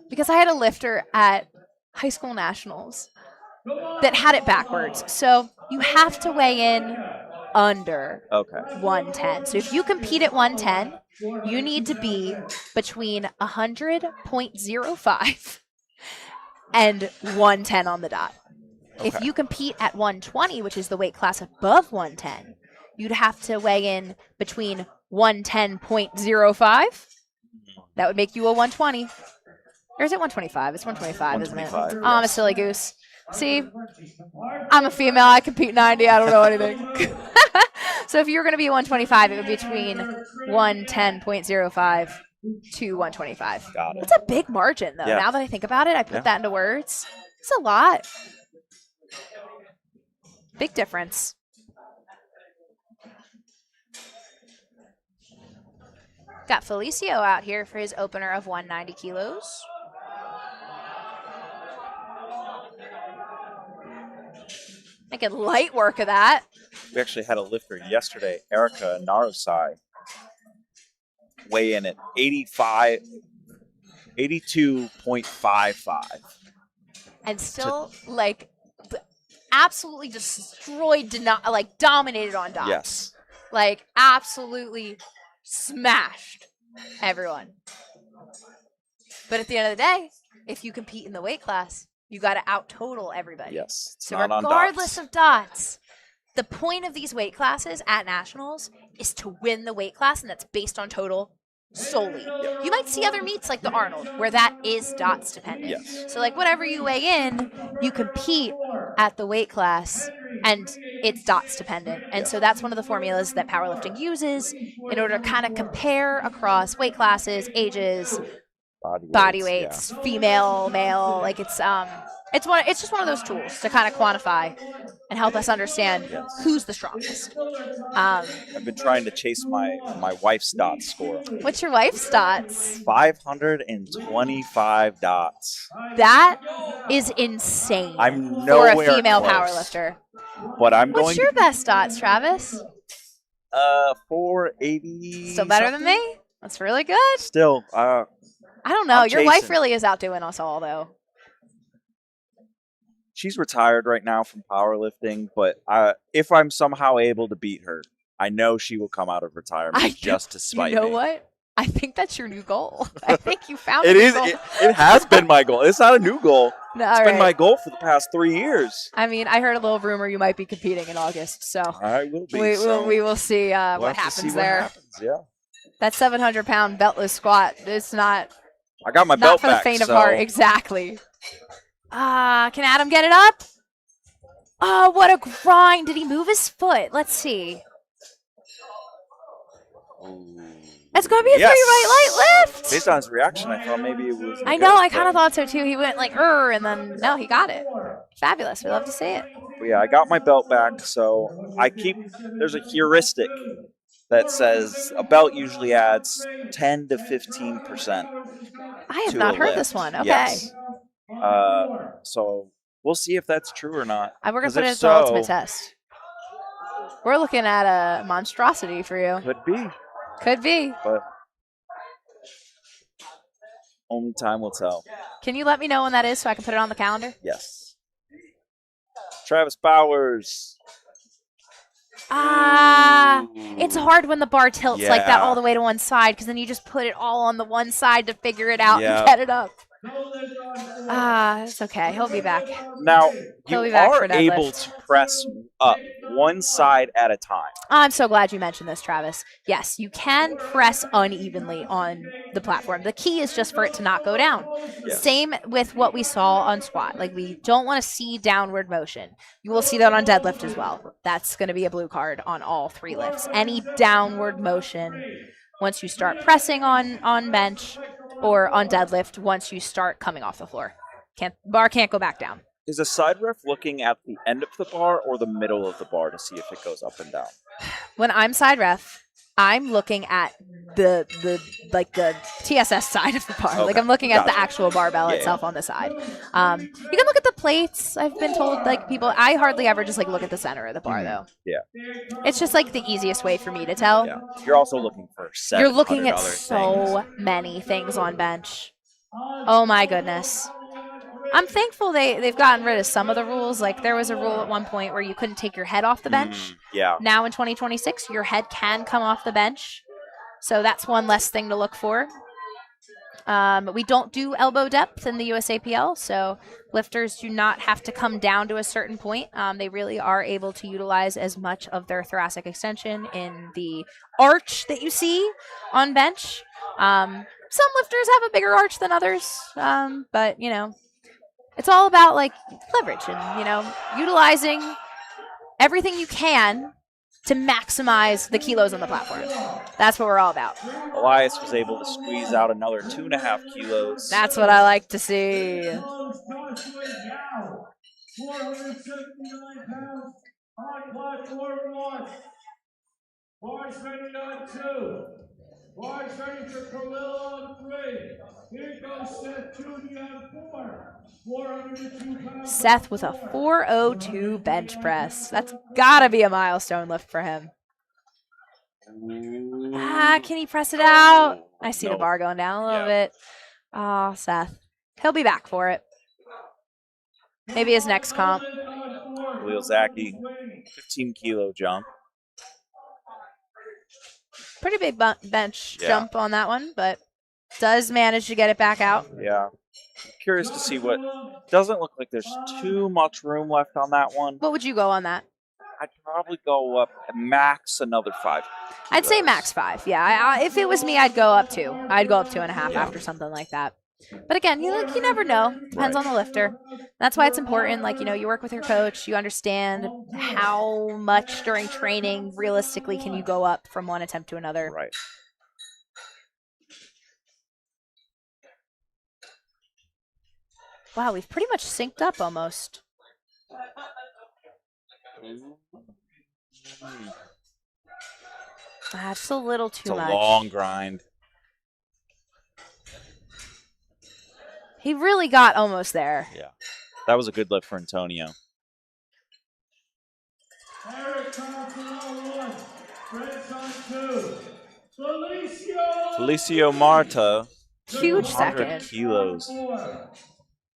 because I had a lifter at high school nationals that had it backwards. So you have to weigh in under 110. So if you compete at 110, you need to be between 100.05 and 110 on the dot. If you compete at 120, which is the weight class above 110, you'd have to weigh in between 110.05. That would make you a 120. Or is it 125? It's 125, isn't it? Oh, I'm a silly goose. See, I'm a female. I compete 90. I don't know anything. So if you were going to be 125, it would be between 110.05 to 125. Got it. That's a big margin, though. Yeah. Now that I think about it, I put that into words. It's a lot. Big difference. Got Felicio out here for his opener of 190 kilos. Making light work of that. We actually had a lifter yesterday, Erica Narosai, weigh in at 82.55. And still, absolutely destroyed, dominated on dots. Yes. Like, absolutely smashed everyone. But at the end of the day, if you compete in the weight class, you got to out-total everybody. Yes. It's So not on regardless dots. of dots, the point of these weight classes at nationals is to win the weight class, and that's based on total solely. You might see other meets like the Arnold where that is dots dependent. Yes. So whatever you weigh in, you compete at the weight class and it's dots dependent. And so that's one of the formulas that powerlifting uses in order to kind of compare across weight classes, ages, body weights, female, male. Like it's just one of those tools to kind of quantify and help us understand who's the strongest. I've been trying to chase my wife's dot score. What's your wife's dots? 525 dots. That is insane. I'm for nowhere a female close. powerlifter. But I'm going What's your best dots, Travis? 480. Still better than me? That's really good. Still, I don't know. I'm Your wife chasing. really is outdoing us all, though. she's retired right now from powerlifting, but if I'm somehow able to beat her, I know she will come out of retirement just to spite me. You know what? I think that's your new goal. I think you found It a new is. goal. It has been my goal. It's not a new goal. No, It's all been right. my goal for the past 3 years. I mean, I heard a little rumor you might be competing in August, so I will be. we so will see we'll what have to happens see there. What happens, yeah. That 700-pound beltless squat, it's not I got my not belt for the back. faint of so heart. Exactly. Can Adam get it up? Oh, what a grind. Did he move his foot? Let's see. It's going to be a 3 right light lift. Based on his reaction, I thought maybe it was. I know. I kind of thought so too. He went like, and then no, he got it. Fabulous. We love to see it. But yeah, I got my belt back, so there's a heuristic that says a belt usually adds 10 to 15%. I have not heard this one. Okay. Yes. So we'll see if that's true or not. We're going to put it as the ultimate test. We're looking at a monstrosity for you. Could be. Could be. But only time will tell. Can you let me know when that is so I can put it on the calendar? Yes. Travis Bowers. It's hard when the bar tilts like that all the way to one side because then you just put it all on the one side to figure it out and get it up. It's okay. He'll be back. Now, you are able to press up one side at a time. I'm so glad you mentioned this, Travis. Yes, you can press unevenly on the platform. The key is just for it to not go down. Yes. Same with what we saw on squat. Like, we don't want to see downward motion. You will see that on deadlift as well. That's going to be a blue card on all 3 lifts. Any downward motion once you start pressing on bench or on deadlift once you start coming off the floor. Bar can't go back down. Is a side ref looking at the end of the bar or the middle of the bar to see if it goes up and down? When I'm side ref, I'm looking at the TSS side of the bar. Okay. Like, I'm looking at the actual barbell itself on the side. You can look at the plates. I've been told, like, people, I hardly ever just like look at the center of the bar though. Yeah. It's just like the easiest way for me to tell. Yeah. You're also looking for You're looking at so many things on bench. Oh my goodness. I'm thankful they've gotten rid of some of the rules. Like, there was a rule at one point where you couldn't take your head off the bench. Yeah. Now in 2026, your head can come off the bench. So that's one less thing to look for. We don't do elbow depth in the USAPL, so lifters do not have to come down to a certain point. They really are able to utilize as much of their thoracic extension in the arch that you see on bench. Some lifters have a bigger arch than others, but, you know, it's all about, like, leverage and, you know, utilizing everything you can to maximize the kilos on the platform. That's what we're all about. Elias was able to squeeze out another 2.5 kilos. That's what I like to see. 479 pounds on platform 1. Bars ready on 2. Bars ready for Camilla on 3. Here goes Seth Judy on 4. 402 pounds. Seth with a 402 bench press. That's gotta be a milestone lift for him. Can he press it out? I see the bar going down a little bit. Oh, Seth. He'll be back for it. Maybe his next comp. Khalil Zaki, 15 kilo jump. Pretty big bench jump on that one, but does manage to get it back out. Yeah. I'm curious to see what. Doesn't look like there's too much room left on that one. What would you go on that? I'd probably go up max another 5 kilos. I'd say max 5. Yeah. If it was me, I'd go up 2. I'd go up 2.5 after something like that. But again, you never know. Depends on the lifter. That's why it's important. Like, you work with your coach. You understand how much during training realistically can you go up from one attempt to another. Right. Wow, we've pretty much synced up almost. That's a little too much. It's a long grind. He really got almost there. Yeah. That was a good lift for Antonio. Eric Thompson on 1. Fred's on 2. Felicio Marta. Huge 100 second. kilos.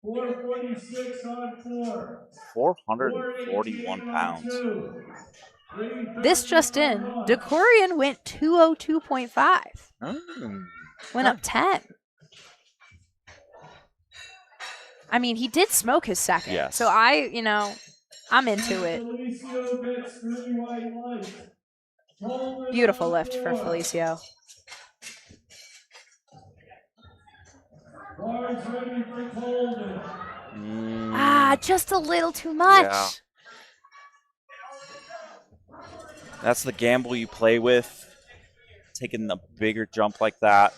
446 on 4. 441 pounds. This just in. Decorian went 202.5. Went up 10. I mean, he did smoke his second. Yes. So I'm into it. Beautiful lift for Felicio. Just a little too much. Yeah. That's the gamble you play with. taken a bigger jump like that.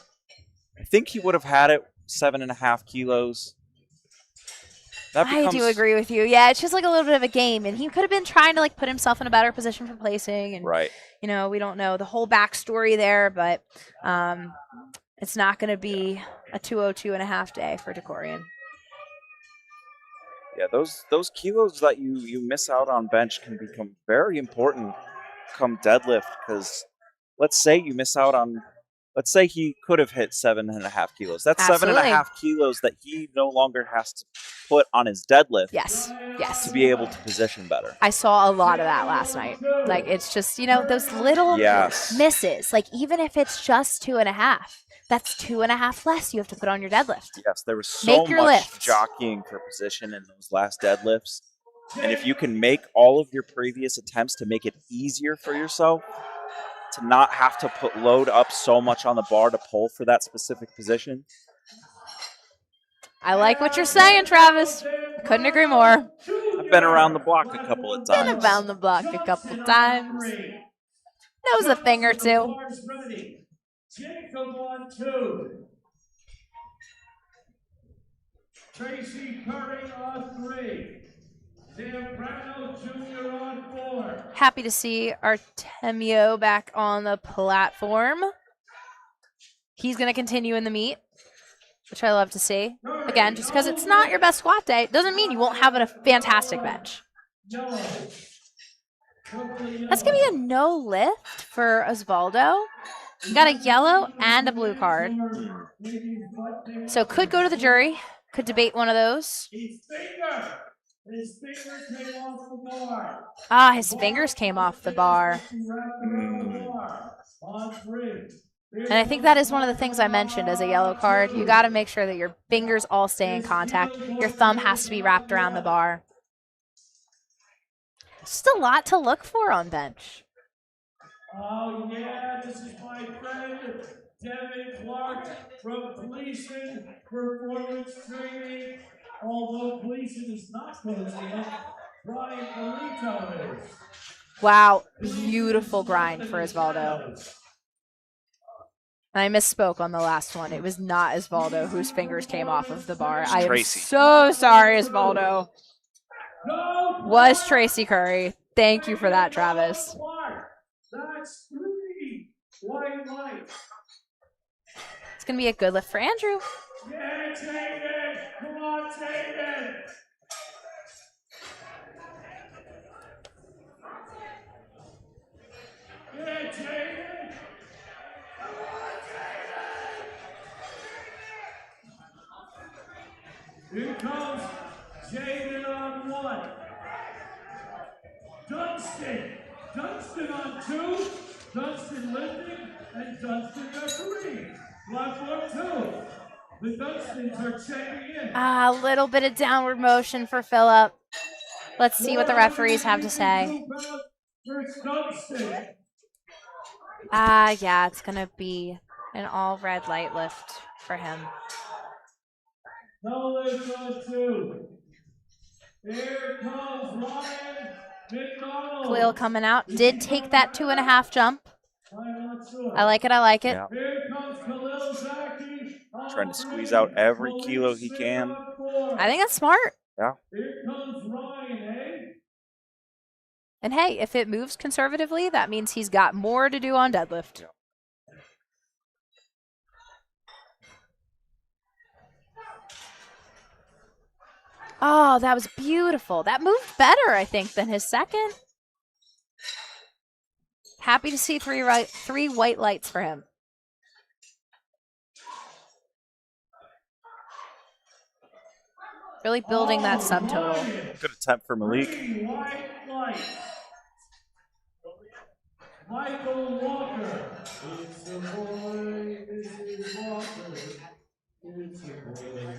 I think he would have had it 7.5 kilos. I do agree with you. Yeah, it's just like a little bit of a game, and he could have been trying to like put himself in a better position for placing. And right. You know, we don't know the whole backstory there, but it's not going to be a 202.5 day for Decorian. Yeah, those kilos that you miss out on bench can become very important come deadlift, because let's say you miss out on, let's say he could have hit 7.5 kilos. That's Absolutely. 7.5 kilos that he no longer has to put on his deadlift. Yes. To be able to position better. I saw a lot of that last night. Like, it's just, you know, those little misses. Like, even if it's just 2.5, that's 2.5 less you have to put on your deadlift. Yes, there was so much jockeying for position in those last deadlifts. And if you can make all of your previous attempts to make it easier for yourself, to not have to load up so much on the bar to pull for that specific position. I like what you're saying, Travis. Couldn't agree more. I've been around the block a couple of times. Been around the block a couple times. Knows a thing or two. Jacob on 2. Tracy Curry on 3. Zambrano Jr. on 4. Happy to see Artemio back on the platform. He's going to continue in the meet, which I love to see. Again, just because it's not your best squat day doesn't mean you won't have a fantastic bench. That's going to be a no lift for Osvaldo. You got a yellow and a blue card. So could go to the jury. Could debate one of those. His finger came off the bar. Ah, his fingers came off the bar. And I think that is one of the things I mentioned as a yellow card. You got to make sure that your fingers all stay in contact. Your thumb has to be wrapped around the bar. Just a lot to look for on bench. Oh, yeah, this is my friend, Devin Clark from Gleason Performance Training. Although Gleason is not coaching him, Brian Polito is. Wow, beautiful grind for Osvaldo. I misspoke on the last one. It was not Osvaldo whose fingers came off of the bar. I am so sorry, Osvaldo. Was Tracy Curry. Thank you for that, Travis. That's 3 white lights. It's going to be a good lift for Andrew. Yeah, Jaden! Come on, Jaden! Yeah, Jaden! Come on, Jaden! Here comes Jaden on 1. Dunstan on 2. Dunstan lifting, and Dunstan referee. Platform 2. The Dunstans are checking in. A little bit of downward motion for Phillip. Let's see what the referees have to say. Yeah, it's going to be an all red light lift for him. No lift on 2. Here comes Ryan McDonald. Khalil coming out. Did take that 2.5 jump. I like it. I like it. Yeah. Here comes Khalil Zaki. Trying to squeeze out every kilo he can. I think that's smart. Yeah. Here comes Ryan, eh? And hey, if it moves conservatively, that means he's got more to do on deadlift. Yeah. Oh, that was beautiful. That moved better, I think, than his second. Happy to see three white lights for him. Really building that subtotal. Good attempt for Malik. 3 white lights. Michael Walker. It's a boy. This is Walker. It's a boy.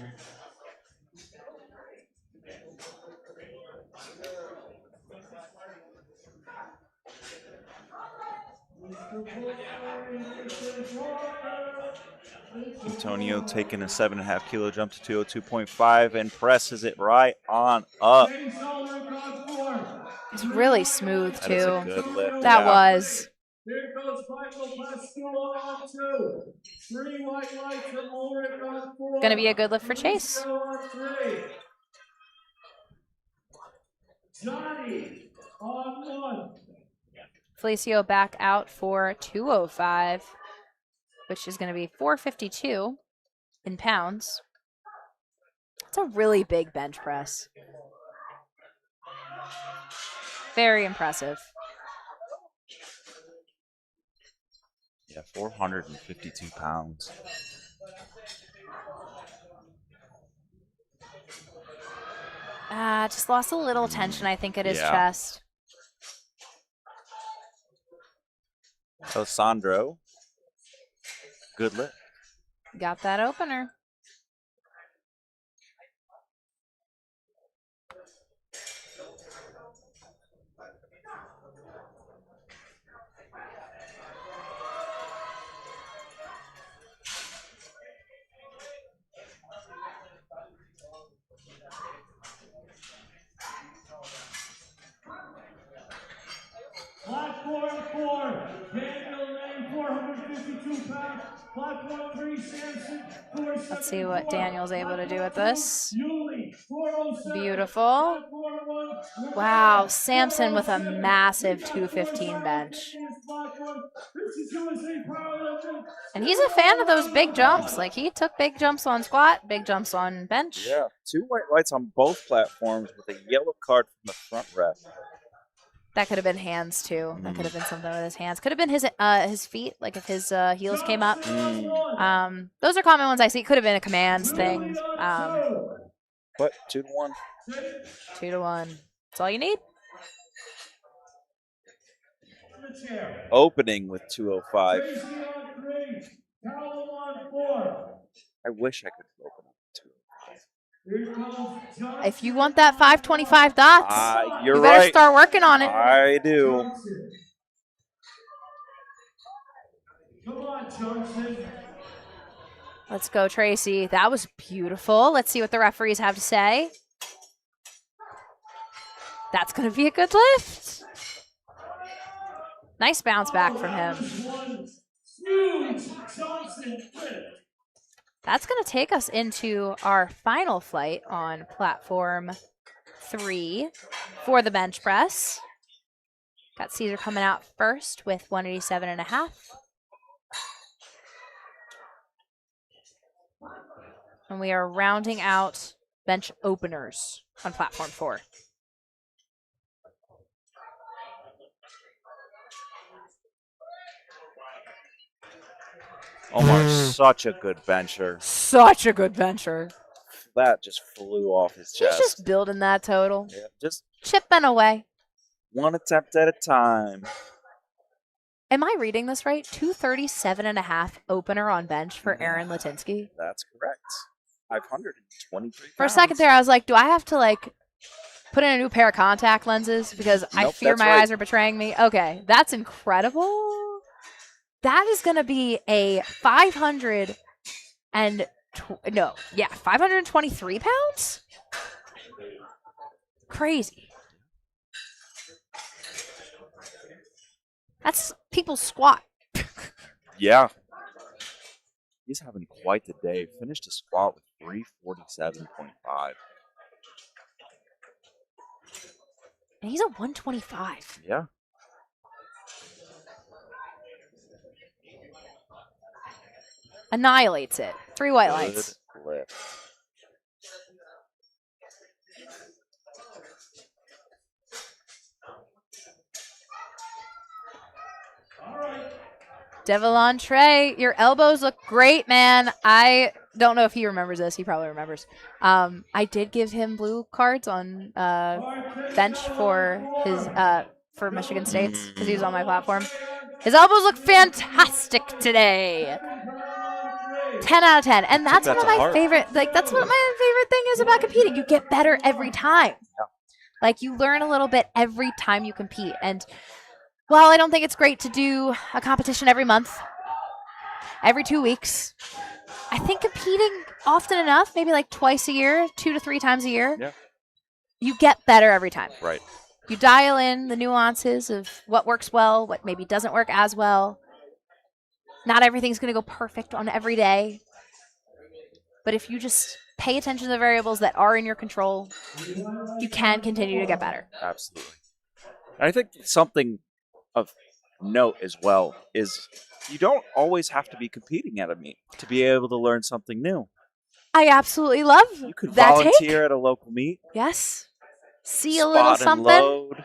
Antonio taking a 7.5 kilo jump to 202.5 and presses it right on up. It's really smooth, too. That is a good lift. That was. Here goes Michael Pascual on 2. 3 white lights and Ulrich on 4. Gonna be a good lift for Chase. Lucio on 3. Johnny on 1. Felicio back out for 205, which is going to be 452 in pounds. It's a really big bench press. Very impressive. Yeah, 452 pounds. Just lost a little tension, I think, at his Yeah. chest. So Sandro, good lift. Got that opener. Platform 4, Daniel Lane, 452 pounds. Platform 3, Samson, 474. Let's see what Daniel's able to do with this. Yuli, 407. Beautiful. Platform 1, Wow, Samson with a massive 215 bench. This is USA Powerlifting. And he's a fan of those big jumps. Like, he took big jumps on squat, big jumps on bench. Yeah, 2 white lights on both platforms with a yellow card from the front ref. That could have been hands, too. That could have been something with his hands. Could have been his feet, like if his heels came up. Those are common ones I see. Could have been a commands thing. But 2-1. 2-1. That's all you need. Opening with 205. Tracy on 3, Callum on 4. I wish I could open up 205. Here comes Johnson. If you want that 525 dots, You're you better right. start working on it. I do. Johnson. Come on, Johnson. Let's go, Tracy. That was beautiful. Let's see what the referees have to say. That's going to be a good lift. Nice bounce back from him. Huge Johnson lift. That's going to take us into our final flight on platform 3 for the bench press. Got Caesar coming out first with 187.5. And we are rounding out bench openers on platform 4. Omar's such a good bencher. Such a good bencher. That just flew off his He's chest. just building that total. Yeah, just Chipping away. one attempt at a time. Am I reading this right? 237.5 opener on bench for Aaron Latinsky. That's correct. 523 For a second there, I was like, do I have to like put in a new pair of contact lenses because I Nope, fear that's my right. eyes are betraying me? Okay, that's incredible. That is going to be a 523 pounds? Crazy. That's people's squat. Yeah. He's having quite the day. Finished a squat with 347.5. And he's a 125. Yeah. Annihilates it. 3 white lights. Good lift. All right. Devil Trey, your elbows look great, man. I don't know if he remembers this. He probably remembers. I did give him blue cards on bench for his for Michigan State's because he was on my platform. His elbows look fantastic today. 10 out of 10. And that's one of my favorite, that's what my favorite thing is about competing. You get better every time. Yeah. Like, you learn a little bit every time you compete. And while I don't think it's great to do a competition every month, every 2 weeks, I think competing often enough, maybe like twice a year, 2 to 3 times a year, Yeah. you get better every time. Right. You dial in the nuances of what works well, what maybe doesn't work as well. Not everything's going to go perfect on every day. But if you just pay attention to the variables that are in your control, you can continue to get better. Absolutely. And I think something of note as well is you don't always have to be competing at a meet to be able to learn something new. I absolutely love You could that volunteer take. at a local meet. Yes. See a little Spot and something. load.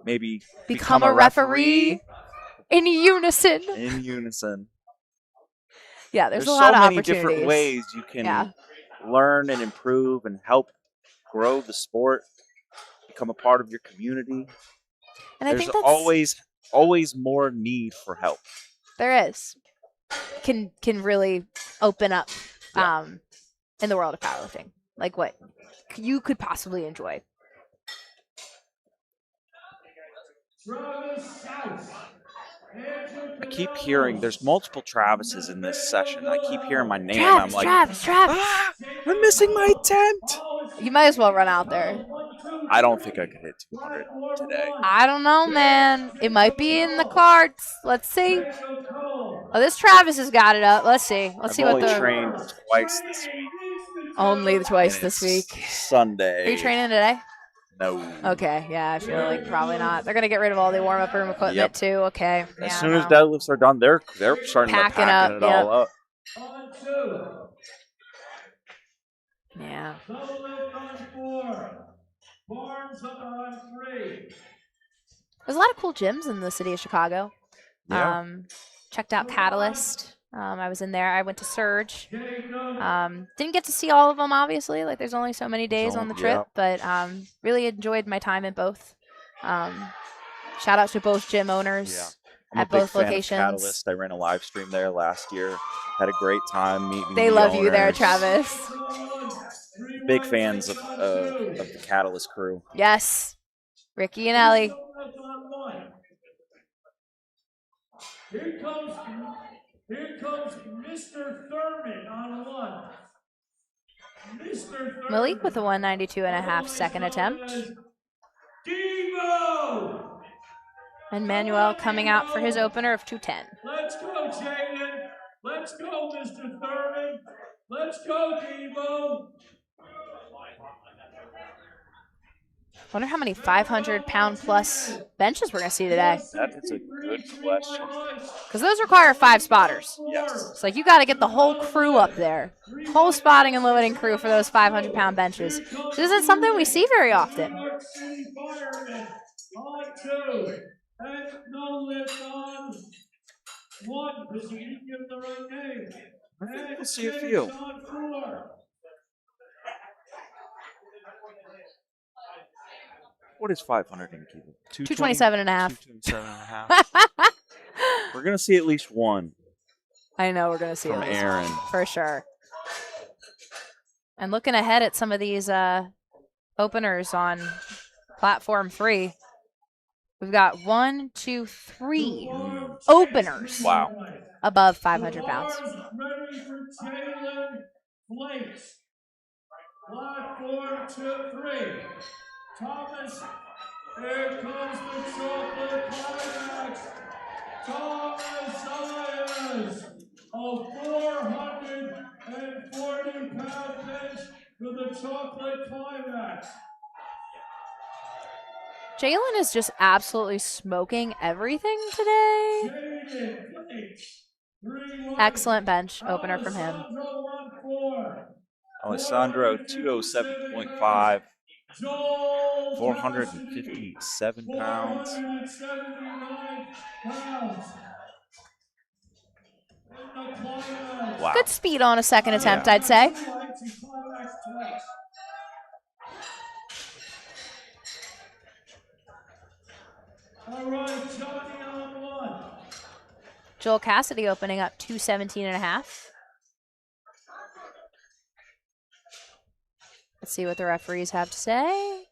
Maybe Become a referee in unison. In unison. Yeah, there's a so lot of many opportunities. different ways you can learn and improve and help grow the sport, become a part of your community. And There's I think that's always more need for help. There is. Can really open up in the world of powerlifting. Like what you could possibly enjoy. I keep hearing there's multiple Travises in this session. I keep hearing my name. Travis, I'm like, Travis. I'm missing my attempt. You might as well run out there. I don't think I could hit 200 today. I don't know, man. It might be in the cards. Let's see. Oh, this Travis has got it up. Let's see. Let's see what I've only trained twice this week. Only twice and this week. Sunday. Are you training today? No. Okay, yeah, I feel like probably not. They're gonna get rid of all the warm-up room equipment too. Okay. As soon as deadlifts are done, they're starting to pack it all up. Yeah. There's a lot of cool gyms in the city of Chicago. Yeah. Checked out Catalyst. I was in there. I went to Surge. Didn't get to see all of them, obviously. Like, there's only so many days on the trip, but really enjoyed my time at both. Shout out to both gym owners at both locations. Catalyst. I ran a live stream there last year. Had a great time meeting. They love you there, Travis. Big fans of the Catalyst crew. Yes, Ricky and Ellie. Here comes Mr. Thurman on one. Mr. Thurman. Malik with a 192.5 second attempt. Devo! And Manuel coming out for his opener of 210. Let's go, Jaden. Let's go, Mr. Thurman. Let's go, Devo. Wonder how many 500-pound plus benches we're going to see today. That is a good question. Because those require 5 spotters. Yes. It's like you got to get the whole crew up there. Whole spotting and limiting crew for those 500-pound benches. This isn't something we see very often. On 2. And no lift on 1, because you didn't give the right name. I think we'll see a few. On 4. What is 500 in kilo? 227.5. 227.5. We're going to see at least one. I know we're going to see from at least Aaron. one, for sure. And looking ahead at some of these openers on platform 3, we've got 1, 2, 3 openers. Wow. Above 500 pounds. Ready for Jalen Flakes. Platform 2-3. Thomas, here comes the chocolate climax. Thomas Sayers, a 440-pound bench for the chocolate climax. Jalen is just absolutely smoking everything today. Jaden Flakes. Excellent bench opener from him. Alessandro, 207.5. 457 pounds. 479 pounds. Wow. Good speed on a second attempt, I'd say. All right, Johnny on 1. Joel Cassidy opening up 217.5. Let's see what the referees have to say.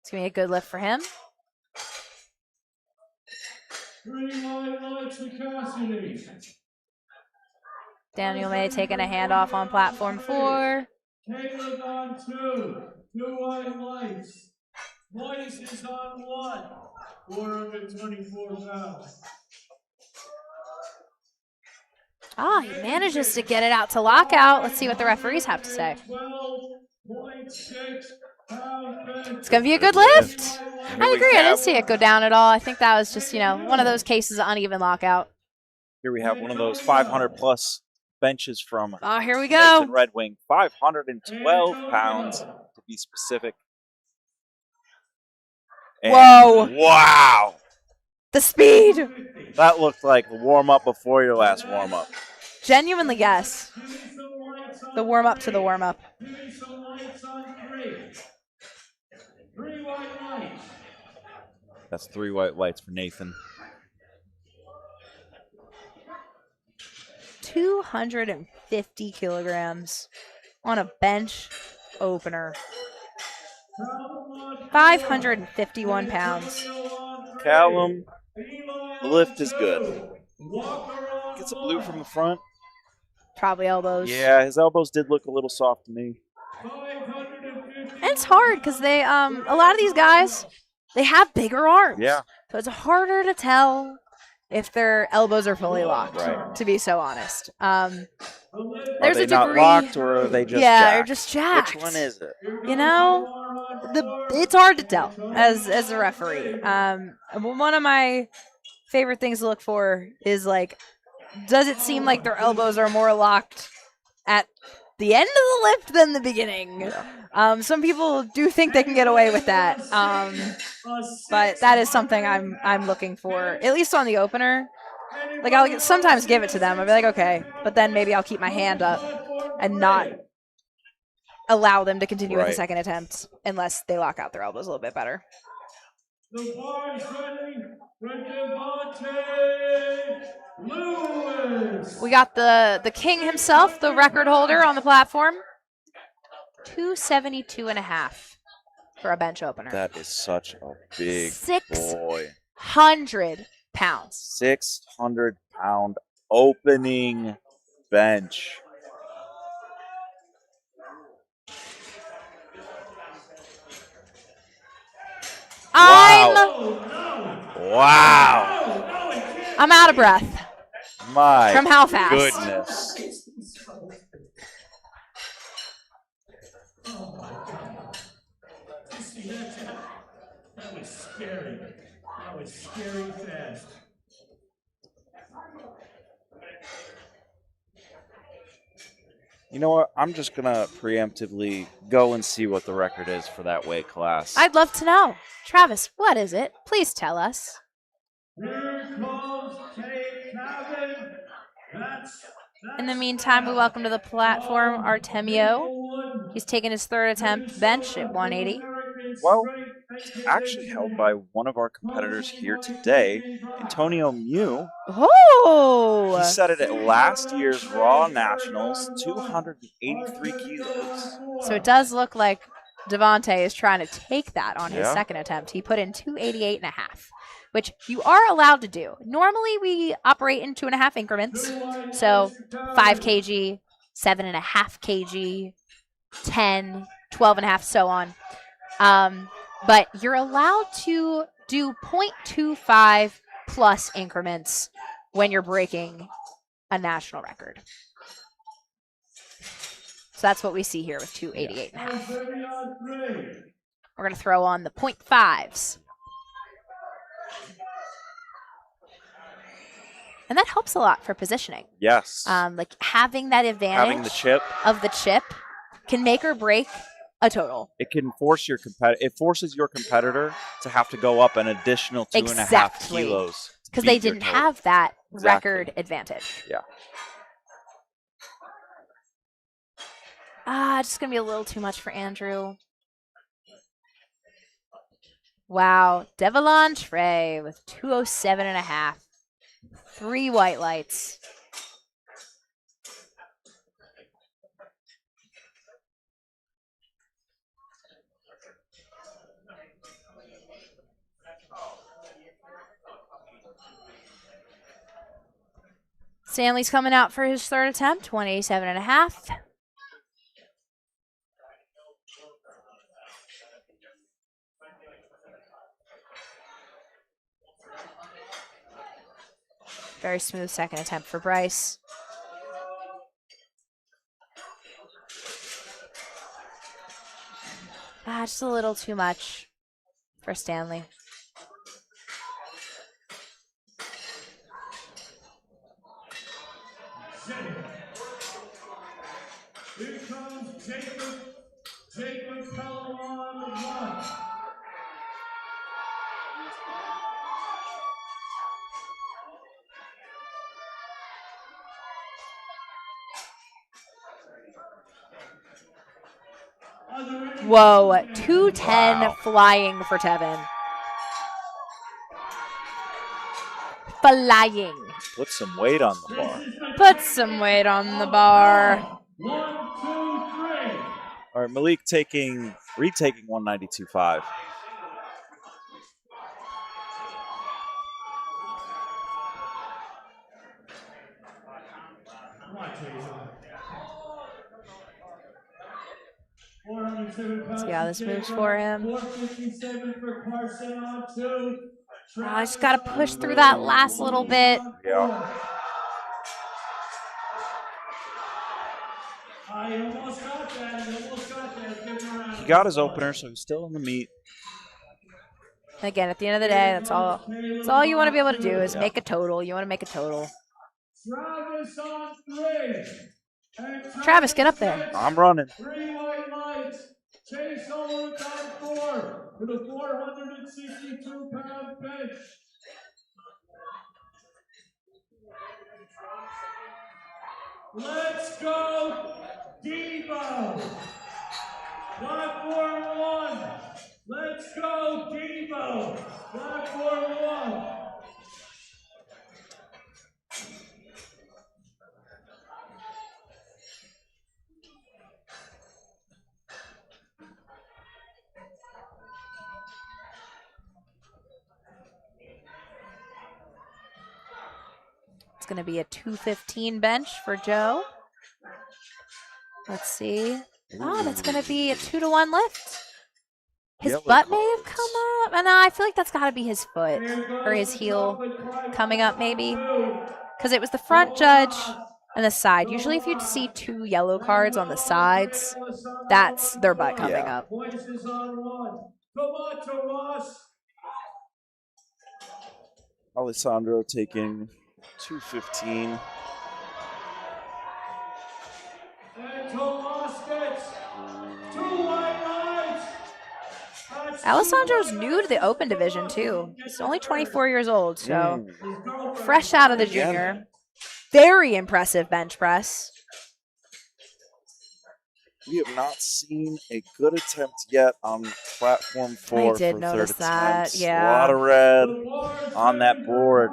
It's going to be a good lift for him. 3 wide lights to Cassidy. Daniel May taking a handoff on platform 4. Caleb on 2. 2 wide lights. Moise is on 1, 424 pounds. Ah, he manages to get it out to lockout. Let's see what the referees have to say. 12.6 pound bench. It's going to be a good lift. Here I we agree. I have- didn't see it go down at all. I think that was just, one of those cases of uneven lockout. Here we have one of those 500-plus benches from Oh, here we Nathan go. Red Wing, 512 pounds to be specific. And Whoa. Wow! The speed. That looked like the warm-up before your last warm-up. Genuinely, yes. The warm-up to the warm-up. Give me some lights on 3. 3 white lights. That's 3 white lights for Nathan. 250 kilograms on a bench opener. 551 pounds. Callum, the lift is good. Gets a blue from the front. Probably elbows. Yeah, his elbows did look a little soft to me. And it's hard because they, a lot of these guys, they have bigger arms. Yeah. So it's harder to tell if their elbows are fully locked, Right. to be so honest. Are There's they a degree. not locked or are they just yeah, jacked? they're just jacked. Which one is it? It's hard to tell as a referee. One of my favorite things to look for is does it seem like their elbows are more locked at the end of the lift than the beginning? Yeah. Some people do think they can get away with that, but that is something I'm looking for, at least on the opener. I'll sometimes give it to them. I'll be like, okay, but then maybe I'll keep my hand up and not allow them to continue with the Right. second attempt unless they lock out their elbows a little bit better. The bar is ready for Devontae Lewis. We got the king himself, the record holder, on the platform. 272.5 for a bench opener. That is such a big 600 boy. pounds. 600-pound opening bench. Wow. I'm out of breath My from how fast. goodness. Oh my God. See, that was scary. That was scary fast. You know what? I'm just going to preemptively go and see what the record is for that weight class. I'd love to know. Travis, what is it? Please tell us. Here comes Tate Cabin. In the meantime, we welcome to the platform Artemio. He's taking his third attempt bench at 180. Well, it's actually held by one of our competitors here today, Antonio Mew. Oh! He set it at last year's Raw Nationals, 283 kilos. So it does look like Devontae is trying to take that on his Yeah. second attempt. He put in 288.5, which you are allowed to do. Normally, we operate in 2.5 increments. So 5 kg, 7.5 kg, 10, 12.5, so on. But you're allowed to do 0.25 plus increments when you're breaking a national record. So that's what we see here with 288.5. We're going to throw on the 0.5s. And that helps a lot for positioning. Yes. Having that advantage Having the chip. of the chip can make or break a total. It can force your it forces your competitor to have to go up an additional 2.5 Exactly. kilos. Because they didn't have that Exactly. record advantage. Yeah. Just going to be a little too much for Andrew. Wow. Devon Trey with 207.5. 3 white lights. Stanley's coming out for his third attempt, 187.5. Very smooth second attempt for Bryce. Just a little too much for Stanley. Here comes Jacob Pelham on 1. Whoa, 210 flying for Tevin. Flying. Put some weight on the bar. Put some weight on the bar. 1, 2, 3. All right, Malik retaking 192.5. See how this moves for him. 457 for Carson on 2. I just got to push through that last little bit. Yeah. He almost got that. Give him a round. He got his opener, so he's still in the meet. Again, at the end of the day, that's all you want to be able to do is make a total. You want to make a total. Travis on 3. Travis, get up there. I'm running. 3 white lights. Chase Owens on 4 with a 462-pound bench. Let's go, Devo. Platform 1. Let's go, Devo. Platform 1. It's going to be a 215 bench for Joe. Let's see. Oh, that's going to be a 2-to-1 lift. His Yellow butt may have cards. come up. And I feel like that's got to be his foot or his heel coming up maybe. Because it was the front judge and the side. Usually if you see 2 yellow cards on the sides, that's their butt coming up. Voices on 1. Tomato Ross. Alessandro taking 215. And Tomas gets 2 white lights. Alessandro's new to the open division too. He's only 24 years old, so fresh out of the junior. Very impressive bench press. We have not seen a good attempt yet on platform 4 I did for notice third that, attempt. yeah. A lot of red on that board.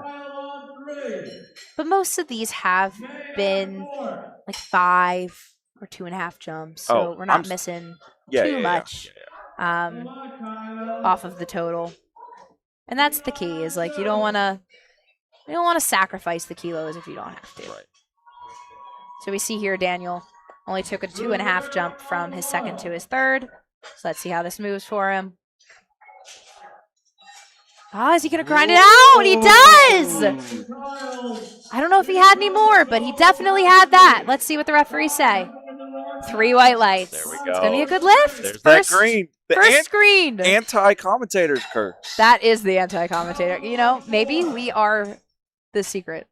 But most of these have been like 5 or 2.5 jumps, so we're not missing too much off of the total. And that's the key, is like you don't want to sacrifice the kilos if you don't have to. Right. So we see here Daniel only took a 2.5 jump from his second to his third. So let's see how this moves for him. Is he going to grind it out? He does! I don't know if he had any more, but he definitely had that. Let's see what the referees say. 3 white lights. There we go. It's going to be a good lift. There's First, that green. The first screen. Anti-commentator's curse. That is the anti-commentator. You know, maybe we are the secret.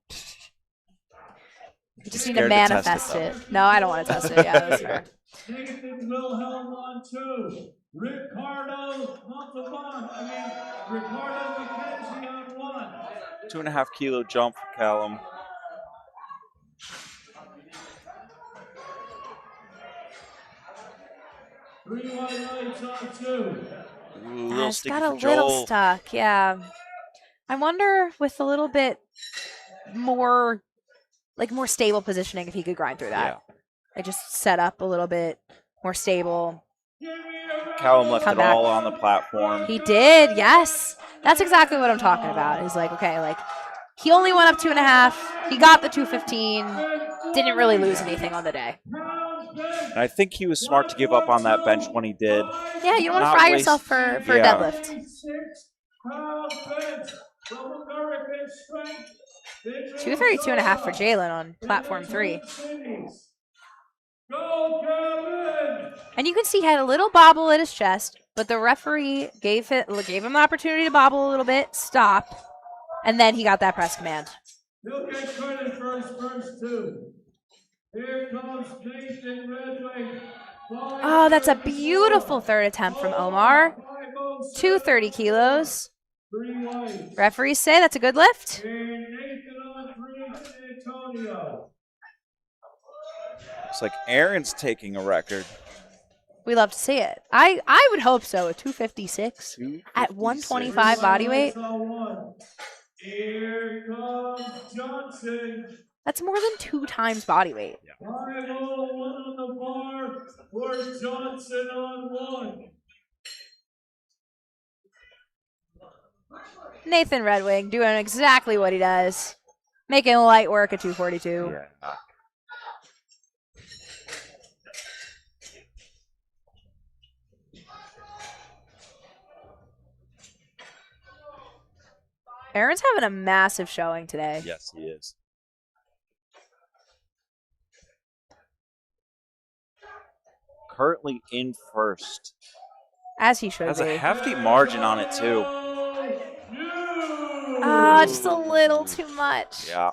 You just need to manifest it. No, I don't want to test it. Yeah, that's fair. Nathan Wilhelm on 2. Ricardo McKenzie on 1. 2.5 kilo jump for Callum. Three white lights on 2. Little It's sticky got a for little Joel. stuck. Yeah. I wonder with a little bit more, like more stable positioning, if he could grind through that. Yeah. Like just set up a little bit more stable. Callum left Come it back. all on the platform. He did, yes. That's exactly what I'm talking about. Is like, okay, like he only went up 2.5. He got the 215. Didn't really lose anything on the day. And I think he was smart to give up on that bench when he did. Yeah, you don't want to Not fry waste- yourself for a Yeah. deadlift. 6-pound bench from American Strength. 232.5 for Jalen on platform 3. Go, Kevin! And you can see he had a little bobble at his chest, but the referee gave him the opportunity to bobble a little bit, stop, and then he got that press command. He'll get credit for his first 2. Here comes Nathan Redway. Oh, that's a beautiful third attempt from Omar. 230 kilos. 3 whites. Referees say that's a good lift. And Nathan on 3 to Antonio. Looks like Aaron's taking a record. We love to see it. I would hope so. A 256 at 125 body weight. Here comes Johnson. That's more than 2 times body weight. 501 on the bar for Johnson on 1. Nathan Redwing doing exactly what he does. Making light work at 242. Yeah. Aaron's having a massive showing today. Yes, he is. Currently in first. As he should Has be. a hefty margin on it, too. Oh, just a little too much. Yeah.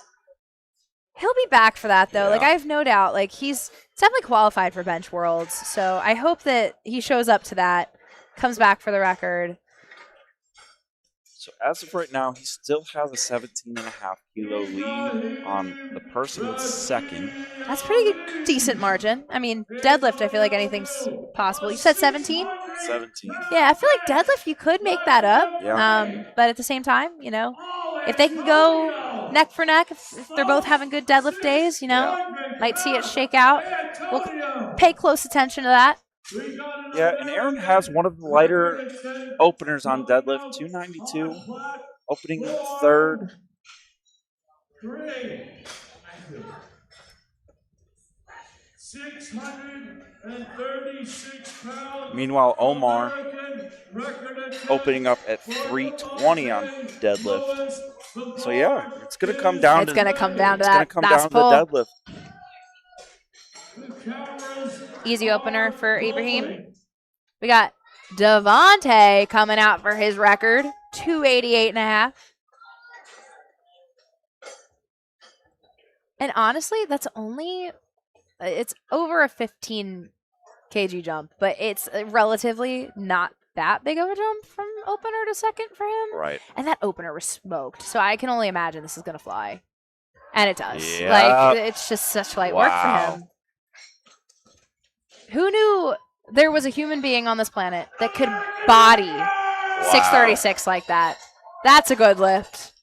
He'll be back for that, though. Yeah. Like, I have no doubt. Like, he's definitely qualified for Bench Worlds. So I hope that he shows up to that, comes back for the record. So as of right now, he still has a 17.5 kilo lead on the person in second. That's pretty good, decent margin. I mean, deadlift, I feel like anything's possible. You said 17? 17. Yeah, I feel like deadlift, you could make that up. Yeah. But at the same time, you know, if they can go neck for neck, if they're both having good deadlift days, you know, might see it shake out. We'll pay close attention to that. Yeah, and Aaron has one of the lighter openers on deadlift, 292, opening third. 636 pounds. Meanwhile, Omar opening up at 320 on deadlift. So yeah, it's gonna come down. It's gonna come down to it's that. gonna come down to the deadlift. Easy opener for Ibrahim. We got Devontae coming out for his record, 288.5. And honestly, that's only, it's over a 15 kg jump, but it's relatively not that big of a jump from opener to second for him. Right. And that opener was smoked, so I can only imagine this is going to fly. And it does. Yeah. Like, it's just such light work for him. Who knew there was a human being on this planet that could body 636 like that? That's a good lift.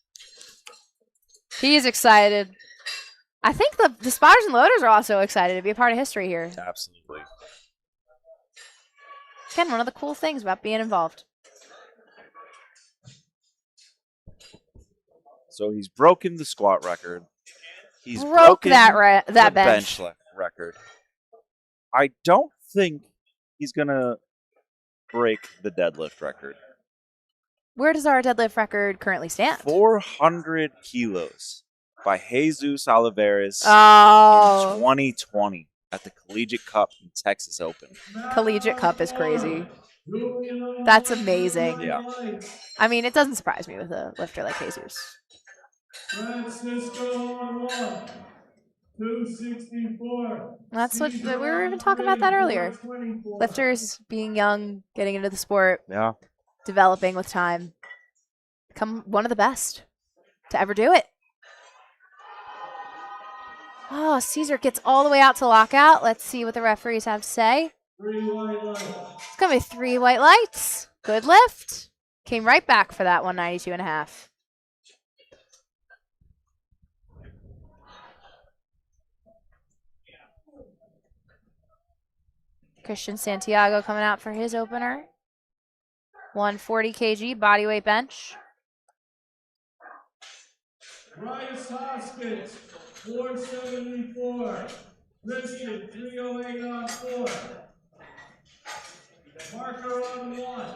He's excited. I think the spotters and loaders are also excited to be a part of history here. Absolutely. Again, one of the cool things about being involved. So he's broken the squat record. He's Broke broken that the bench. record. I don't think he's going to break the deadlift record. Where does our deadlift record currently stand? 400 kilos by Jesus Oliveras in Oh, 2020 at the Collegiate Cup and Texas Open. Collegiate Cup is crazy. That's amazing. Yeah. I mean, it doesn't surprise me with a lifter like Jesus. Francisco on 1. 264. That's what we were even talking about that earlier. Lifters being young, getting into the sport, Yeah. developing with time, become one of the best to ever do it. Oh, Caesar gets all the way out to lockout. Let's see what the referees have to say. 3 white lights. It's going to be 3 white lights. Good lift. Came right back for that 192.5. Christian Santiago coming out for his opener. 140 kg bodyweight bench. Bryce Hoskins, 474. Christian, 308 on 4. Marker on 1.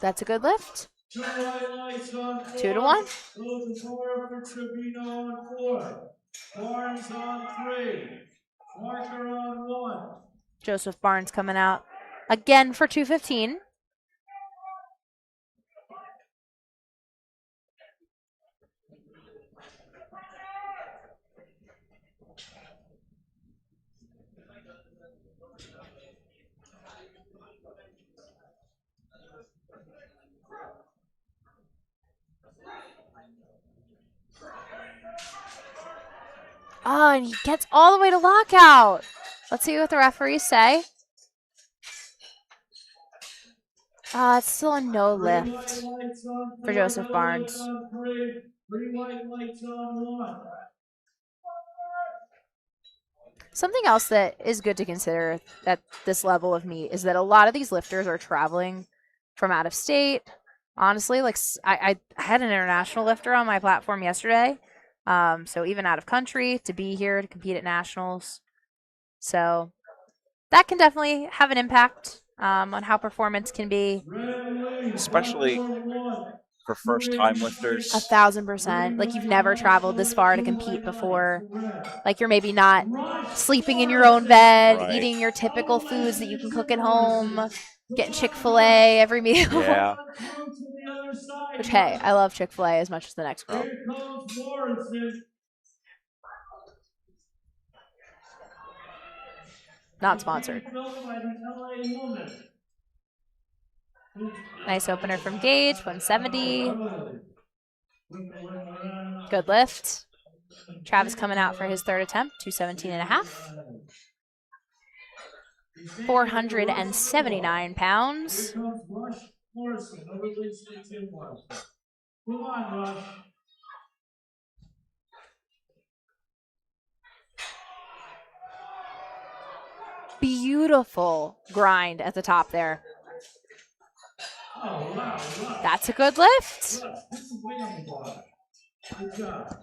That's a good lift. 2 highlights on 4. 2 to 1. Goes forward for Trevino on 4. Barnes on 3. Marker on 1. Joseph Barnes coming out again for 215. Oh, and he gets all the way to lockout. Let's see what the referees say. It's still a no 3 white lift lights on 4. for Joseph No Barnes. lift on 3. 3 white lights on 1. Something else that is good to consider at this level of meet is that a lot of these lifters are traveling from out of state. Honestly, like I had an international lifter on my platform yesterday. So even out of country to be here to compete at nationals. So that can definitely have an impact on how performance can be. Especially for first-time lifters. 1,000%. Like you've never traveled this far to compete before. Like you're maybe not sleeping in your own bed, Right. eating your typical foods that you can cook at home, getting Chick-fil-A every meal. Yeah. Which, hey, I love Chick-fil-A as much as the next girl. Here comes Morrison. Not sponsored. Nice opener from Gage, 170. Good lift. Travis coming out for his third attempt, 217.5. 479 pounds. Here comes Rush Morrison, no release to Tim Morrison. Come on, Rush. Beautiful grind at the top there. Oh, wow, Rush. That's a good lift. Rush, put some weight on the bar. Good job.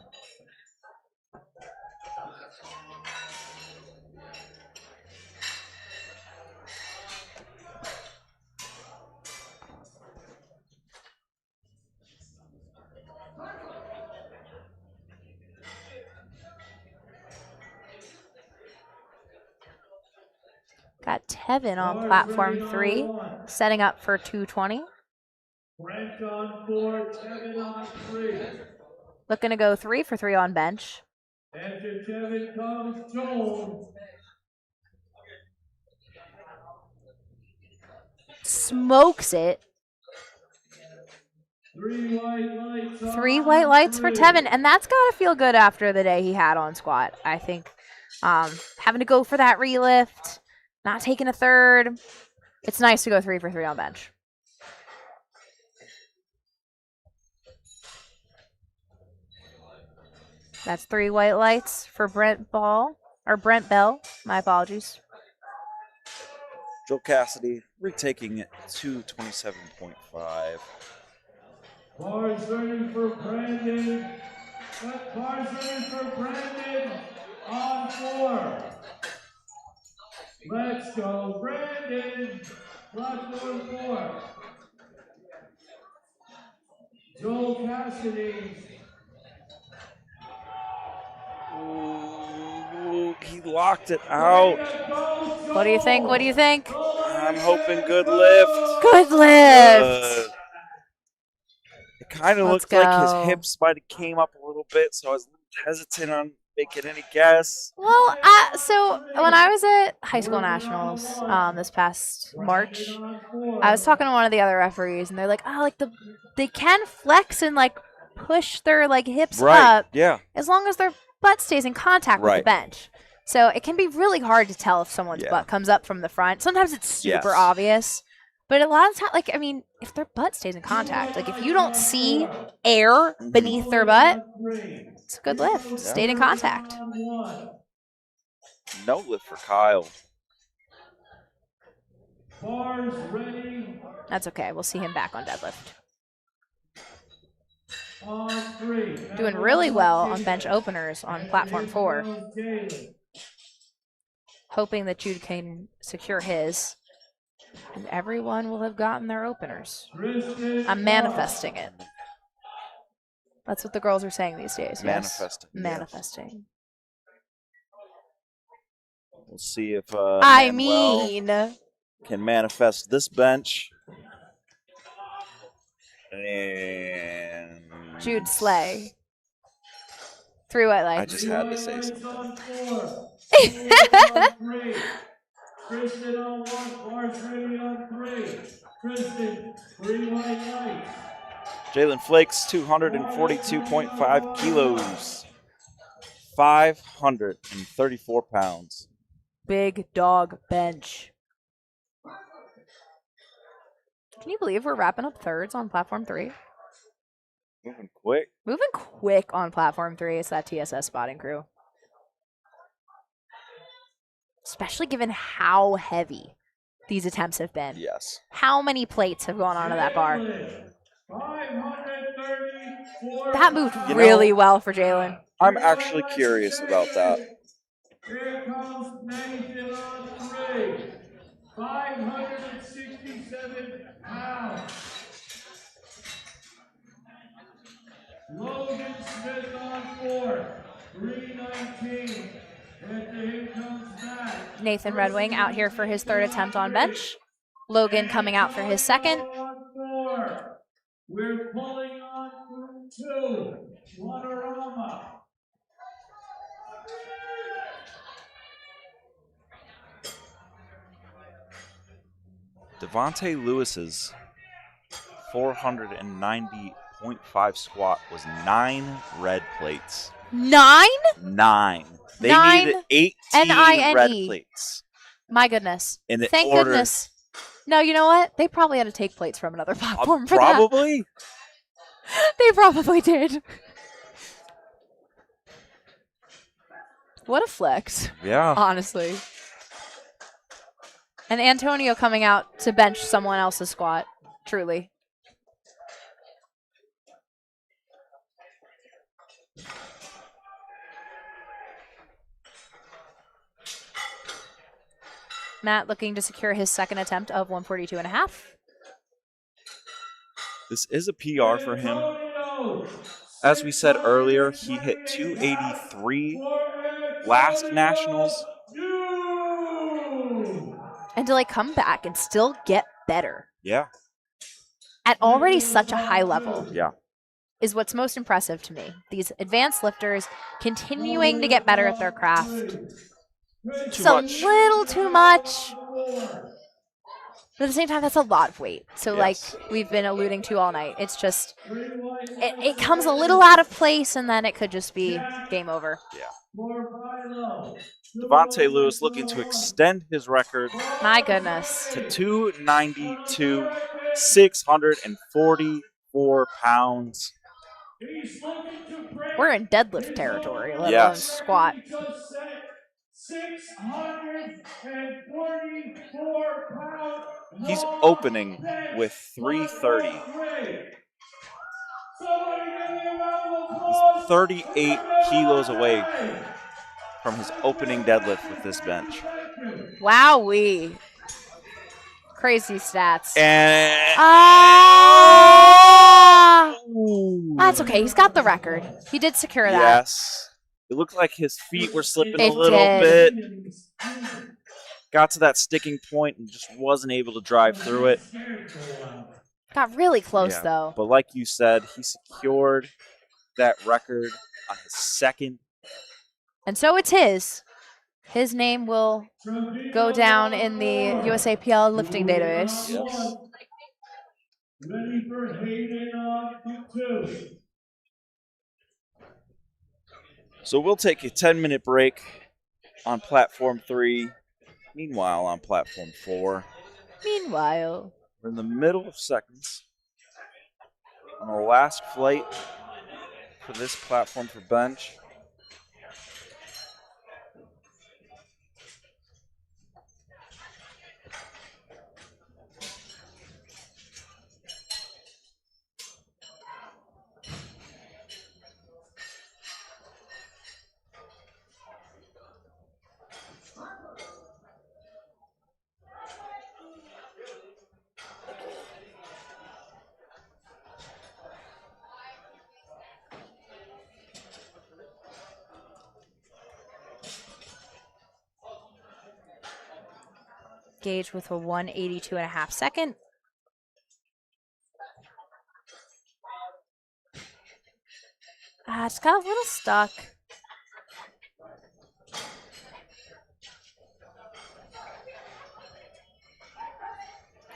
Got Tevin on platform 3, setting up for 220. Brent on 4, Tevin on 3. Looking to go 3 for 3 on bench. After Tevin comes Jones. Smokes it. 3 white lights. 3 white lights for Tevin, and that's got to feel good after the day he had on squat. I think having to go for that relift, not taking a third. It's nice to go 3 for 3 on bench. That's 3 white lights for Brent Bell. My apologies. Joel Cassidy retaking it to 27.5. Bars ready for Brandon. Bars ready for Brandon on 4. Let's go, Brandon. Platform 4. Joel Cassidy. Ooh, he locked it out. What do you think? What do you think? I'm hoping good lift. Good lift. It kind of Let's looked like his go. hips might have came up a little bit, so I was hesitant on making any guess. Well, so when I was at high school nationals this past March, I was talking to one of the other referees, and they're like, "Oh, like they can flex and like push their like hips up, Yeah. as long as their butt stays in contact with the bench." So it can be really hard to tell if someone's butt comes up from the front. Sometimes it's super obvious, but a lot of times, like, I mean, if their butt stays in contact, like if you don't see air beneath their butt, it's a good lift. Yeah. Stayed in contact. No lift for Kyle. Bars ready. That's okay. We'll see him back on deadlift. On 3. Doing really well on bench openers on platform 4. Hoping that Jude can secure his. And everyone will have gotten their openers. Kristen I'm manifesting it. That's what the girls are saying these days. Yes. Manifesting. yes. Manifesting. We'll see if I Manuel mean, can manifest this bench. And Jude Slay. 3 white I lights. just had to say lights something. on 4. Jules on 3. Kristen on 1. Bars ready on 3. Kristen, 3 white lights. Jalen Flakes, 242.5 kilos, 534 pounds. Big dog bench. Can you believe we're wrapping up thirds on platform 3? Moving quick. Moving quick on platform 3. It's that TSS spotting crew. Especially given how heavy these attempts have been. Yes. How many plates have gone onto that bar? 534. That moved You really know, well for Jalen. I'm actually curious about that. Here comes Nathan on 3. 567 pounds. Logan Smith on 4. 319. And here comes Matt. Nathan Red Wing out here for his third attempt on bench. Logan coming out for his second. On 4. We're pulling on through 2. Waterama. Devontae Lewis's 490.5 squat was 9 red plates. 9? 9. They 9 needed 18 N-I-N-E. red plates. My goodness. In Thank order, goodness. No, you know what? They probably had to take plates from another platform for probably. that. They probably did. What a flex. Yeah. Honestly. And Antonio coming out to bench someone else's squat. Truly. Matt looking to secure his second attempt of 142.5. This is a PR for him. As we said earlier, he hit 283 last Nationals. And to come back and still get better Yeah. at already such a high level Yeah. is what's most impressive to me. These advanced lifters continuing to get better at their craft. It's a little too much. But at the same time, that's a lot of weight. So Yes. like we've been alluding to all night, it's just, it comes a little out of place and then it could just be game over. Yeah. Devontae Lewis looking to extend his record My goodness. to 292, 644 pounds. We're in deadlift territory, let alone Yes. squat. 644 pounds. He's opening with 330. He's 38 kilos away from his opening deadlift with this bench. Wowee. Crazy stats. And That's okay. He's got the record. He did secure that. yes. It looked like his feet were slipping a It little did. bit. Got to that sticking point and just wasn't able to drive through it. Got really close, Yeah. though. But like you said, he secured that record on his second. And so it's his. His name will go down in the USAPL lifting database. Yes. Ready for Hayden on 2. So we'll take a 10-minute break on platform 3. Meanwhile, on platform 4, Meanwhile, we're in the middle of seconds on the last flight for this platform for bench. Gauge with a 182.5 second. It's got a little stuck.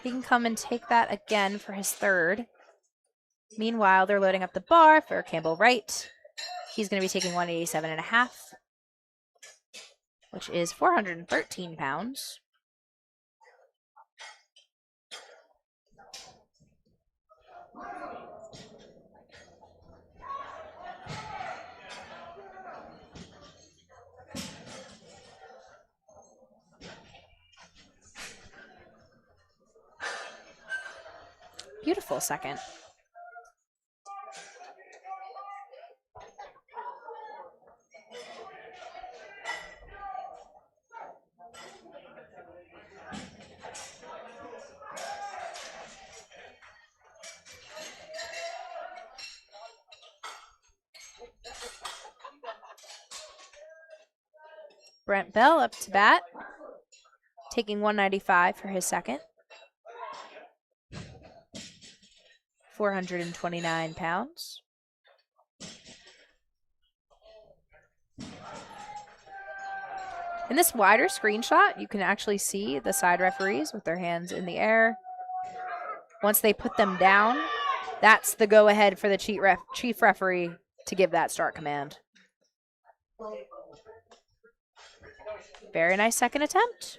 He can come and take that again for his third. Meanwhile, they're loading up the bar for Campbell Wright. He's going to be taking 187.5, which is 413 pounds. Beautiful second. Brent Bell up to bat, taking 195 for his second. 429 pounds. In this wider screenshot, you can actually see the side referees with their hands in the air. Once they put them down, that's the go-ahead for the chief referee to give that start command. Very nice second attempt.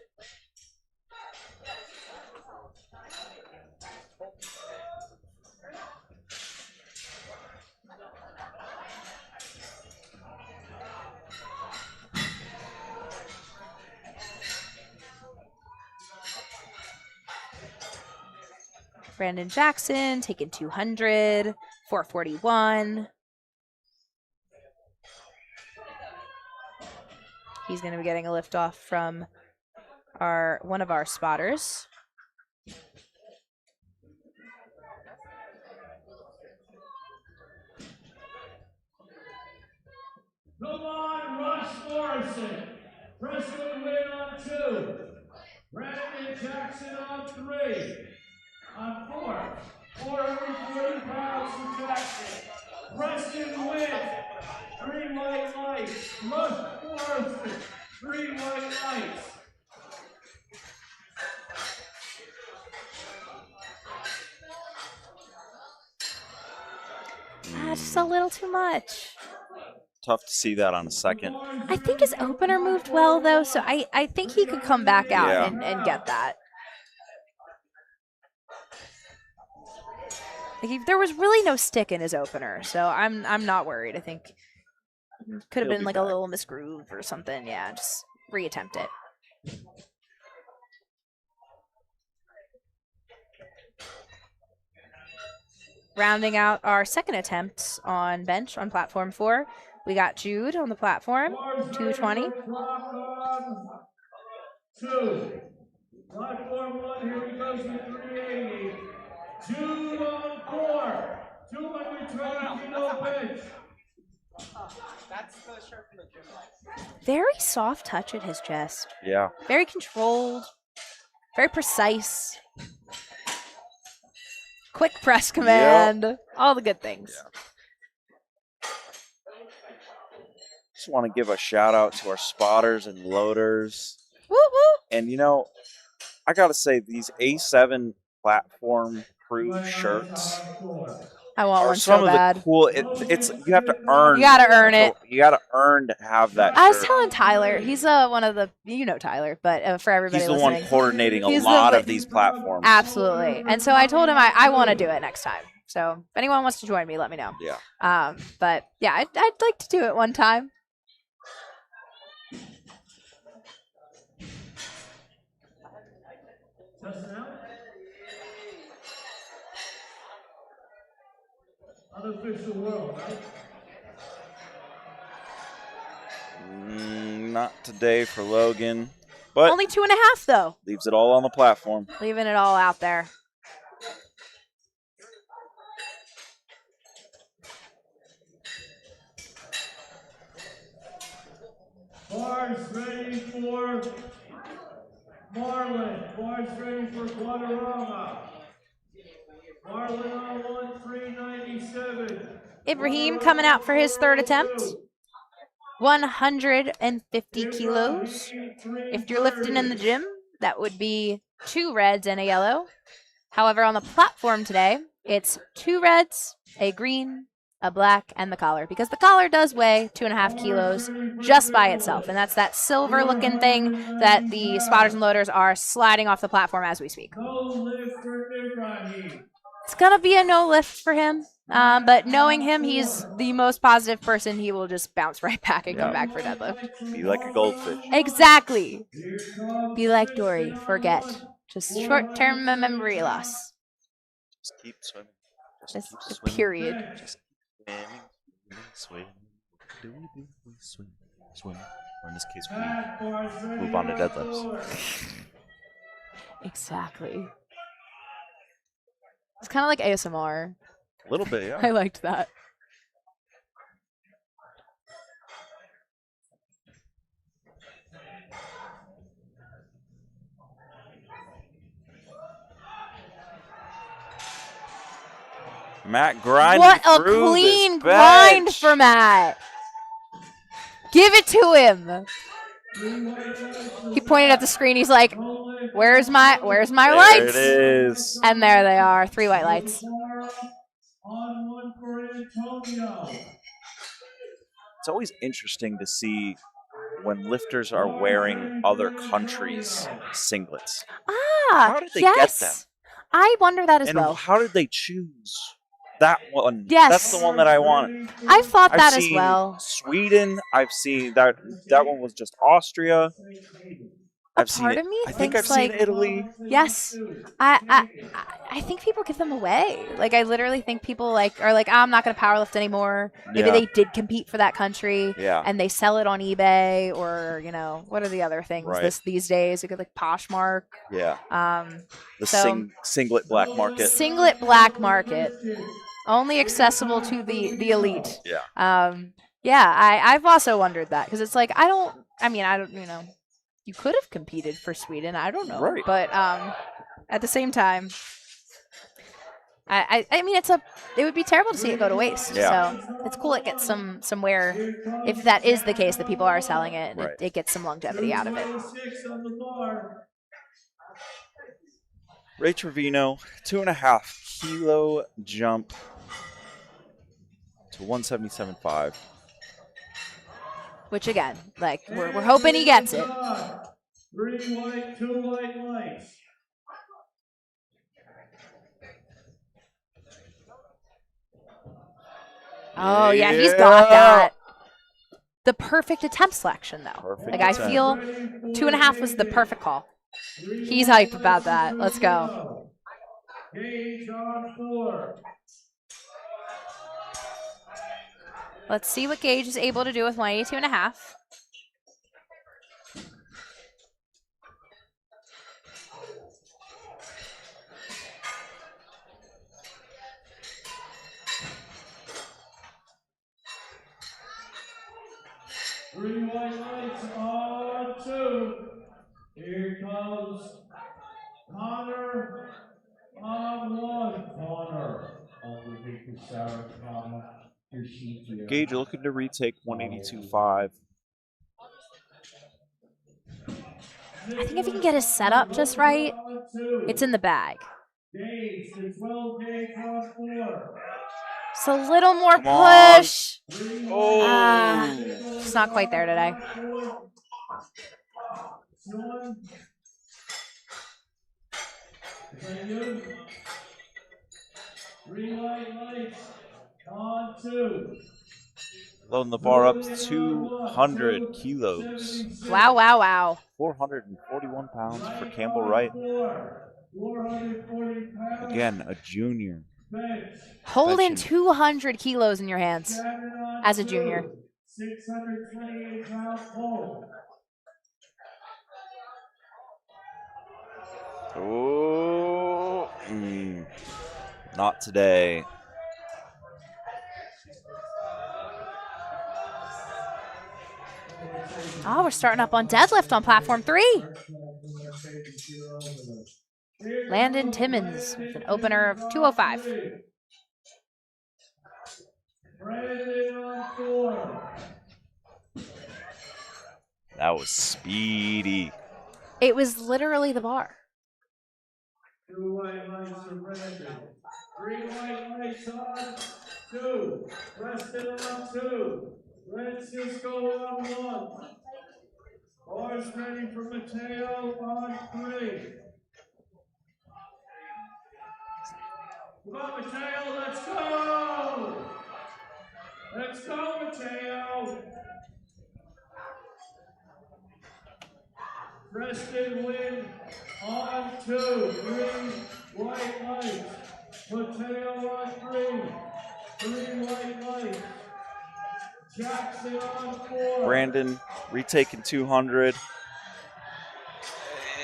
Brandon Jackson taking 200, 441. He's going to be getting a lift off from one of our spotters. Come on, Russ Morrison. Preston Wynn on 2. Brandon Jackson on 3. On 4. 440 pounds for Jackson. Preston Wynn. 3 white lights. Russ Morrison. 3 white lights. Just a little too much. Tough to see that on a second. I think his opener moved well, though, so I think he could come back out Yeah. and get that. Like there was really no stick in his opener, so I'm not worried. I think could have been like a little misgroove or something. Yeah, just reattempt it. Rounding out our second attempt on bench on platform 4, we got Jude on the platform, 220. 2. Platform 1, here he goes with 380. Jude on 4. 220 kilo bench. Very soft touch at his chest. Yeah. Very controlled. Very precise. Quick press command. Yep. All the good things. Yeah. Just want to give a shout out to our spotters and loaders. Woo woo. And you know, I gotta say these A7 platform crew shirts I want are one some so of bad. the cool. It's you have to earn. You gotta earn it. You gotta earn to have that. I was shirt. telling Tyler, he's one of the Tyler, but for everybody he's the listening, one coordinating a lot of these platforms. Absolutely, and so I told him I want to do it next time. So if anyone wants to join me, let me know. Yeah. But yeah, I'd like to do it one time. Unofficial world, right? Not today for Logan, but only 2.5 though. Leaves it all on the platform. Leaving it all out there. Bars ready for Marlon, bars ready for Guadarrama. Marlon on 1-3-97. Ibrahim coming out for his third attempt. 150 kilos. If you're lifting in the gym, that would be 2 reds and a yellow. However, on the platform today, it's 2 reds, a green, a black, and the collar. Because the collar does weigh 2.5 kilos just by itself. And that's that silver-looking thing that the spotters and loaders are sliding off the platform as we speak. No lift for Ibrahim. It's going to be a no lift for him. But knowing him, he's the most positive person. He will just bounce right back and come back for deadlift. Be like a goldfish. Exactly. Be like Dory. Forget. Just short-term memory loss. Just keep swimming. Just keep swimming. period. Just swimming. Swim. Or in this case, we move on to deadlifts. Exactly. It's kind of like ASMR. A little bit, yeah. I liked that. Matt grinding What a through clean this grind bench. for Matt. Give it to him. He pointed at the screen. He's like, "Where's my lights?" There it is. And there they are, 3 white lights. On 1 for Antonio. It's always interesting to see when lifters are wearing other countries' singlets. Ah, How did they yes. get them? I wonder that as And well. how did they choose that one? Yes. That's the one that I wanted. I thought I've that as seen well. Sweden. I've seen that one was just Austria. I've seen part it. of me I think thinks, I've seen like- Italy. Yes. I think people give them away. Like, I literally think people are like, I'm not going to powerlift anymore. Maybe Yeah. they did compete for that country. Yeah. And they sell it on eBay or, what are the other things Right. these days? You could like Poshmark. Yeah. The So- singlet black market. Singlet black market. Only accessible to the elite. Yeah. I've also wondered that because it's like, I don't, you could have competed for Sweden. I don't know. Right. But at the same time, I mean, it would be terrible to see it go to waste. Yeah. So it's cool it gets some wear. If that is the case, that people are selling it, and Right. it gets some longevity out of it. 6 on the bar. Ray Trevino, 2.5 kilo jump to 177.5. Which again, like we're hoping he gets it. 3 white, 2 white lights. Oh yeah, he's got that. The perfect attempt selection though. Perfect like I attempt. feel 2.5 was the perfect call. He's hype about that. Let's go. Gauge on 4. Let's see what Gage is able to do with 182.5. Three white lights on 2. Here comes Connor on 1. Connor. Gage looking to retake 182.5. I think if he can get his setup just right, it's in the bag. Gauge, the 12 gauge on 4. Just a little more Come on. push. Oh. It's not quite there today. Sean. Is that you? 3 white lights on 2. Loading the bar up to 200 kilos. Wow, wow, wow. 441 pounds for Campbell Wright. 440 pounds. Again, a junior. Bench. Holding Benching. 200 kilos in your hands Shannon on as a 2. junior. 628 pound pull. Oh, not today. Oh, we're starting up on deadlift on platform 3. Landon Timmons with an opener of 205. That was speedy. It was literally the bar. 2 white lights for Brandon. 3 white lights on 2. Preston on 2. Francisco on 1. Bars ready for Mateo on 3. Come on, Mateo, let's go! Let's go, Mateo! Preston win on 2. 3 white lights. Mateo on 3. 3 white lights. Jackson on 4. Brandon retaking 200.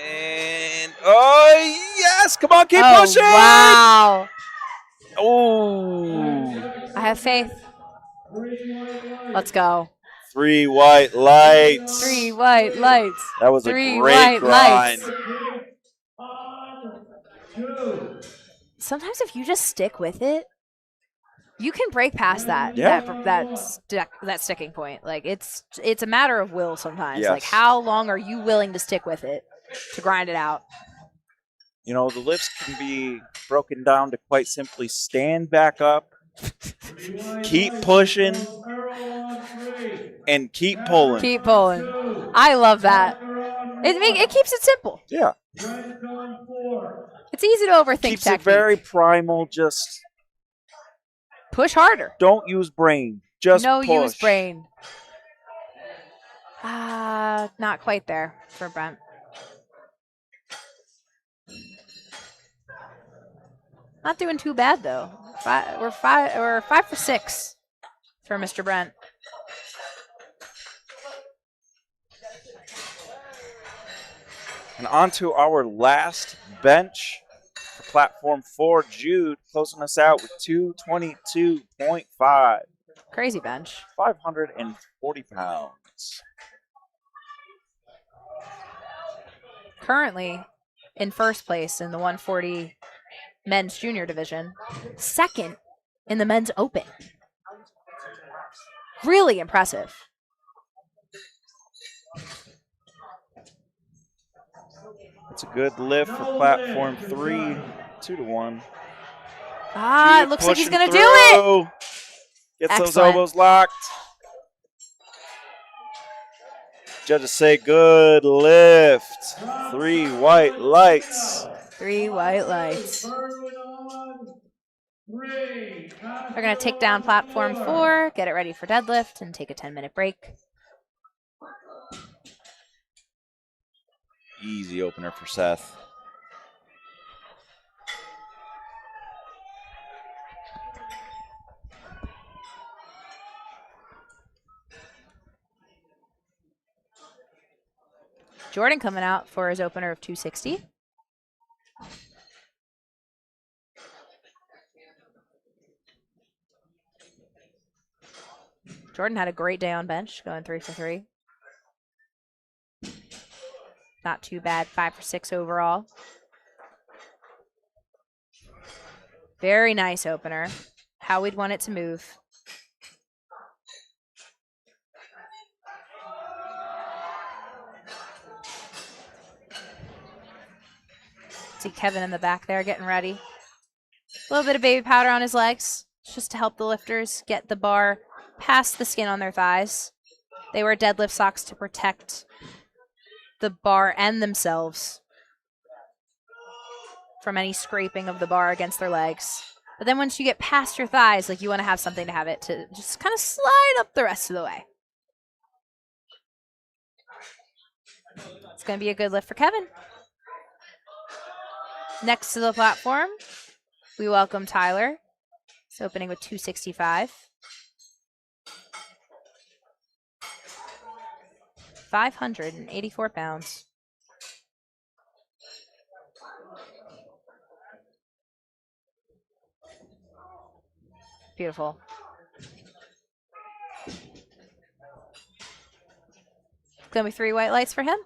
And oh yes, come on, keep pushing! Wow. Oh, I have faith. 3 white lights. Let's go. 3 white lights. 3 white lights. That was a 3 great white grind. lights. On 2. Sometimes if you just stick with it, you can break past that Yeah. that sticking point. Like it's a matter of will sometimes. Yes. Like how long are you willing to stick with it to grind it out? You know, the lifts can be broken down to quite simply stand back up, keep pushing, and keep pulling. Keep pulling. I love that. It keeps it simple. Yeah. It's easy to overthink Keeps technique. it very primal. Just Push harder. don't use brain. Just No push. use brain. Not quite there for Brent. Not doing too bad though. We're 5 for 6 for Mr. Brent. And on to our last bench for platform 4. Jude closing us out with 222.5. Crazy bench. 540 pounds. Currently in first place in the 140 men's junior division. Second in the men's open. Really impressive. It's a good lift for platform 3. 2-1. It looks like he's pushing going to do it. through. Gets those Excellent. elbows locked. Judges say good lift. 3 white lights. 3 white lights. They're going to take down platform 4, get it ready for deadlift, and take a 10-minute break. Easy opener for Seth. Jordan coming out for his opener of 260. Jordan had a great day on bench, going 3 for 3. Not too bad, 5 for 6 overall. Very nice opener. How we'd want it to move. See Kevin in the back there getting ready. A little bit of baby powder on his legs, just to help the lifters get the bar past the skin on their thighs. They wear deadlift socks to protect the bar and themselves from any scraping of the bar against their legs. But then once you get past your thighs, like you want to have something to have it to just kind of slide up the rest of the way. It's going to be a good lift for Kevin. Next to the platform, we welcome Tyler. He's opening with 265. 584 pounds. Beautiful. It's going to be 3 white lights for him.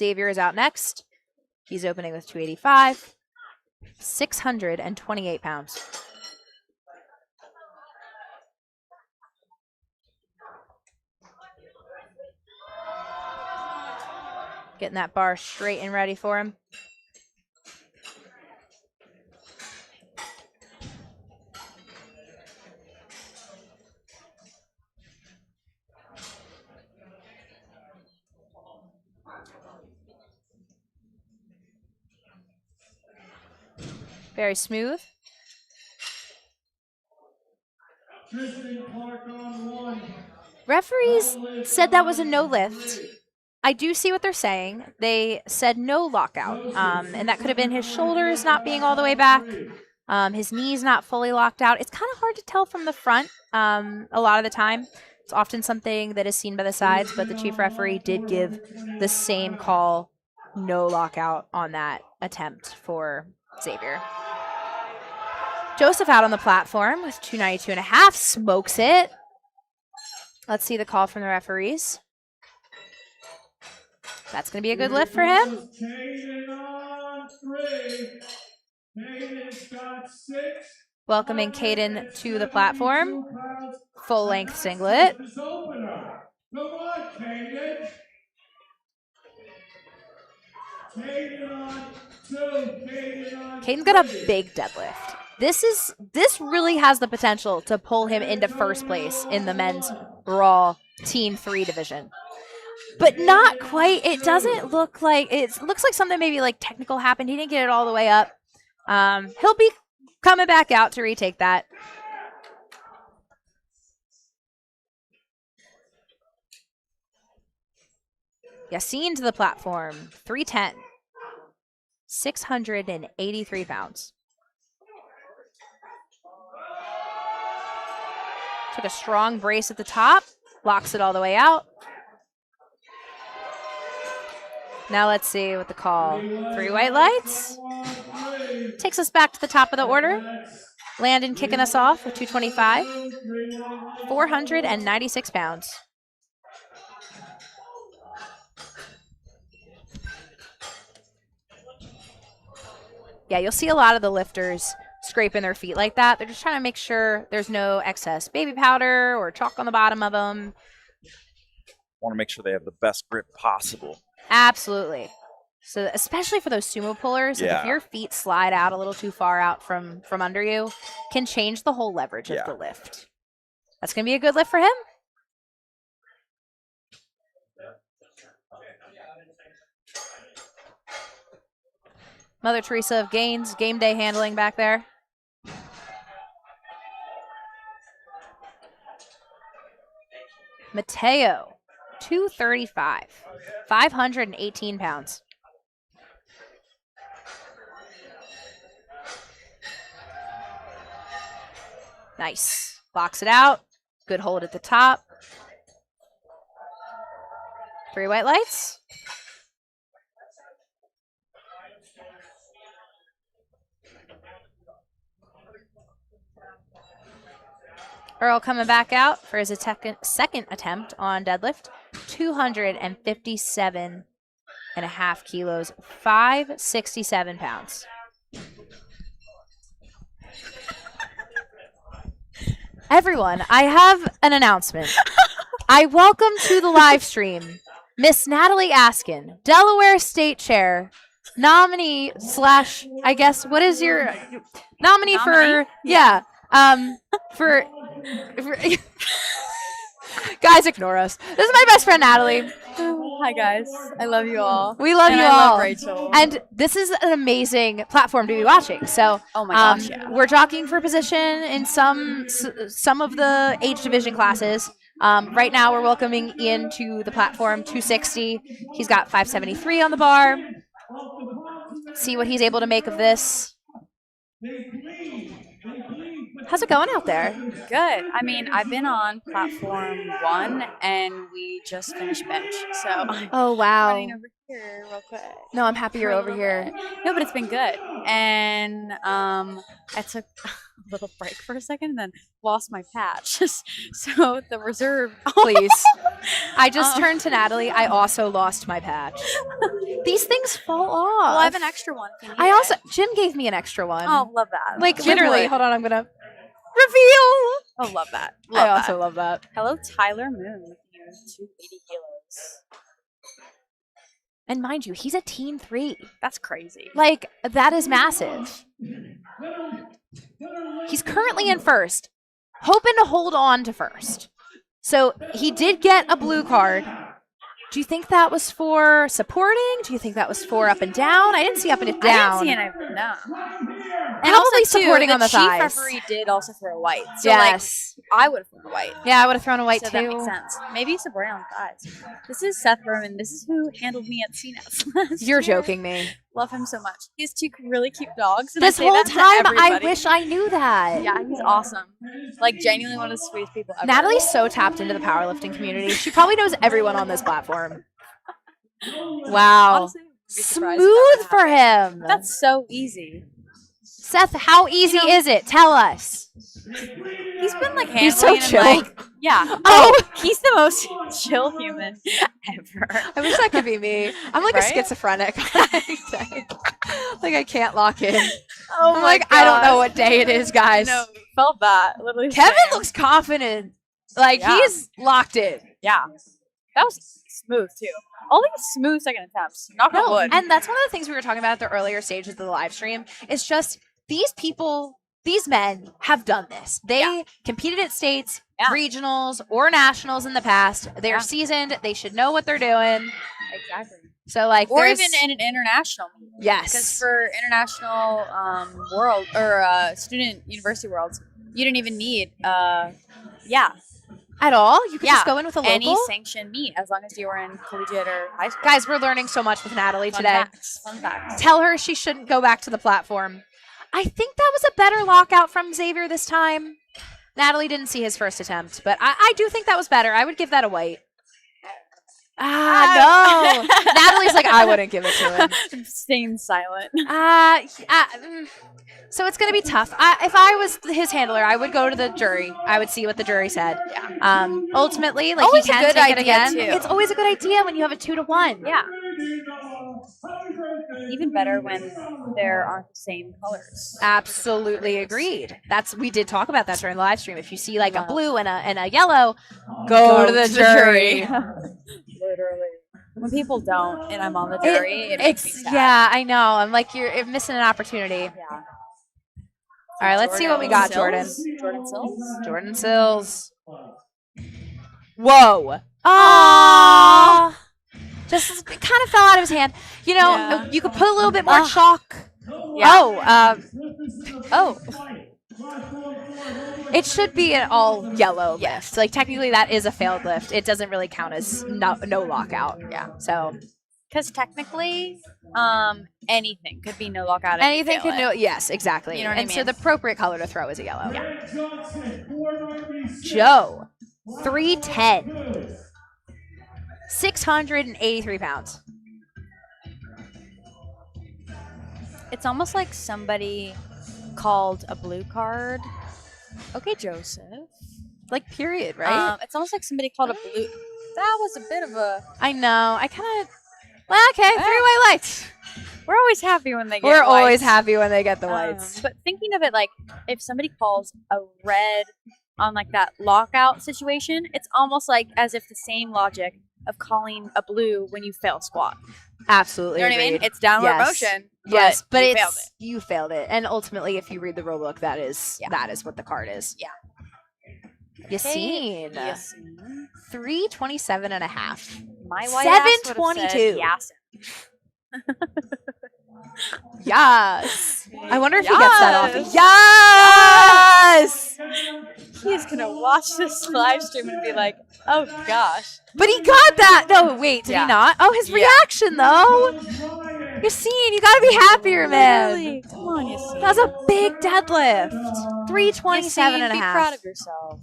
Xavier is out next. He's opening with 285, 628 pounds. Getting that bar straight and ready for him. Very smooth. Referees said that was a no lift. I do see what they're saying. They said no lockout, and that could have been his shoulders not being all the way back, his knees not fully locked out. It's kind of hard to tell from the front a lot of the time. It's often something that is seen by the sides, but the chief referee did give the same call, no lockout on that attempt for Xavier. Joseph out on the platform with 292.5, smokes it. Let's see the call from the referees. That's going to be a good lift for him. Welcoming Caden to the platform. Full-length singlet. Caden's got a big deadlift. This really has the potential to pull him into first place in the men's Raw Team 3 division. But not quite. It doesn't look like it looks like something maybe like technical happened. He didn't get it all the way up. He'll be coming back out to retake that. Yassine to the platform, 310, 683 pounds. Took a strong brace at the top, locks it all the way out. Now let's see what the call. 3 white lights. Takes us back to the top of the order. Landon kicking us off with 225, 496 pounds. Yeah, you'll see a lot of the lifters scraping their feet like that. They're just trying to make sure there's no excess baby powder or chalk on the bottom of them. Want to make sure they have the best grip possible. Absolutely. So especially for those sumo pullers, if your feet slide out a little too far out from under you, can change the whole leverage of the lift. That's going to be a good lift for him. Mother Teresa of Gains, game day handling back there. Mateo, 235, 518 pounds. Nice. Box it out. Good hold at the top. 3 white lights. Earl coming back out for his second attempt on deadlift. 257.5 kilos, 567 pounds. Everyone, I have an announcement. I welcome to the live stream Miss Natalie Askin, Delaware State Chair, nominee / I guess, what is your nominee? For, for guys, ignore us. This is my best friend, Natalie. Hi, guys. I love you all. We love you all. I love Rachel. And this is an amazing platform to be watching. So, oh my gosh, yeah. We're jockeying for position in some of the age division classes. Right now, we're welcoming Ian to the platform, 260. He's got 573 on the bar. See what he's able to make of this. How's it going out there? Good. I mean, I've been on platform 1 and we just finished bench. So oh wow. Running over here real quick. No, I'm happy you're over here. No, but it's been good. And I took a little break for a second and then lost my patch. So the reserve please. I just turned to Natalie. I also lost my patch. These things fall off. Well, I have an extra one. If you need I also it. Jen gave me an extra one. Oh, love that. like Jen literally. would. Hold on, I'm gonna reveal. Oh, love that. I also love that. Hello, Tyler Moon. With you, 280 kilos. And mind you, he's a teen 3. That's crazy. Like that is massive. He's currently in first, hoping to hold on to first. So he did get a blue card. Do you think that was for supporting? Do you think that was for up and down? I didn't see up and down. I didn't see any of it, no. And Probably also, too, supporting on the chief thighs. referee did also throw a white. So, Yes. like, I would have thrown a white. Yeah, I would have thrown a white So too. that makes sense. Maybe supporting on the thighs. This is Seth Berman. This is who handled me at CNETs last You're year. joking me. Love him so much. He has 2 really cute dogs. And This I say whole that to time, I everybody. wish I knew that. Yeah, he's awesome. Like, genuinely one of the sweetest people ever. Natalie's so tapped into the powerlifting community. She probably knows everyone on this platform. Wow. Honestly, I wouldn't be surprised if Smooth that for happened. him. That's so easy. Seth, how easy is it? Tell us. He's been like He's so handling and, chill. like, yeah. Oh. He's the most chill human ever. I wish that could be me. I'm like Right? a schizophrenic. Like I can't lock in. Oh I'm like, I don't know what day it is, guys. No, felt that. Literally. Kevin same. looks confident. Like Yeah. he's locked in. Yeah. That was smooth too. All like smooth second attempts. Knock on wood. And that's one of the things we were talking about at the earlier stages of the live stream. It's just these people, these men have done this. They competed at states, regionals, or nationals in the past. They're seasoned. They should know what they're doing. Exactly. So like, Or there's- even in an international meet. yes, Because for international world or student university worlds, you didn't even need at all. You could just go in with a local. any sanctioned meet as long as you were in collegiate or high school. Guys, we're learning so much with Natalie Fun today. facts. Fun facts. Tell her she shouldn't go back to the platform. I think that was a better lockout from Xavier this time. Natalie didn't see his first attempt, but I do think that was better. I would give that a white. No. Natalie's like, I wouldn't give it to him. I'm staying silent. So it's going to be tough. If I was his handler, I would go to the jury. I would see what the jury said. Yeah. Ultimately, like Always he a can good take it idea, again. too. It's always a good idea when you have a 2-to-1. Yeah. Even better when there aren't the same colors. Absolutely agreed. We did talk about that during the live stream. If you see like a blue and a yellow, go to the jury. Literally. When people don't, and I'm on the jury, it makes me sad. Yeah, I know. I'm like, you're missing an opportunity. Yeah. All right, let's see what we got, Jordan. Jordan Sills? Jordan Sills. Whoa. Aww. Just kind of fell out of his hand. You know, Yeah. you could put a little bit more chalk. Yeah. It should be an all yellow lift. Like technically that is a failed lift. It doesn't really count as no lockout. Yeah. So Because technically, anything could be no lockout. if you anything fail can it. do. Yes, exactly. You know what I and so mean? the appropriate color to throw is a yellow. Yeah. Joe, 310, 683 pounds. It's almost like somebody called a blue card. Okay, Joseph. Like period, right? It's almost like somebody called a blue. That was a bit of a. I know. I kind of. Well, okay, 3-way lights. We're always happy when they get. We're always whites. happy when they get the whites. But thinking of it like if somebody calls a red on like that lockout situation, it's almost like as if the same logic of calling a blue when you fail squat. Absolutely. You know what I mean? agreed. It's downward Yes. motion. Yes, but you it's failed it. you failed it, and ultimately, if you read the rule book, that is what the card is. Yeah. Yassine, Yes. 327 and a half. My white ass would have 722. said Yasin. Yes. I wonder if he gets that off. Yes. Yes. He is gonna watch this live stream and be like, "Oh gosh." But he got that. No, wait, did Yeah. he not? Oh, his reaction though. Yassine, you gotta be happier, man. Really? Come on, Yasin. That was a big deadlift. 327 and a Be half. proud of yourself.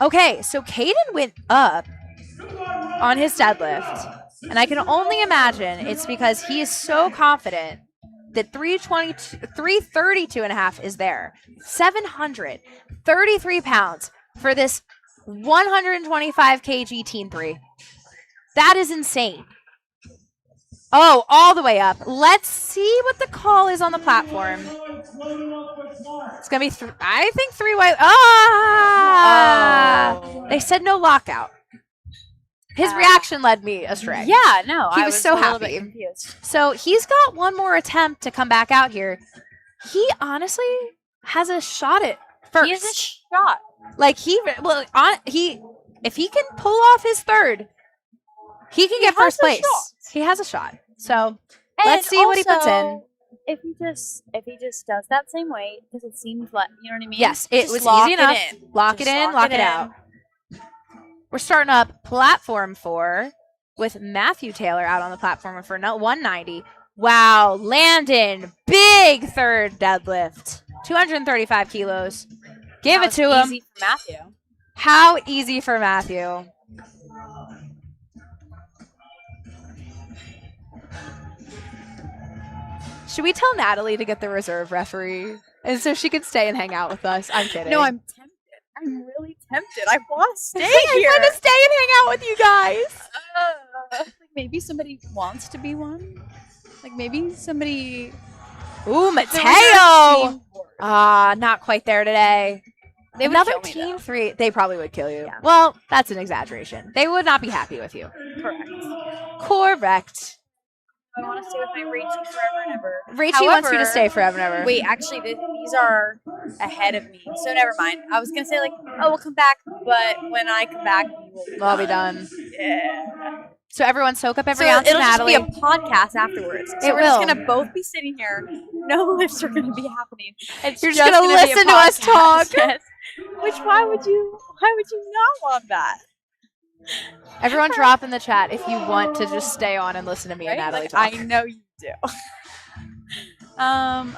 Okay, so Caden went up on his deadlift, and I can only imagine it's because he is so confident that 332 and a half is there. 733 pounds for this 125 kg teen 3. That is insane. Oh, all the way up. Let's see what the call is on the platform. It's going to be, I think 3 white. Ah! Oh. They said no lockout. His reaction led me astray. Yeah, no. He I was so a little happy. bit confused. So he's got one more attempt to come back out here. He honestly has a shot at first. He has a shot. Like if he can pull off his third, he can get first place. He has a shot. So let's see what he puts in. If he just does that same weight, because it seems like, you know what I mean? Yes, it Just was lock easy enough. It in. Lock Just it in, lock it out. We're starting up platform 4 with Matthew Taylor out on the platform for 190. Wow, Landon, big third deadlift, 235 kilos. Give it to him. Easy for Matthew. How easy for Matthew. Should we tell Natalie to get the reserve referee? And so she can stay and hang out with us. I'm kidding. No, I'm tempted. I'm really tempted. I want to stay here. I want to stay and hang out with you guys. Like maybe somebody wants to be one. Like maybe somebody. Ooh, Mateo. Not quite there today. They would Another kill me, team though. 3. They probably would kill you. Yeah. Well, that's an exaggeration. They would not be happy with you. Correct. I want to stay with my Rachy forever and ever. Rachy wants you to stay forever and ever. Wait, actually, these are ahead of me, so never mind. I was gonna say like, oh, we'll come back, but when I come back, I'll be done. Yeah. So everyone soak up every So ounce of it'll just Natalie. be a podcast afterwards. So It we're just will. gonna both be sitting here. No lifts are gonna be happening. It's You're just gonna be a listen to us podcast. talk. Yes. Which why would you not want that? Everyone drop in the chat if you want to just stay on and listen to me and Right? Natalie Like, talk. I know you do.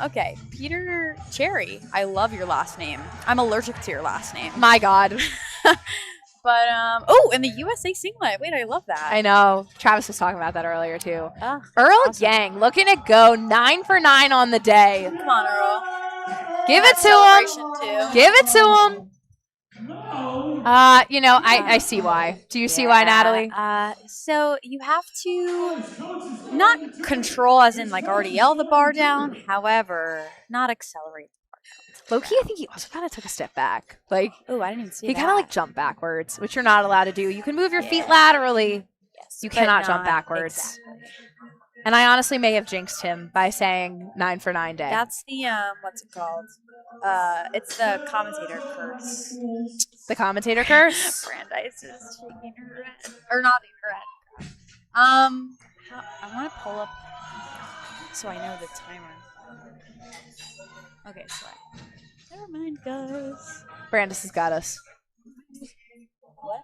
Okay. Peter Cherry. I love your last name. I'm allergic to your last name. My God. But and the USA singlet. Wait, I love that. I know. Travis was talking about that earlier too. Ugh, Earl awesome. Yang looking to go 9 for 9 on the day. Come on, Earl. Give it to Celebration him. too. Give it to him. I see why. Do you see why, Natalie? So you have to not control as in like RDL the bar down, however, not accelerate. Low-key, I think he also kind of took a step back. Like, Oh, I didn't even see he that. kind of like jumped backwards, which you're not allowed to do. You can move your feet laterally. Yes, You but cannot jump not backwards. exactly. And I honestly may have jinxed him by saying 9 for 9 day. That's the what's it called? It's the commentator curse. The commentator curse. Brandeis is shaking her head, or not in her head. I want to pull up so I know the timer. Okay, so never mind, guys. Brandis has got us. What?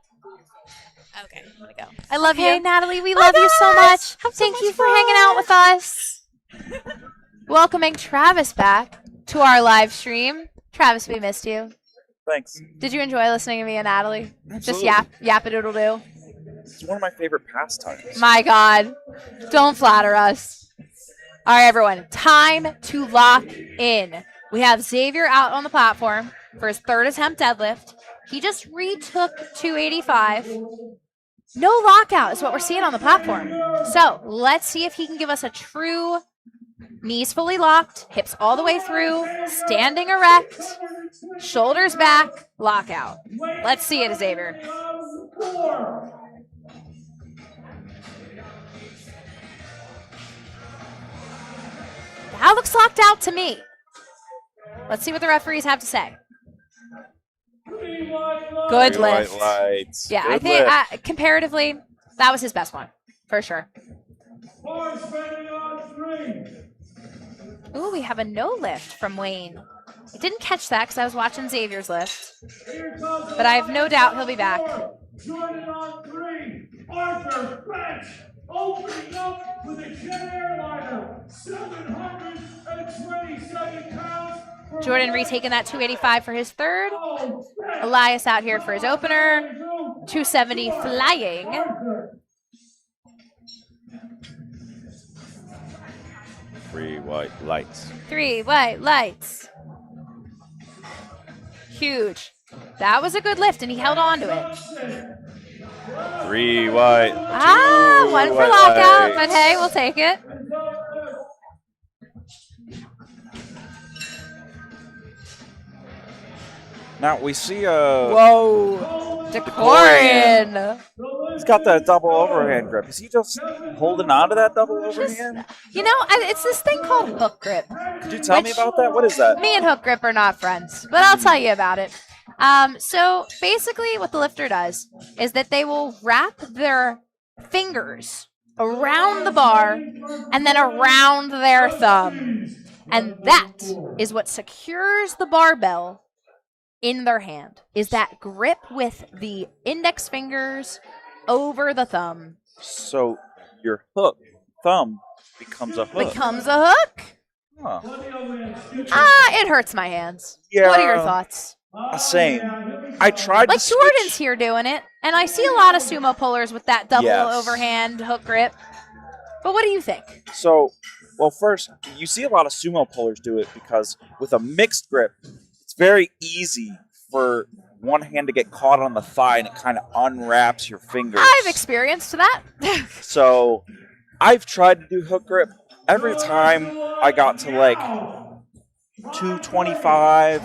Okay, here we go. I love you. you, Natalie. We love you so much. Thank you for hanging out with us. Welcoming Travis back to our live stream. Travis, we missed you. Thanks. Did you enjoy listening to me and Natalie? Just Absolutely. yap-a-doodle-doo. It's one of my favorite pastimes. My God. Don't flatter us. All right, everyone. Time to lock in. We have Xavier out on the platform for his third attempt deadlift. He just retook 285. No lockout is what we're seeing on the platform. So let's see if he can give us a true knees fully locked, hips all the way through, standing erect, shoulders back, lockout. Let's see it, Xavier. That looks locked out to me. Let's see what the referees have to say. Good Three white lift. lights. Yeah, Good I think lift. comparatively, that was his best one, for sure. Ooh, we have a no lift from Wayne. I didn't catch that because I was watching Xavier's lift, but I have no doubt he'll be back. Jordan on 3. Arthur French opening up with a jet airliner. 727 pounds. Jordan retaking that 285 for his third. Elias out here for his opener. 270 flying. Three white lights. 3 white lights. Huge. That was a good lift, and he held on to it. 3 white. Ah, 2 one for white lockout, but lights. hey, we'll take it. Now we see Whoa. Decorian. Decorian. He's got that double overhand grip. Is he just holding on to that double overhand? You know, it's this thing called hook grip. Could you tell me which- about that? What is that? Me and hook grip are not friends, but I'll tell you about it. So basically what the lifter does is that they will wrap their fingers around the bar and then around their thumb. And that is what secures the barbell in their hand, is that grip with the index fingers over the thumb. So your thumb becomes a hook. Becomes a hook. Huh. It hurts my hands. Yeah. What are your thoughts? Same. I tried Like to switch. Jordan's here doing it, and I see a lot of sumo pullers with that double Yes. overhand hook grip. But what do you think? So, well, first, you see a lot of sumo pullers do it because with a mixed grip, it's very easy for one hand to get caught on the thigh and it kind of unwraps your fingers. I've experienced that. So, I've tried to do hook grip. Every time I got to like 225,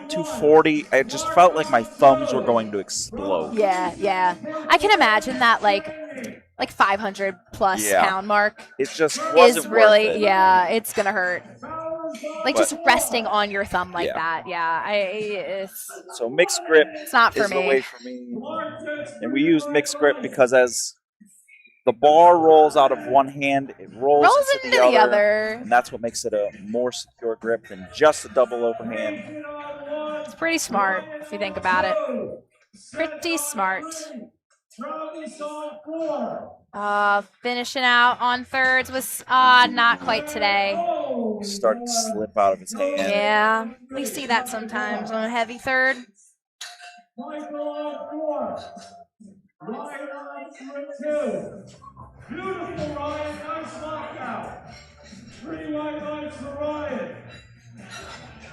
240, I just felt like my thumbs were going to explode. Yeah. I can imagine that like 500 plus pound mark It just wasn't is really, worth it. yeah, it's going to hurt. Like But- just resting on your thumb like Yeah. that. Yeah, it's So mixed grip not for is the way me. for me. And we use mixed grip because as the bar rolls out of one hand, it rolls Rolls into the other. and that's what makes it a more secure grip than just a double overhand. It's pretty smart if you think about it. Pretty smart. Finishing out on thirds was not quite today. Started to slip out of his hand. Yeah, we see that sometimes on a heavy third. Michael on 4. Ryan on 2. Beautiful, Ryan. Nice lockout. 3 white lights for Ryan.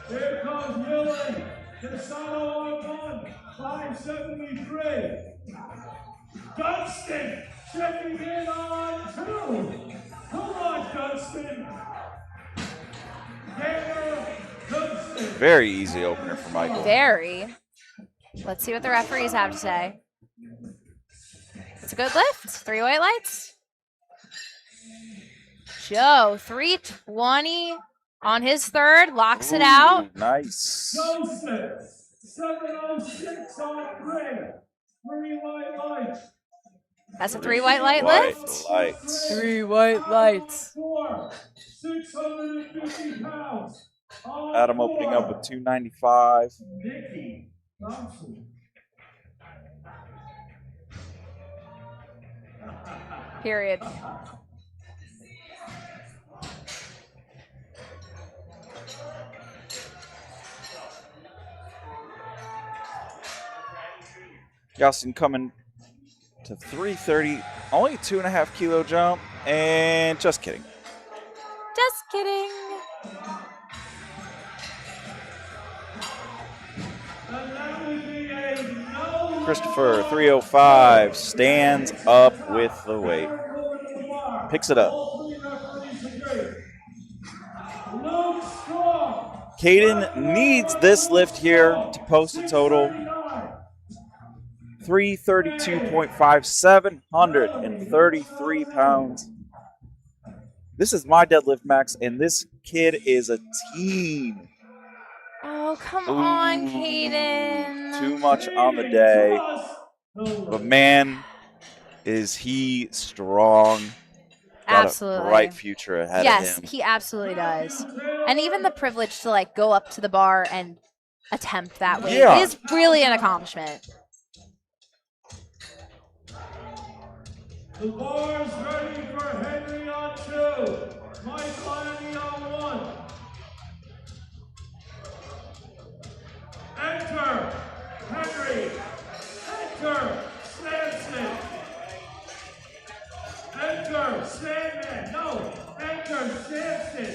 Here comes Millie. Casano on 1. 573. Dunstan checking in on 2. Come on, Dunstan. Tanner Dunstan. Very easy opener for Michael. Very. Let's see what the referees have to say. It's a good lift. 3 white lights. Joe, 320 on his third. Locks it out. Ooh, nice. Joseph, 706 on 3. 3 white lights. That's a 3 white light White lift. lights. 3 white lights. 4, 650 pounds. On Adam opening up with 295. Nikki Thompson. Period. Justin coming to 330. Only a 2.5 kilo jump. And just kidding. Just kidding. And that would be a no. Christopher, 305, stands up with the weight. Picks it up. All 3 referees agree. Luke Strong. Caden needs this lift here to post a total 332.5, 733 pounds. This is my deadlift max, and this kid is a teen. Oh, come on, Caden. Too much on the day. But man, is he strong. Got Absolutely. a bright future ahead Yes, of him. he absolutely does. And even the privilege to like go up to the bar and attempt that weight Yeah. is really an accomplishment. The bar's ready for Henry on 2. Mike Lanny on 1. Enter Henry. Enter Samson. Enter Sandman. No. Enter Samson.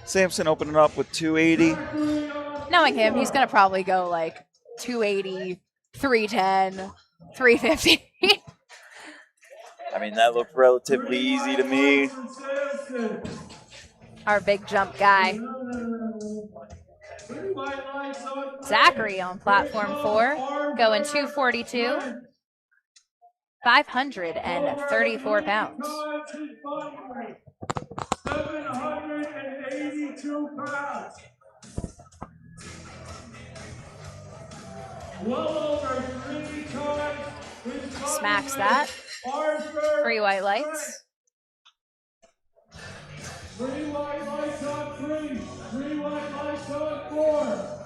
Samson opening up with 280. Knowing him, he's going to probably go like 280, 310, 350. I mean, that looked relatively easy to me. Our big jump guy. Zachary on platform 4, going 242, 534 pounds. 782 pounds. Well over 3 times. Smacks that. 3 white lights. 3 white lights on 3. 3 white lights on 4.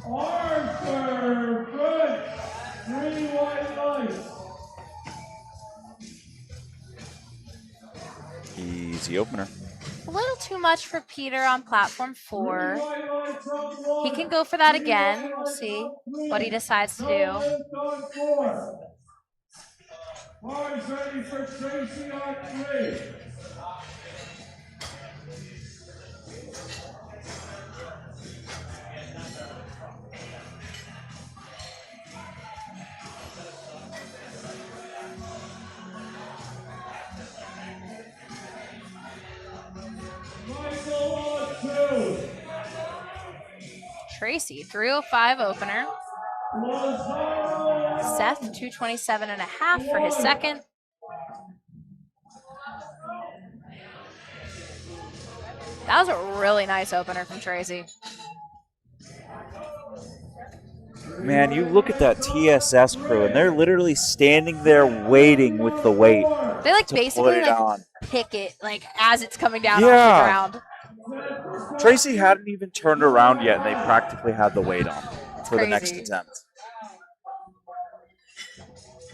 Arthur French, 3 white lights. Easy opener. A little too much for Peter on platform 4. 3 white lights on 1. He can go for that again. We'll see what he decides to do. No lift on 4. Bars ready for Tracy on 3. Michael on 2. Tracy, 305 opener. Lazaro on Seth, 227.5 for his second. That was a really nice opener from Tracy. Man, you look at that TSS crew, and they're literally standing there waiting with the weight They like to put basically it like on. pick it like as it's coming down Yeah. off the ground. Tracy hadn't even turned around yet, and they practically had the weight on for the next crazy. attempt.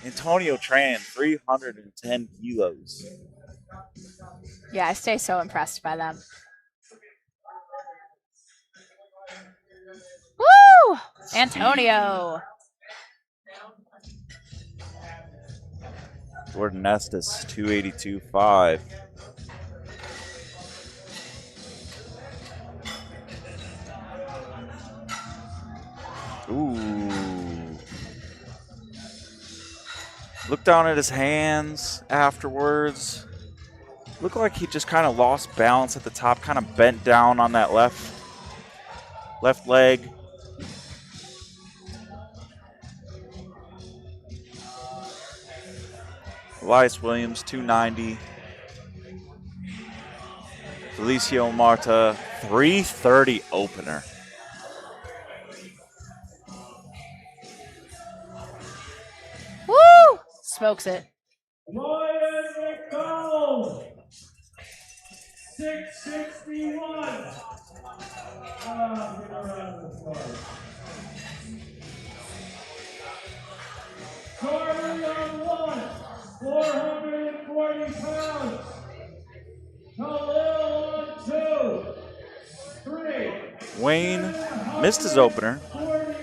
Antonio Tran, 310 kilos. Yeah, I stay so impressed by them. Woo! Antonio. Jordan Estes, 282.5. Ooh. Looked down at his hands afterwards. Looked like he just kind of lost balance at the top, kind of bent down on that left leg. Elias Williams, 290. Felicio Marta, 330 opener. Woo! Smokes it. Ryan McDonald, 661. Give a round of applause. Carter on 1, 440 pounds. Khalil on 2, 3. Wayne missed his opener. 49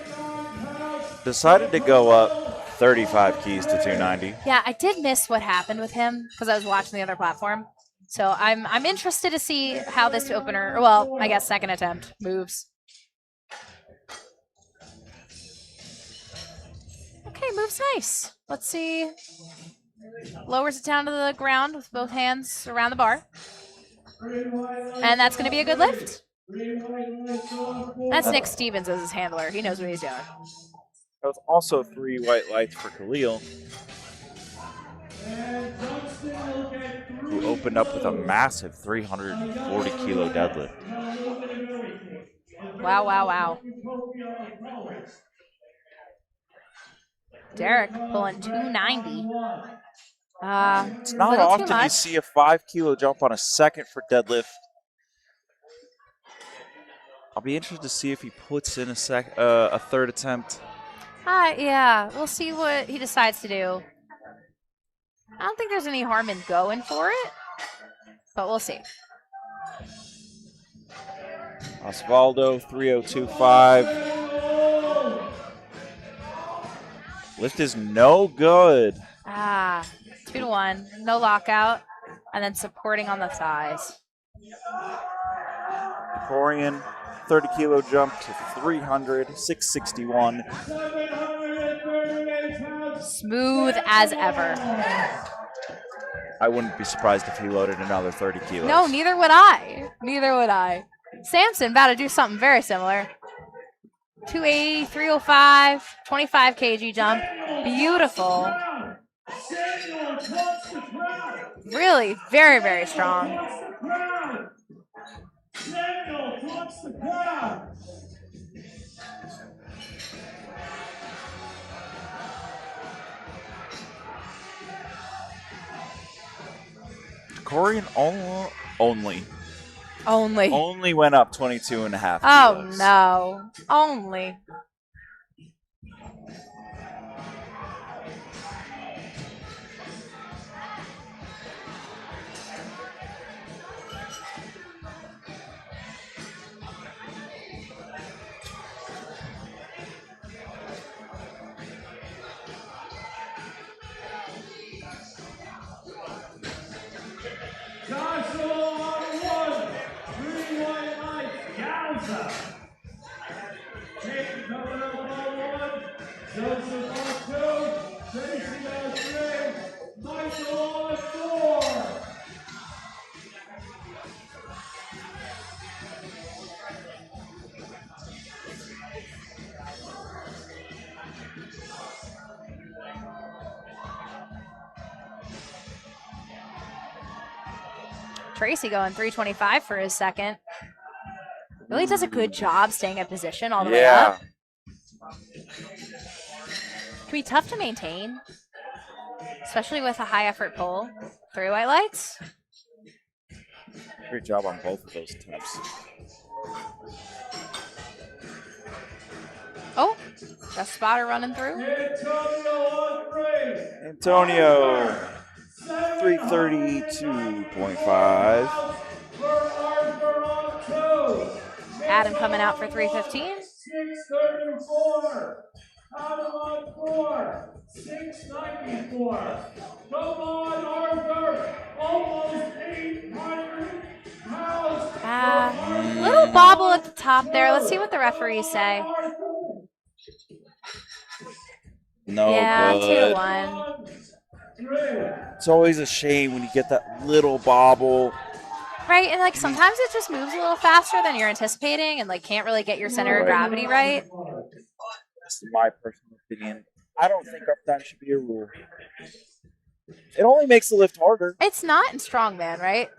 pounds. Decided to go up 35 keys to 290. Yeah, I did miss what happened with him because I was watching the other platform. So I'm interested to see how this opener, or well, I guess second attempt, moves. Okay, moves nice. Let's see. Lowers it down to the ground with both hands around the bar. And that's going to be a good lift. That's Nick Stevens as his handler. He knows what he's doing. That was also 3 white lights for Khalil, who opened up with a massive 340 kilo deadlift. Wow, wow, wow. Derek pulling 290. It's not often you see a 5 kilo jump on a second for deadlift. I'll be interested to see if he puts in a third attempt. Yeah, we'll see what he decides to do. I don't think there's any harm in going for it, but we'll see. Osvaldo, 302.5. Lift is no good. 2-1. No lockout. And then supporting on the thighs. Corian, 30 kilo jump to 300, 661. 738 pounds. Smooth as ever. I wouldn't be surprised if he loaded another 30 kilos. No, neither would I. Neither would I. Samson about to do something very similar. 280, 305, 25 kg jump. Beautiful. Samuel touched the ground. Really very, very strong. Touched the ground. Samuel touched the ground. Corian only went up 22 and a half Oh, kilos. no. Only. Joshua on 1. 3 white lights. Yowza. Jake coming up on 1. Joseph on 2. Tracy on 3. Michael on 4. Tracy going 325 for his second. Really does a good job staying in position all the way up. Can be tough to maintain, especially with a high effort pull. 3 white lights. Great job on both of those attempts. Oh, got a spotter running through. Antonio on 3. Antonio, 332.5. For Arthur on 2. Adam coming out for 315. 634. Adam on 4. 694. Come on, Arthur. Almost 800 pounds. Little bobble at the top there. Let's see what the referees say. No Yeah, good. 2-1. It's always a shame when you get that little bobble. Right, and like sometimes it just moves a little faster than you're anticipating and like can't really get your center of gravity right. That's my personal opinion. I don't think uptime should be a rule. It only makes the lift harder. It's not in strongman, right?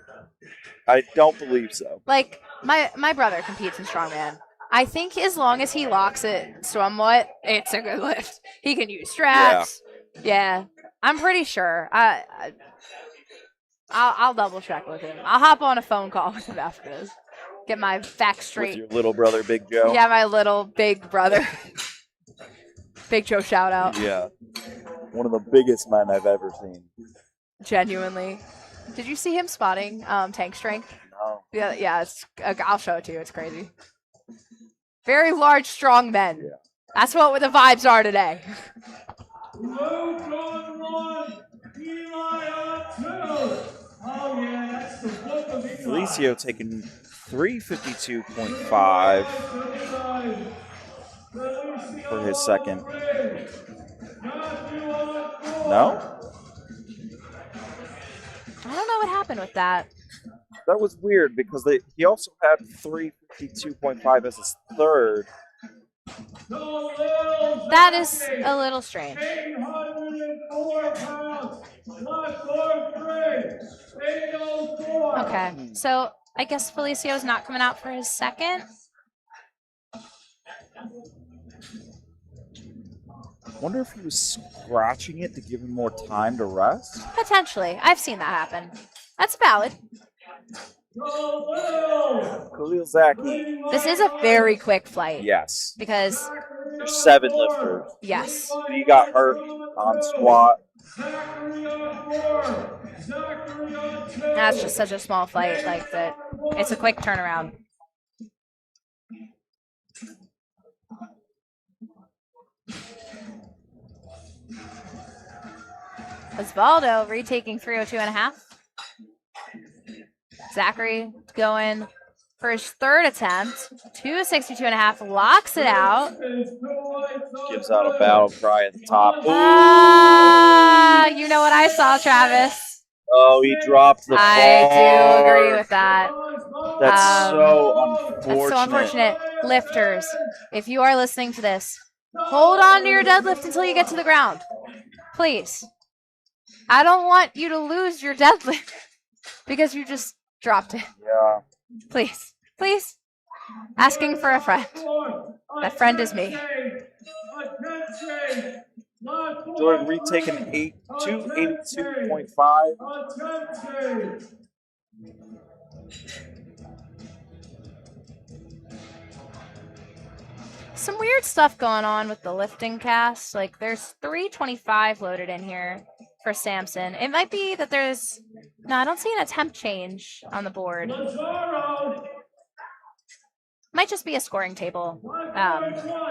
I don't believe so. Like my brother competes in strongman. I think as long as he locks it somewhat, it's a good lift. He can use straps. Yeah, I'm pretty sure. I'll double check with him. I'll hop on a phone call with him after this. Get my facts straight. With your little brother, Big Joe. Yeah, my little big brother. Big Joe shout out. Yeah. One of the biggest men I've ever seen. Genuinely. Did you see him spotting tank strength? No. Yeah. It's I'll show it to you. It's crazy. Very large, strong men. Yeah. That's what the vibes are today. Luke on 1. Eli on 2. Oh, yeah, that's the book of Eli. Felicio taking 352.5 for his second. No? I don't know what happened with that. That was weird because he also had 352.5 as his third. That is a little strange. 804 pounds. Left arm 3. 804. Okay, so I guess Felicio's not coming out for his second. Wonder if he was scratching it to give him more time to rest? Potentially. I've seen that happen. That's valid. Khalil Zaki. This is a very quick flight. Yes. Because, There's 7 lifters. yes. He got hurt on squat. That's just such a small flight. Like that. It's a quick turnaround. Osvaldo retaking 302.5. Zachary going for his third attempt. 262.5. Locks it out. Gives out a battle cry at the top. You know what I saw, Travis. Oh, he dropped the I bar. do agree with that. That's so unfortunate. That's so unfortunate. Lifters, if you are listening to this, hold on to your deadlift until you get to the ground. Please. I don't want you to lose your deadlift because you just dropped it. Yeah. Please. Please. Asking for a friend. That friend is me. Jordan retaking 282.5. Some weird stuff going on with the LiftingCast. Like, there's 325 loaded in here for Samson. It might be that there's... No, I don't see an attempt change on the board. Might just be a scoring table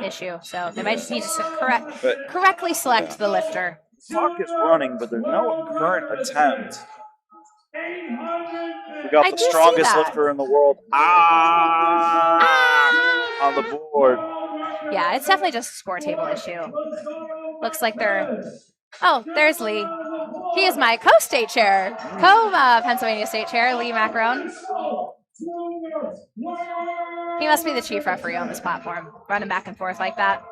issue. So they might just need to correctly select the lifter. Clock is running, but there's no current attempt. We got the strongest lifter in the world. On the board. Yeah, it's definitely just a score table issue. Looks like they're... Oh, there's Lee. He is my co-state chair. Pennsylvania state chair, Lee Macarone. He must be the chief referee on this platform, running back and forth like that.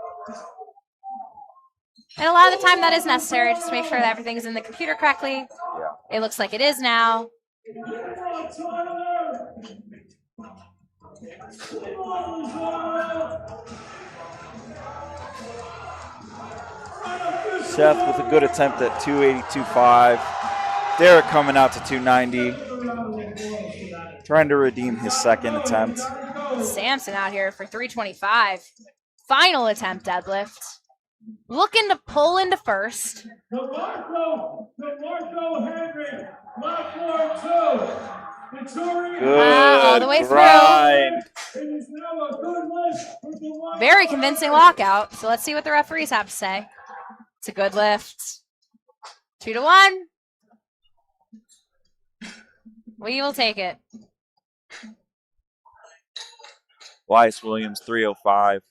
And a lot of the time that is necessary, just to make sure that everything's in the computer correctly. Yeah. It looks like it is now. Seth with a good attempt at 282.5. Derek coming out to 290. Trying to redeem his second attempt. Samson out here for 325. Final attempt deadlift. Looking to pull into first. Good all the way grind. through. Very convincing lockout. So let's see what the referees have to say. It's a good lift. 2-1. We will take it. Weiss Williams 305.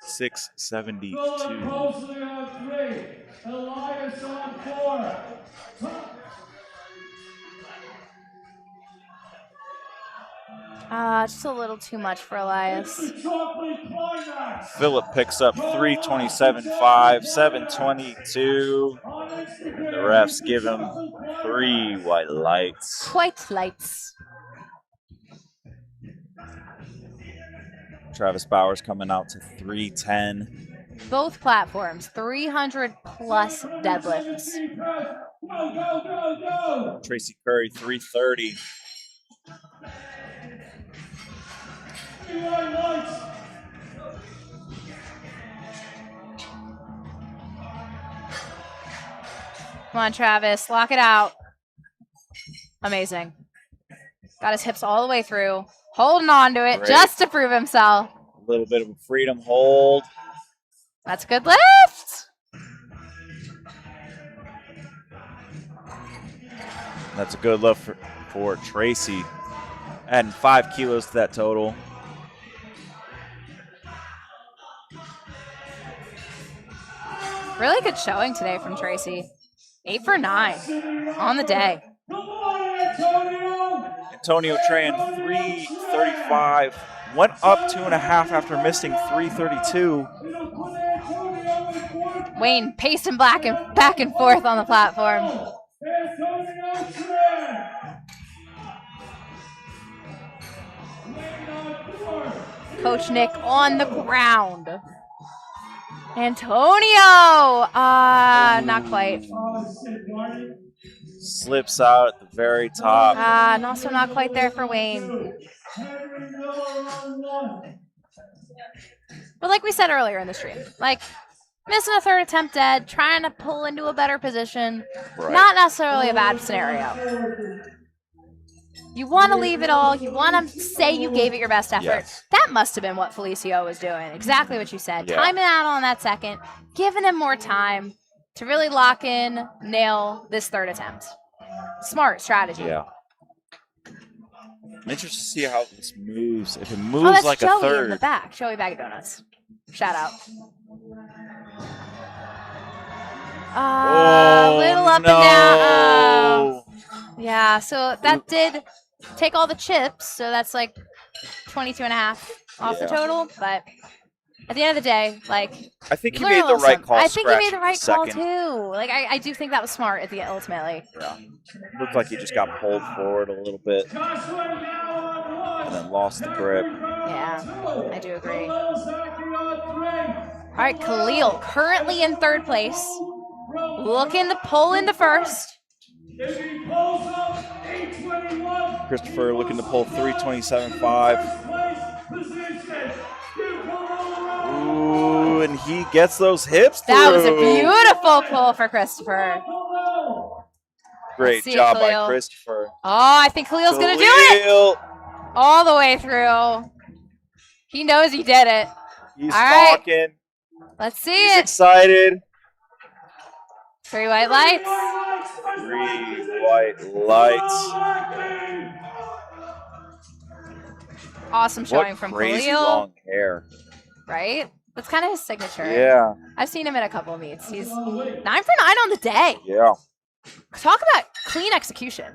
672. Elias on 4. Just a little too much for Elias. Phillip picks up 327.5, 722. And the refs give him 3 white lights. Quite lights. Travis Bowers coming out to 310. Both platforms, 300 plus deadlifts. Tracy Curry 330. Come on, Travis, lock it out. Amazing. Got his hips all the way through. Holding on to it just to prove himself. A little bit of a freedom hold. That's a good lift. That's a good lift for Tracy. Adding 5 kilos to that total. Really good showing today from Tracy. 8 for 9 on the day. Antonio Tran 335. Went up 2.5 after missing 332. Wayne pacing back and forth on the platform. Coach Nick on the ground. Antonio! Not quite. Slips out at the very top. And also not quite there for Wayne. But like we said earlier in the stream, like missing a third attempt dead, trying to pull into a better position, not necessarily a bad scenario. You want to leave it all. You want to say you gave it your best effort. Yes. That must have been what Felicio was doing. Exactly what you said. Yeah. Timing out on that second, giving him more time to really lock in, nail this third attempt. Smart strategy. Yeah. I'm interested to see how this moves. If it Oh, moves that's like Joey a third. in the back. Joey Bag of Donuts. Shout out. Little up and down. Yeah, so that did take all the chips. So that's like 22.5 off the total. But at the end of the day, like, I think he learn a made the little right something. call. I think he made the scratching right call second. too. Like, I do think that was smart at the ultimately. Yeah. Looked like he just got pulled forward a little bit and then lost the grip. Yeah, I do agree. All right, Khalil currently in third place. Looking to pull into first. Christopher looking to pull 327.5. Ooh, and he gets those hips through. That was a beautiful pull for Christopher. Great job by Christopher. Oh, I think Khalil's going to do it. All the way through. He knows he did it. He's all right. talking. Let's see He's it. excited. 3 white lights. 3 white lights. Awesome showing from crazy Khalil. long hair. Right? That's kind of his signature. Yeah. I've seen him in a couple of meets. He's 9 for 9 on the day. Yeah. Talk about clean execution.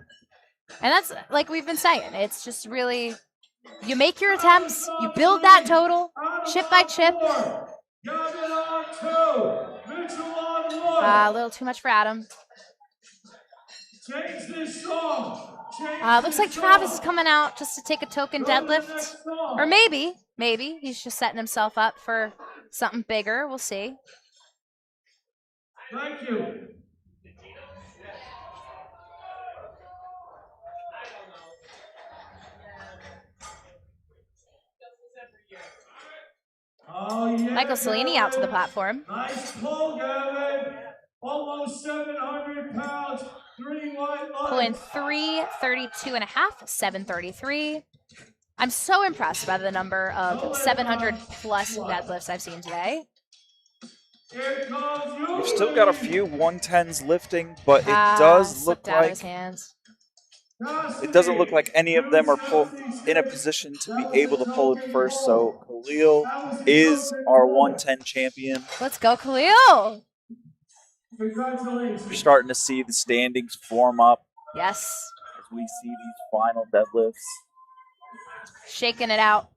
And that's like we've been saying. It's just really, you make your attempts, you build that total, chip by chip. A little too much for Adam. Looks like Travis is coming out just to take a token deadlift. Or maybe he's just setting himself up for something bigger. We'll see. Thank you. Oh, yeah, Michael Cellini out to the platform. Nice pull, Gavin. Almost 700 pounds. 3 white lights. Pulling 332.5, 733. I'm so impressed by the number of 700 plus deadlifts I've seen today. We've still got a few 110s lifting, but it does look out of like his hands. it doesn't look like any of them are in a position to be able to pull it first. So Khalil is our 110 champion. Let's go, Khalil. Congratulations. We're starting to see the standings form up Yes. as we see these final deadlifts. Shaking it out.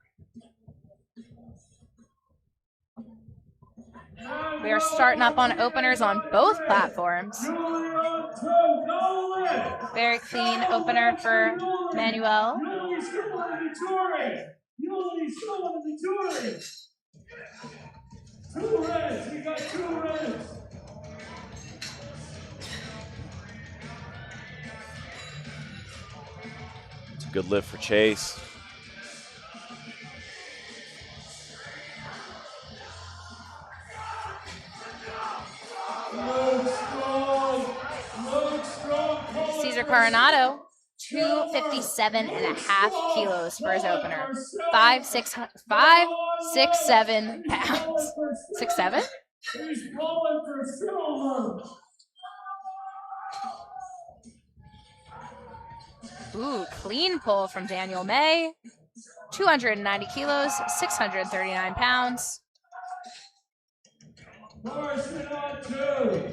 We are starting up on openers on both platforms. Very clean opener for Manuel. Two reds. We got 2 reds. It's a good lift for Chase. Cesar Coronado, 257.5 kilos for his opener. 5'6", 7 pounds. 6'7"? He's pulling for silver. Ooh, clean pull from Daniel May. 290 kilos, 639 pounds. Morrison on 2.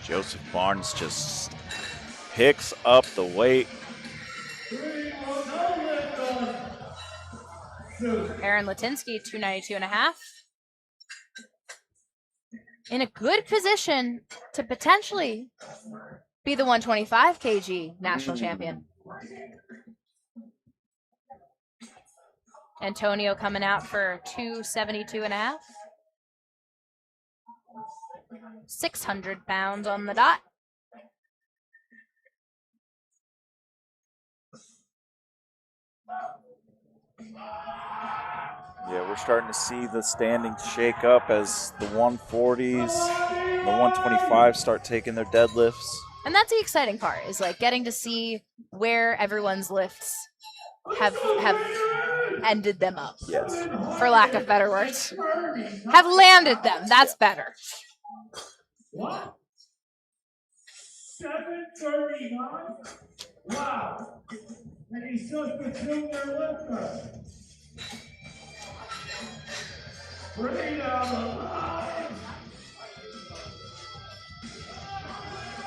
Joseph Barnes just picks up the weight. Aaron Latinsky, 292.5. In a good position to potentially be the 125 kg national champion. Antonio coming out for 272.5. 600 pounds on the dot. Yeah, we're starting to see the standings shake up as the 140s, the 125s start taking their deadlifts. And that's the exciting part, is like getting to see where everyone's lifts have ended them up, Yes. for lack of better words. Have landed them. That's better. What? 739? Wow. And he's just a junior lifter. Straight out of the line.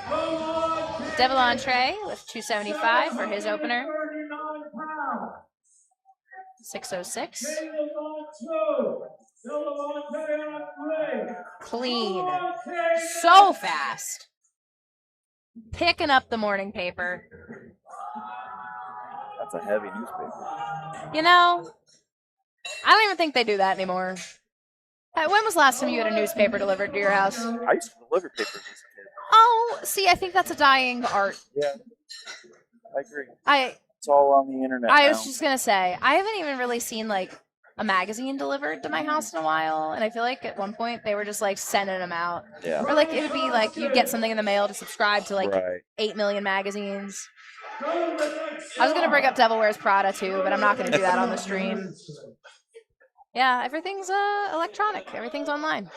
Come on, Devil Entree with 275 for his opener. 39 pounds. 606. Caleb on 2. Delawante on 3. Clean. Delawante So fast. Picking up the morning paper. That's a heavy newspaper. You know, I don't even think they do that anymore. When was the last time you had a newspaper delivered to your house? I used to deliver papers as a kid. Oh, see, I think that's a dying art. Yeah, I agree. It's all on the internet I now. was just gonna say, I haven't even really seen like a magazine delivered to my house in a while, and I feel like at one point they were just like sending them out. Yeah. Or like it would be like you'd get something in the mail to subscribe to like Right. 8 million magazines. I was gonna bring up Devil Wears Prada too, but I'm not gonna do that on the stream. Yeah, everything's electronic. Everything's online.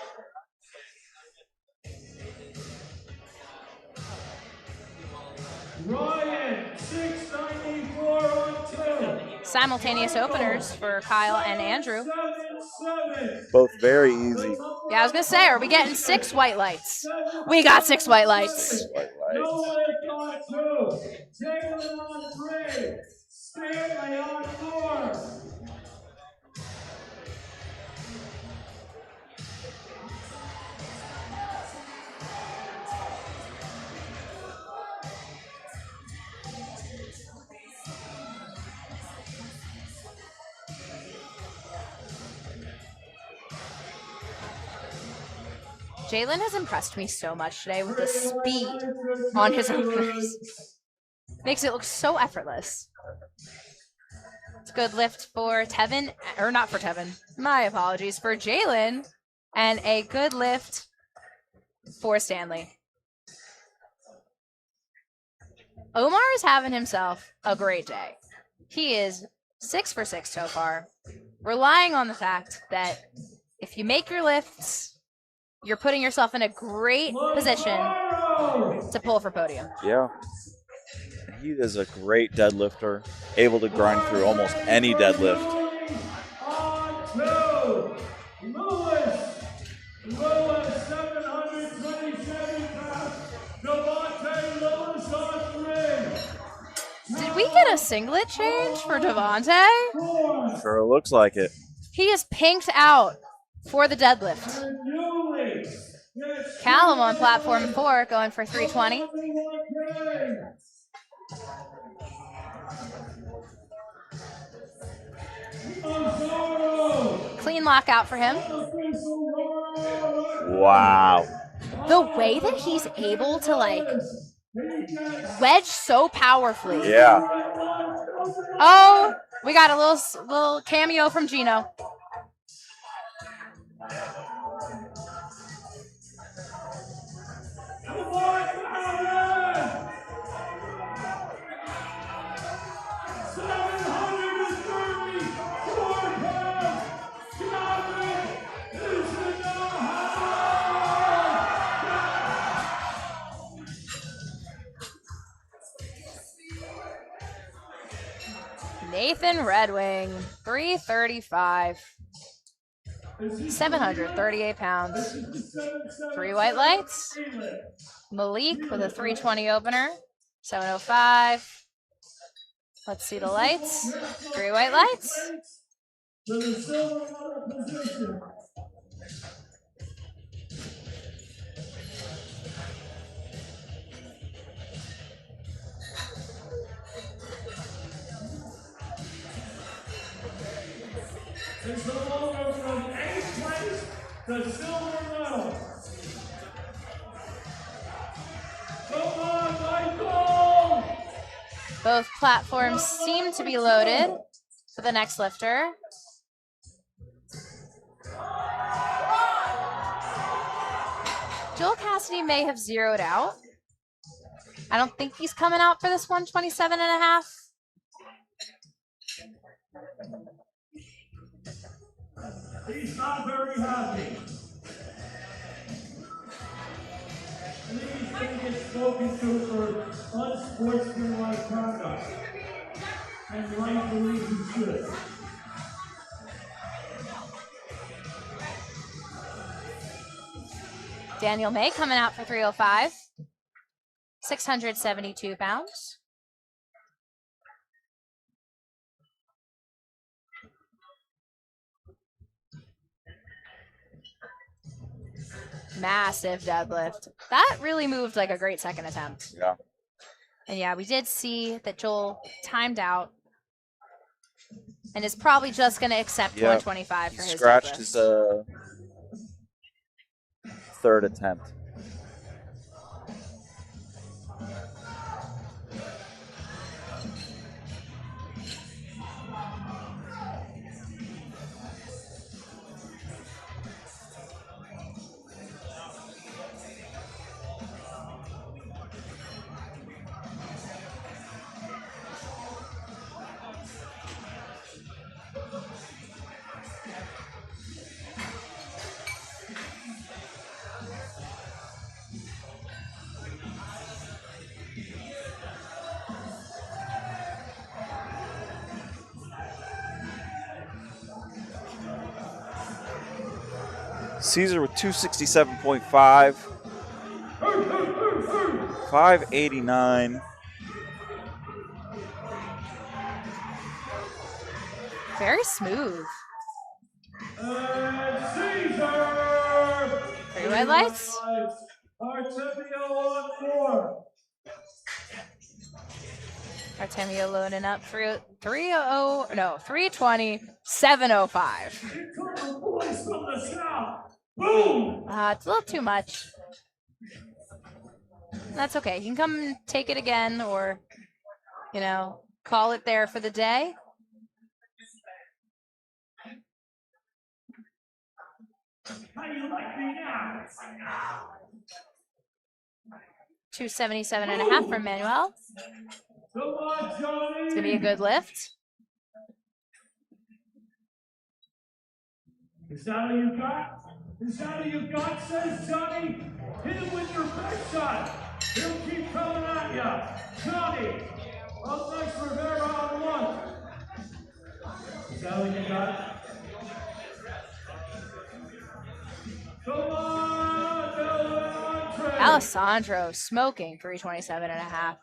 Ryan, 694 on 2. Simultaneous openers for Kyle and Andrew. 7-7. Both very easy. Yeah, I was gonna say, are we getting 6 white lights? We got 6 white lights. White No lights. lift on 2. Jalen on 3. Stanley on 4. Jalen has impressed me so much today with the speed on his openers. Makes it look so effortless. It's a good lift for Tevin, or not for Tevin, my apologies, for Jalen, and a good lift for Stanley. Omar is having himself a great day. He is 6 for 6 so far, relying on the fact that if you make your lifts, you're putting yourself in a great position to pull for podium. Yeah. He is a great deadlifter, able to grind through almost any deadlift. On 2. Lewis, 727 pounds. Devontae Lewis on 3. Did we get a singlet change for Devontae? 4. Sure looks like it. He is pinked out for the deadlift. And Newley. Callum on platform 4 going for 320. Clean lockout for him. Wow. The way that he's able to like wedge so powerfully. Yeah. Oh, we got a little cameo from Gino. Nathan Red Wing, 335. 738 pounds. 3 white lights. Malik with a 320 opener. 705. Let's see the lights. 3 white lights. To the silver medal position. It's no longer from 8th place to silver medal. Come on, Michael! Both platforms seem to be loaded for the next lifter. Joel Cassidy may have zeroed out. I don't think he's coming out for this 127.5. He's not very happy. And he's going to get spoken to for unsportsmanlike conduct. And rightfully he should. Daniel May coming out for 305. 672 pounds. Massive deadlift. That really moved like a great second attempt. Yeah. And yeah, we did see that Joel timed out and is probably just going to accept 125 for his scratched deadlift. his third attempt. Caesar with 267.5, 589. Very smooth. And Caesar! 3 red lights. Artemio on 4. Artemio loading up 320, 705. Here come the boys from the south. Boom! It's a little too much. That's okay. You can come and take it again or, you know, call it there for the day. How do you like me now? 277.5 from Manuel. Come on, Johnny! It's going to be a good lift. Is that all you got? Is that all you got, says Johnny? Hit him with your best shot. He'll keep coming at you. Johnny, up next, Rivera on 1. Is that all you got? Come on, Andre. Alessandro smoking 327.5.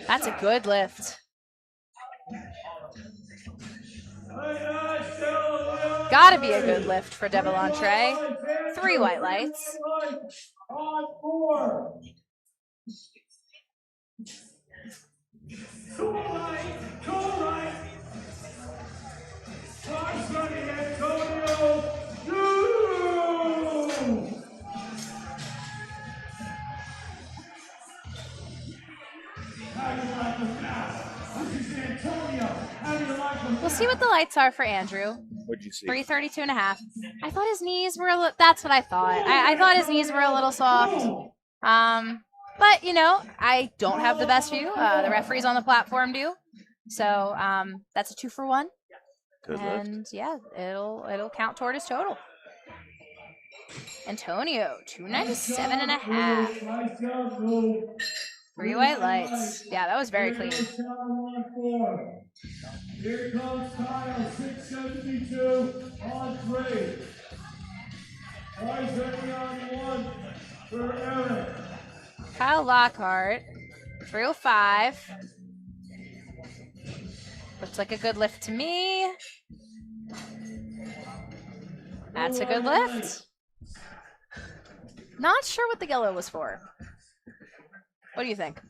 That's a good lift. Gotta be a good lift for Devil Entree. 3 white lights. On 4. Go right. Twice running, Antonio. No! How do you like them now? This is Antonio. How do you like them? We'll see what the lights are for Andrew. What'd you see? 332.5. I thought his knees were a little, that's what I thought. I thought his knees were a little soft. But, you know, I don't have the best view. The referees on the platform do. So that's a 2 for 1. Good and lift. yeah, it'll count toward his total. Antonio, 297.5. 3 white lights. Yeah, that was very clean. Here comes Kyle, 672 on 3. Isaac on 1 for Eric. Kyle Lockhart, 305. Looks like a good lift to me. That's a good lift. Not sure what the yellow was for. What do you think?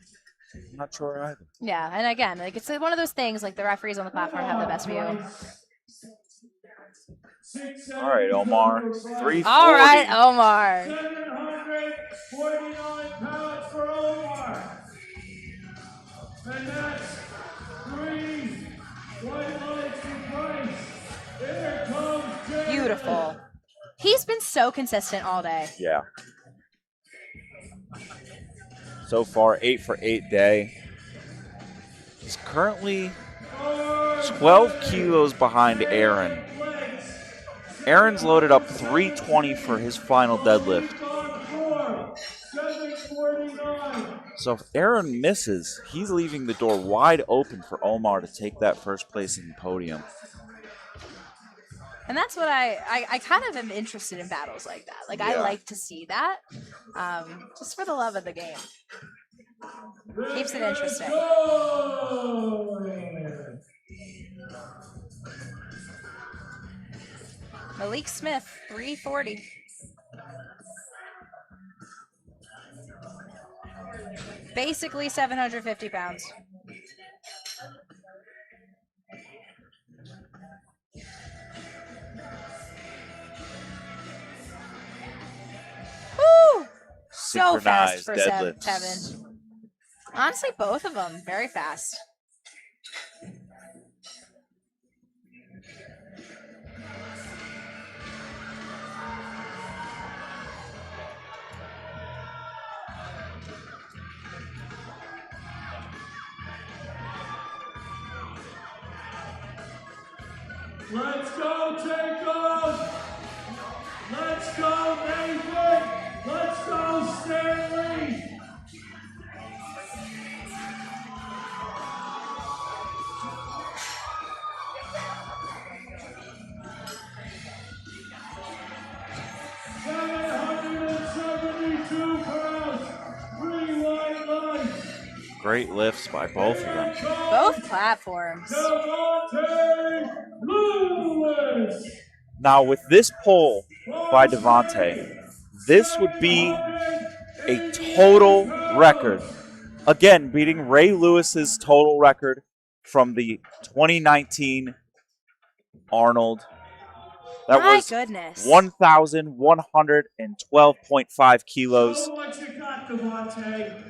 I'm not sure either. Yeah, and again, like it's one of those things. Like the referees on the platform have the best view. All right, Omar. 340. All right, Omar. 749 pounds for Omar. And that's 3 white lights in place. Here comes Jared. Beautiful. He's been so consistent all day. Yeah. so far, 8 for 8 day. He's currently 12 kilos behind Aaron. Aaron's loaded up 320 for his final deadlift. So if Aaron misses, he's leaving the door wide open for Omar to take that first place in the podium. And that's what I kind of am interested in battles like that. Like, I Yeah. like to see that, just for the love of the game. Keeps it interesting. Malik Smith, 340. Basically 750 pounds. Woo! So fast Synchronized for deadlifts. Tevin. Honestly, both of them very fast. Let's go, Jacob! Let's go, Nathan! Let's go, Stanley! Great lifts by both of them. Both platforms. Now with this pull by Devontae, this would be a total record. Again, beating Ray Lewis's total record from the 2019 Arnold. That My was goodness. 1,112.5 kilos. Show what you got, Devontae.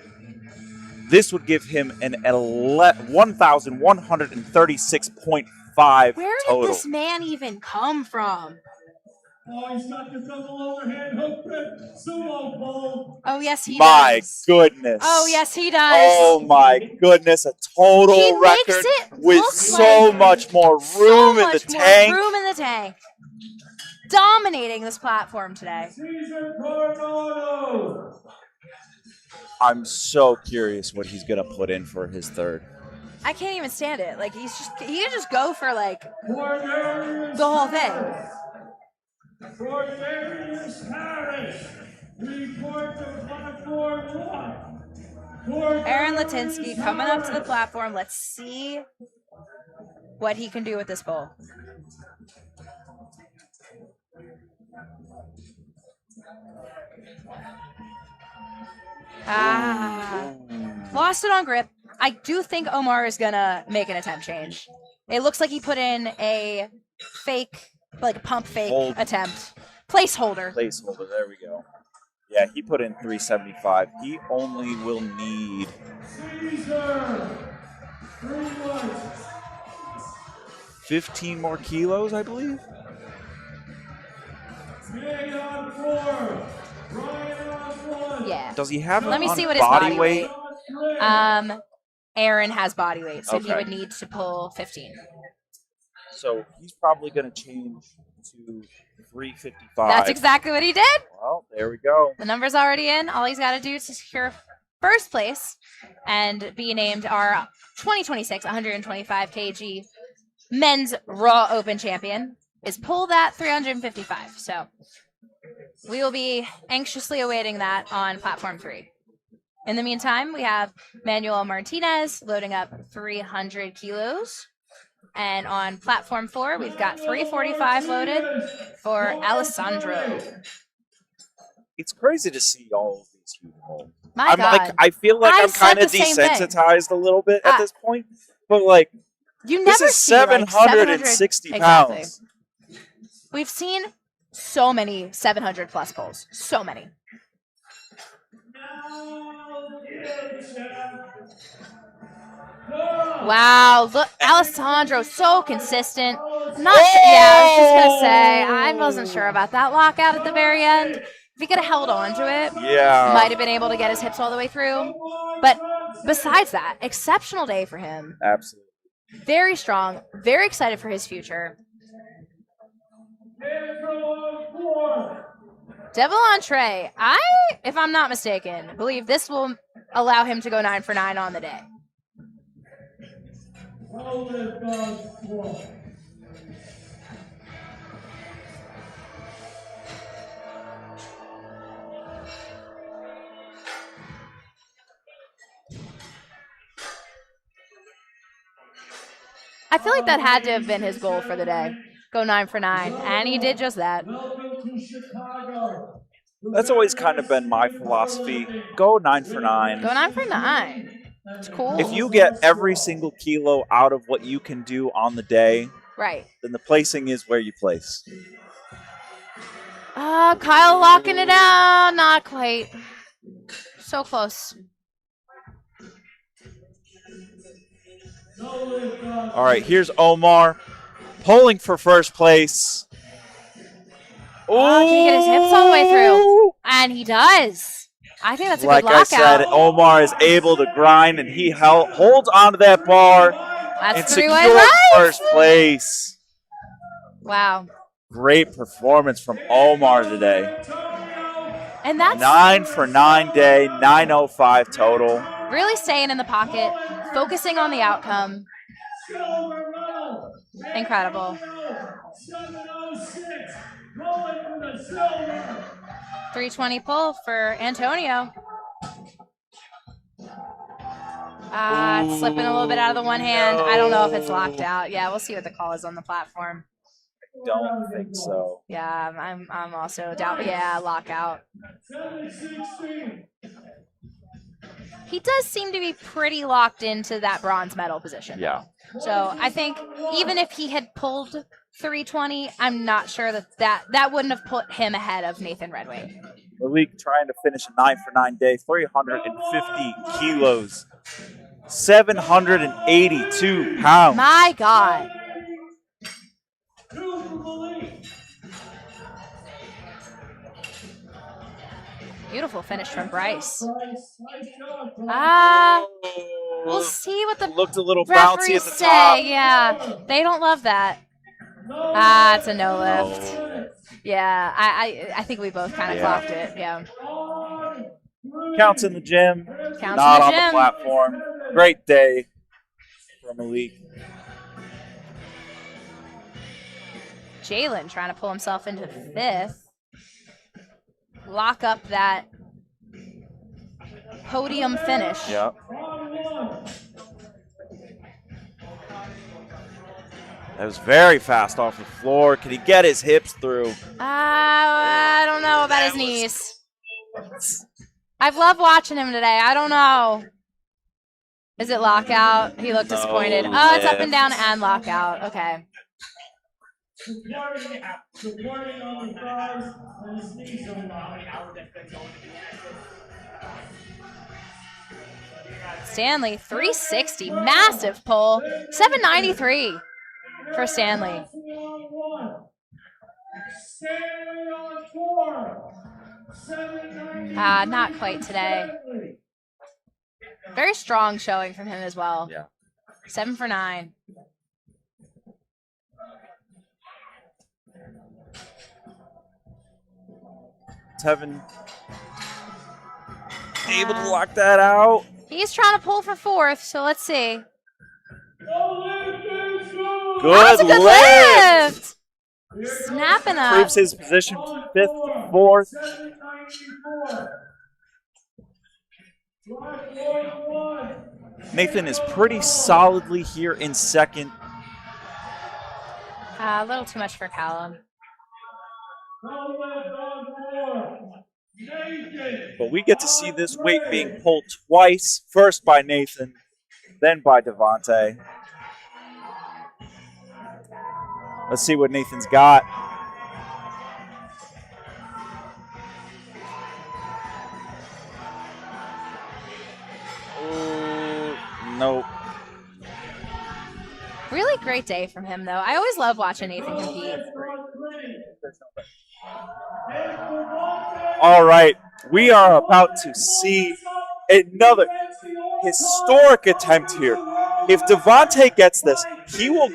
This would give him an 1,136.5 Where total. did this man even come from? Oh, he's got the double overhand hook grip sumo pole. Oh, yes, he My does. goodness. Oh, yes, he does. Oh, my goodness. A total He makes record it with look so like much more So room in the much more tank. room in the tank. Dominating this platform today. Cesar Coronado. I'm so curious what he's going to put in for his third. I can't even stand it. Like, he can just go for, like, Cornelius the whole thing. Cornelius Harris. Report to platform 1. Aaron Latinsky coming up to the platform. Let's see what he can do with this pole. Lost it on grip. I do think Omar is gonna make an attempt change. It looks like he put in a fake, like a pump fake Hold. attempt. Placeholder. Placeholder, there we go. Yeah, he put in 375. He only will need Caesar. 3 months. 15 more kilos, I believe. Jay on 4. Ryan on 1. Yeah. Does he have Let me on see what his body weight. On 3. Aaron has body weight, so he Okay. would need to pull 15. So he's probably going to change to 355. That's exactly what he did. Well, there we go. The number's already in. All he's got to do is secure first place and be named our 2026 125 kg men's Raw Open champion. Is pull that 355. So we will be anxiously awaiting that on platform 3. In the meantime, we have Manuel Martinez loading up 300 kilos. And on platform 4, we've got 345 loaded for Alessandro. It's crazy to see all of these huge holes. My God. I feel like I I'm kind said of the same thing. desensitized a little bit at this point. But like, You this never is see, like, 760 700 pounds. We've seen so many 700 plus pulls. So many. Wow, look, Alessandro, so consistent. Yeah, I was just gonna say, I wasn't sure about that lockout at the very end. If he could have held on to it, Yeah. might have been able to get his hips all the way through. But besides that, exceptional day for him. Absolutely. Very strong. Very excited for his future. Devil Entree. If I'm not mistaken, believe this will allow him to go 9 for 9 on the day. I feel like that had to have been his goal for the day. Go 9 for 9. And he did just that. Welcome to Chicago. That's always kind of been my philosophy. Go 9 for 9. Go 9 for 9. It's cool. If you get every single kilo out of what you can do on the day, right, then the placing is where you place. Kyle locking it out. Not quite. So close. All right, here's Omar pulling for first place. Can he get his hips all the way through? And he does. I think that's a like good lockout. I said, Omar is able to grind, and he holds onto that bar and secures first place. Wow. Great performance from Omar today. And that's 9 for 9 day, 905 total. Really staying in the pocket, focusing on the outcome. Incredible. 320 pull for Antonio. It's slipping a little bit out of the one hand. No. I don't know if it's locked out. Yeah, we'll see what the call is on the platform. Don't think so. Yeah, I'm also doubt. Yeah, lockout. He does seem to be pretty locked into that bronze medal position. Yeah. So I think even if he had pulled 320, I'm not sure that wouldn't have put him ahead of Nathan Redway. Malik trying to finish a 9 for 9 day, 350 kilos, 782 pounds. My God. Beautiful finish from Bryce. We'll see what the looked a little bouncy at the say. top. Yeah, they don't love that. It's a no lift. Yeah, I think we both kind of clocked it. Yeah. Counts in the gym. Counts not in the on gym. the platform. Great day for Malik. Jalen trying to pull himself into 5th. Lock up that podium finish. Yep. That was very fast off the floor. Can he get his hips through? I don't know about his knees. I've loved watching him today. I don't know. Is it lockout? He looked disappointed. Oh, it's up and down and lockout. Okay. Supporting on the thighs and his knees are Stanley, 360. Massive pull. 793 for Stanley. Stanley on 4. 793. Not quite today. Very strong showing from him as well. Yeah. 7 for 9. Tevin able to lock that out. He's trying to pull for 4th, so let's see. Good, That's a good lift. Snapping up. Proves his position from 5th to 4th. Nathan is pretty solidly here in 2nd. A little too much for Callum. But we get to see this weight being pulled twice, first by Nathan, then by Devontae. Let's see what Nathan's got. Nope. Really great day from him, though. I always love watching Nathan compete. All right, we are about to see another historic attempt here. If Devontae gets this, he will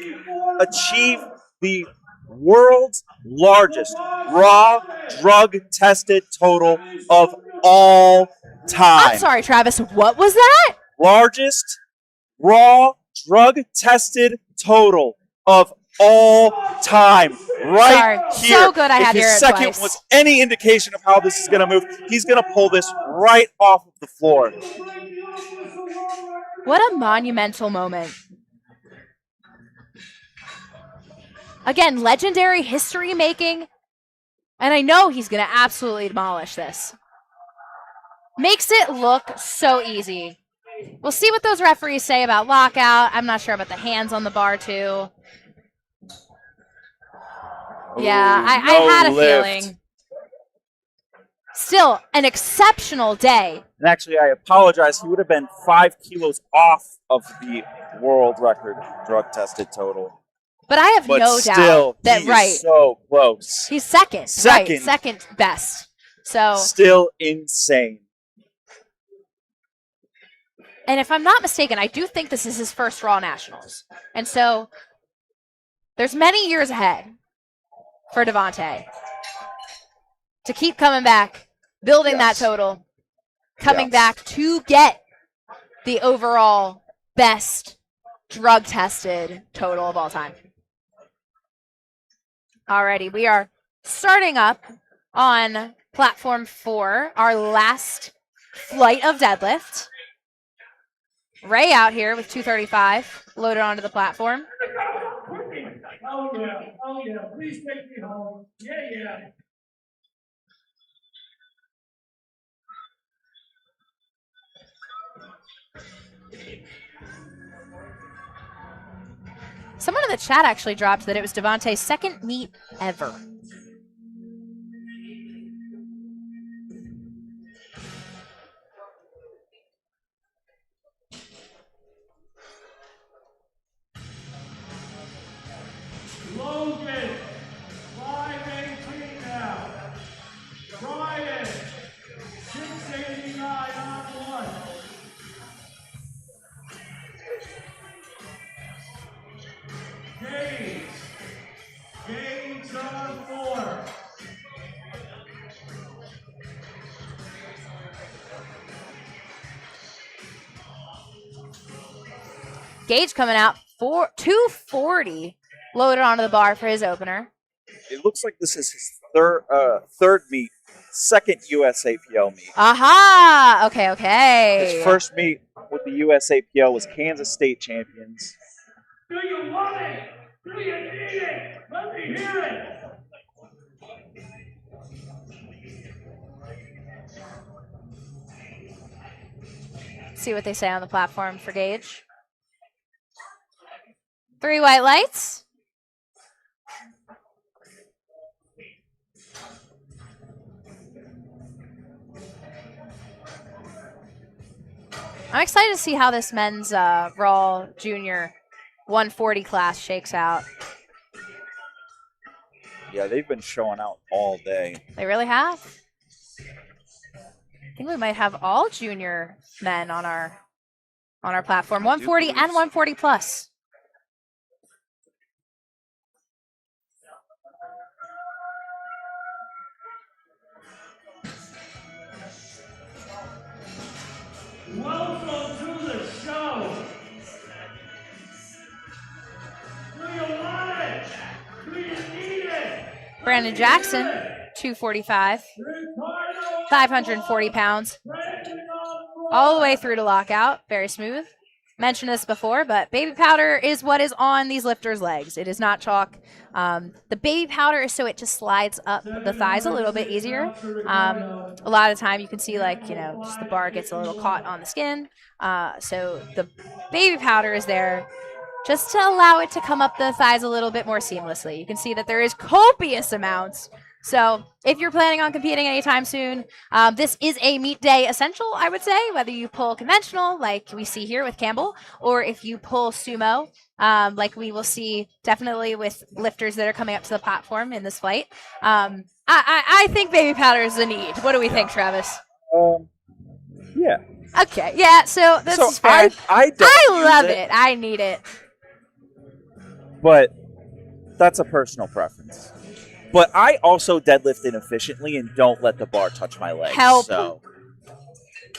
achieve the world's largest raw drug-tested total of all time. I'm sorry, Travis. What was that? Largest raw drug-tested total of all time. Right Sorry. here. So good I if had to his hear it second twice. was any indication of how this is going to move, he's going to pull this right off of the floor. What a monumental moment. Again, legendary history making. And I know he's going to absolutely demolish this. Makes it look so easy. We'll see what those referees say about lockout. I'm not sure about the hands on the bar, too. Yeah, I had a feeling. Still, an exceptional day. And actually, I apologize. He would have been 5 kilos off of the world record drug-tested total. But I have no doubt that, he is so close. He's second. Right, second best. So still insane. And if I'm not mistaken, I do think this is his first Raw Nationals. And so there's many years ahead for Devontae to keep coming back, building that total, coming back to get the overall best drug-tested total of all time. Alrighty, we are starting up on platform 4, our last flight of deadlift. Ray out here with 235 loaded onto the platform. Oh yeah, please take me home. Yeah. Someone in the chat actually dropped that it was Devontae's second meet ever. Logan, 518 now. Brian, 689 on 1. Gage on 4. Gage coming out for 240 loaded onto the bar for his opener. It looks like this is his third meet, second USAPL meet. Aha! Okay. His first meet with the USAPL was Kansas State champions. Do you want it? Do you need it? Let me hear it. See what they say on the platform for Gage. 3 white lights. I'm excited to see how this men's Raw Junior 140 class shakes out. Yeah, they've been showing out all day. They really have. I think we might have all junior men on our platform. 140 and 140 plus. Welcome to the show. Do you want it? Do you need it? Brandon Jackson, 245, 540 pounds, all the way through to lockout. Very smooth. Mentioned this before, but baby powder is what is on these lifters' legs. It is not chalk. The baby powder is so it just slides up the thighs a little bit easier. A lot of the time you can see just the bar gets a little caught on the skin. So the baby powder is there just to allow it to come up the thighs a little bit more seamlessly. You can see that there is copious amounts. So if you're planning on competing anytime soon, this is a meet day essential, I would say, whether you pull conventional like we see here with Campbell, or if you pull sumo, like we will see definitely with lifters that are coming up to the platform in this flight. I think baby powder is a need. What do we think, Travis? Yeah. Okay, yeah. So this So is fair. I don't I use love it. I need it. but that's a personal preference. But I also deadlift inefficiently and don't let the bar touch my legs. Help. So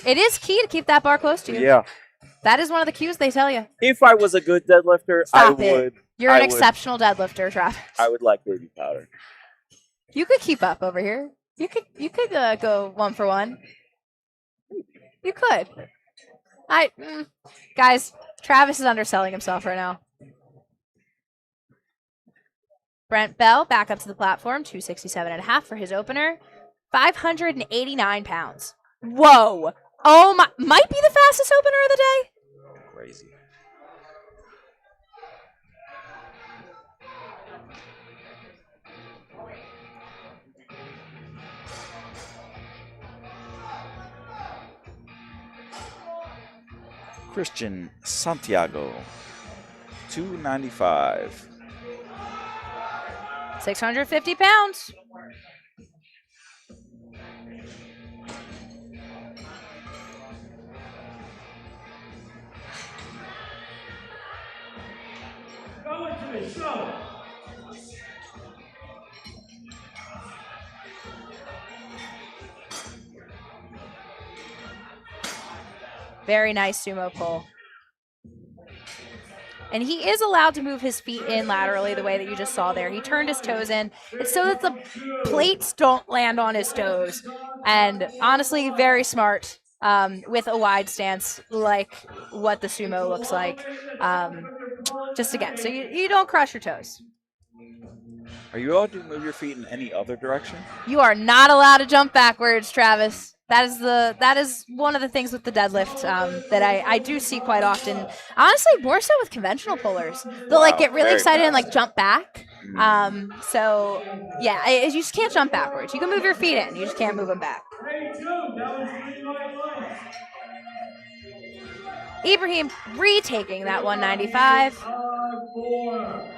It is key to keep that bar close to you. yeah, That is one of the cues they tell you. if I was a good deadlifter, Stop I it. would. You're an I would- exceptional deadlifter, Travis. I would like baby powder. You could keep up over here. You could go 1 for 1. You could. Guys, Travis is underselling himself right now. Brent Bell back up to the platform, 267.5 for his opener, 589 pounds. Whoa! Oh my! Might be the fastest opener of the day. Crazy. Christian Santiago, 295. 650 pounds. Go into the show. Very nice sumo pull. And he is allowed to move his feet in laterally the way that you just saw there. He turned his toes in. It's so that the plates don't land on his toes. And honestly, very smart with a wide stance like what the sumo looks like. Just again, so you don't crush your toes. Are you allowed to move your feet in any other direction? You are not allowed to jump backwards, Travis. That is one of the things with the deadlift that I do see quite often. Honestly, more so with conventional pullers. They'll like get really very excited and fast. like jump back. So yeah, you just can't jump backwards. You can move your feet in, you just can't move them back. Hey, June, that was 3 white lights. Ibrahim retaking that 195. On 4.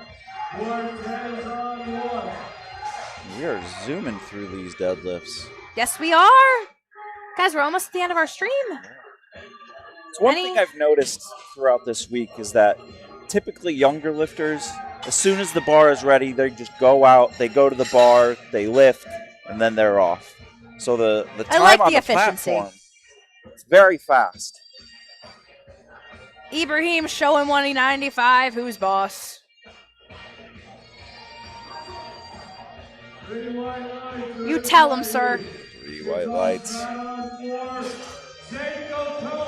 Cortez on 1. We are zooming through these deadlifts. Yes, we are. Guys, we're almost at the end of our stream. So one thing I've noticed throughout this week is that typically younger lifters, as soon as the bar is ready, they just go out, they go to the bar, they lift, and then they're off. So the time like on the the efficiency. platform, it's very fast. Ibrahim showing 195. Who's boss? 3 white lights. You tell him, sir. 3 white lights.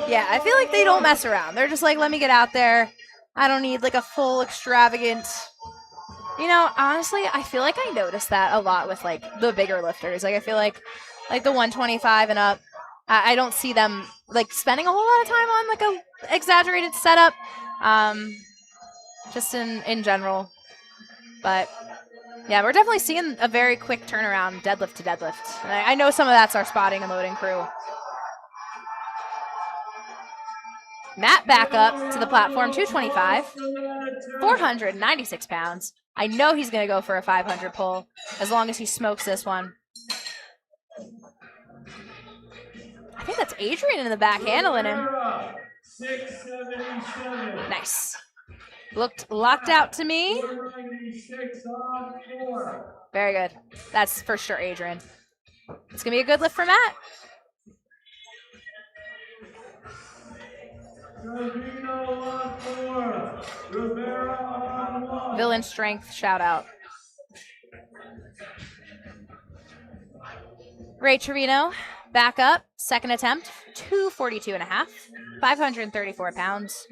Yeah, I feel like they don't mess around. They're just like, let me get out there. I don't need like a full extravagant. You know, honestly, I feel like I noticed that a lot with like the bigger lifters. Like I feel like the 125 and up, I don't see them like spending a whole lot of time on like a exaggerated setup. Just in general. But yeah, we're definitely seeing a very quick turnaround deadlift to deadlift. And I know some of that's our spotting and loading crew. Matt back up to the platform, 225, 496 pounds. I know he's going to go for a 500 pull as long as he smokes this one. I think that's Adrian in the back handling him. 677. Nice. Looked locked out to me. 496 on 4. Very good. That's for sure Adrian. It's going to be a good lift for Matt. Trevino on 4. Rivera on 1. Villain strength, shout out. Ray Trevino, back up, second attempt, 242.5, 534 pounds.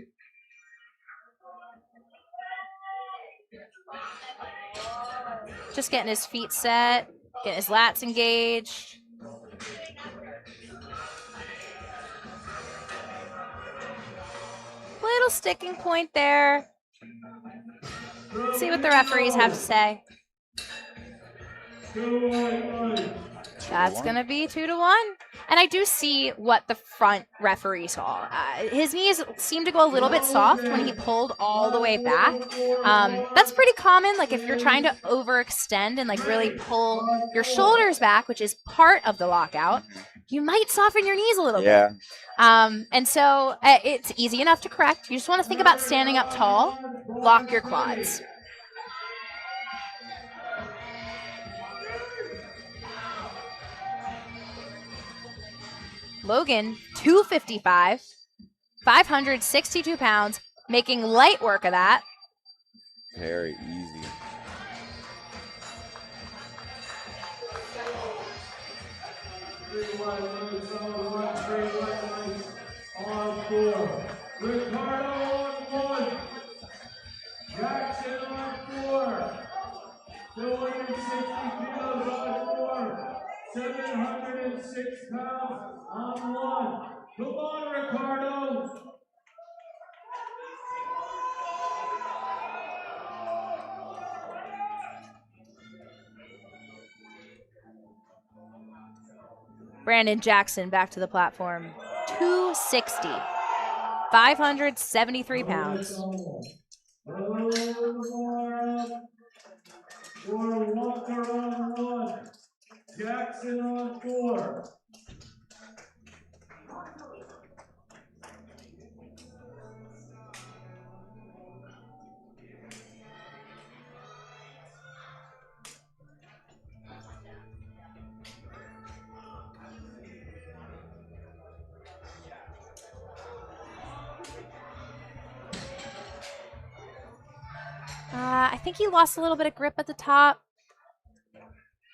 Just getting his feet set, getting his lats engaged. Little sticking point there. Let's see what the referees have to say. 2 white lights. That's going to be 2-1. And I do see what the front referee saw. His knees seemed to go a little bit soft when he pulled all the way back. That's pretty common. Like if you're trying to overextend and like really pull your shoulders back, which is part of the lockout, you might soften your knees a little bit. And so it's easy enough to correct. You just want to think about standing up tall, lock your quads. Logan, 255, 562 pounds, making light work of that. Very easy. On 4. Ricardo on 1. Jackson on 4. 260 kilos on 4. 706 pounds on 1. Come on, Ricardo. Brandon Jackson back to the platform. 260, 573 pounds. For Walker on 1. Jackson on 4. I think he lost a little bit of grip at the top.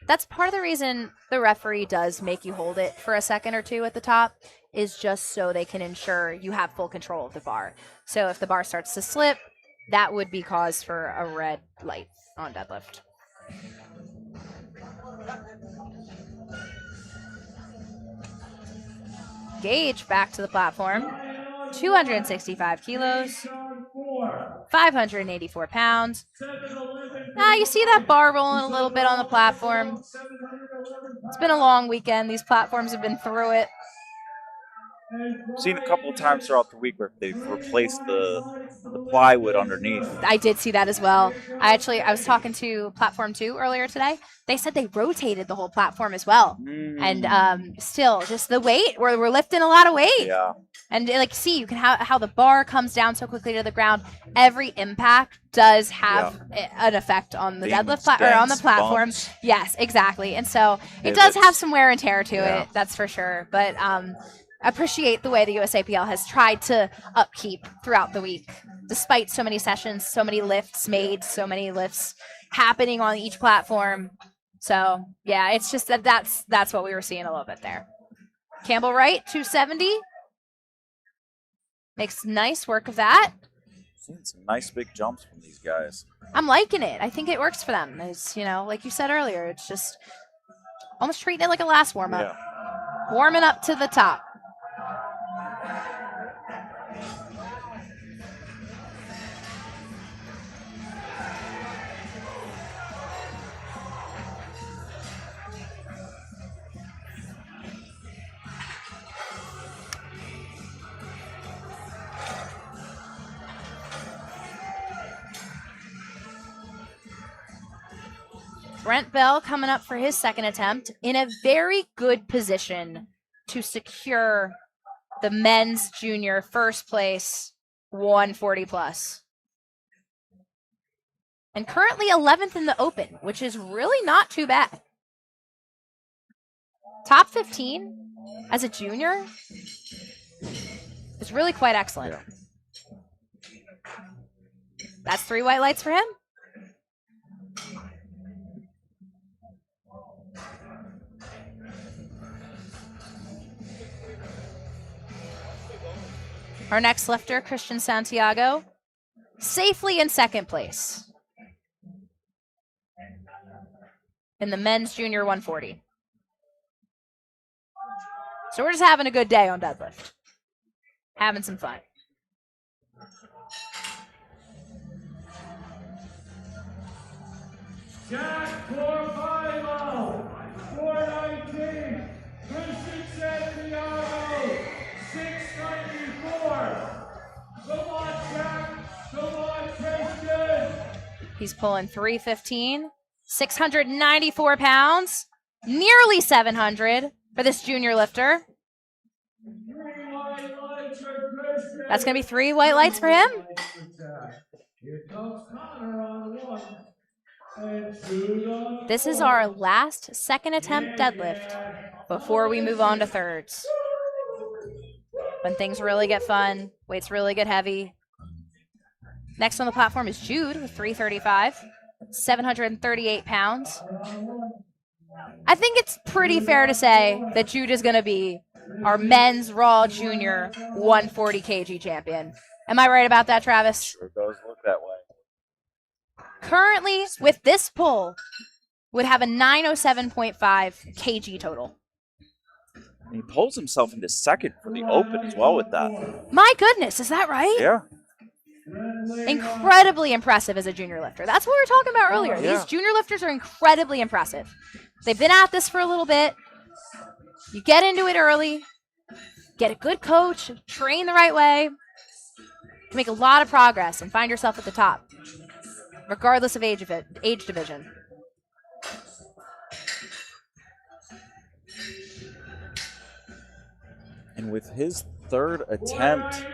That's part of the reason the referee does make you hold it for a second or two at the top, is just so they can ensure you have full control of the bar. So if the bar starts to slip, that would be cause for a red light on deadlift. Gage back to the platform. 265 kilos, 584 pounds. You see that bar rolling a little bit on the platform. It's been a long weekend. These platforms have been through it. Seen a couple of times throughout the week where they've replaced the plywood underneath. I did see that as well. I was talking to Platform 2 earlier today. They said they rotated the whole platform as well. And still, just the weight, we're lifting a lot of weight. Yeah. And like, see, you can how the bar comes down so quickly to the ground. Every impact does have an effect on the deadlift or on the platform. Bumps. Yes, exactly. And so it does have some wear and tear to it. That's for sure. But appreciate the way the USAPL has tried to upkeep throughout the week, despite so many sessions, so many lifts made, so many lifts happening on each platform. So yeah, it's just that's what we were seeing a little bit there. Campbell Wright, 270. Makes nice work of that. Seeing some nice big jumps from these guys. I'm liking it. I think it works for them. It's, like you said earlier, it's just almost treating it like a last warm-up. Yeah. Warming up to the top. Brent Bell coming up for his second attempt in a very good position to secure the men's junior first place 140 plus. And currently 11th in the open, which is really not too bad. Top 15 as a junior is really quite excellent. Yeah. That's 3 white lights for him. Our next lifter, Christian Santiago, safely in second place in the men's junior 140. So we're just having a good day on deadlift. Having some fun. Jack Corfido, 419. He's pulling 315, 694 pounds, nearly 700 for this junior lifter. That's going to be 3 white lights for him. Here comes Connor on 1. And Jude on This is 4. our last second attempt deadlift before we move on to thirds. When things really get fun, weights really get heavy. Next on the platform is Jude with 335, 738 pounds. I think it's pretty fair to say that Jude is going to be our men's Raw Junior 140 kg champion. Am I right about that, Travis? Sure does look that way. Currently, with this pull, would have a 907.5 kg total. And he pulls himself into second for the Open as well with that. My goodness, is that right? Yeah. Incredibly impressive as a junior lifter. That's what we were talking about earlier. Yeah. These junior lifters are incredibly impressive. They've been at this for a little bit. You get into it early, get a good coach, train the right way, make a lot of progress and find yourself at the top, regardless of age division. And with his third attempt,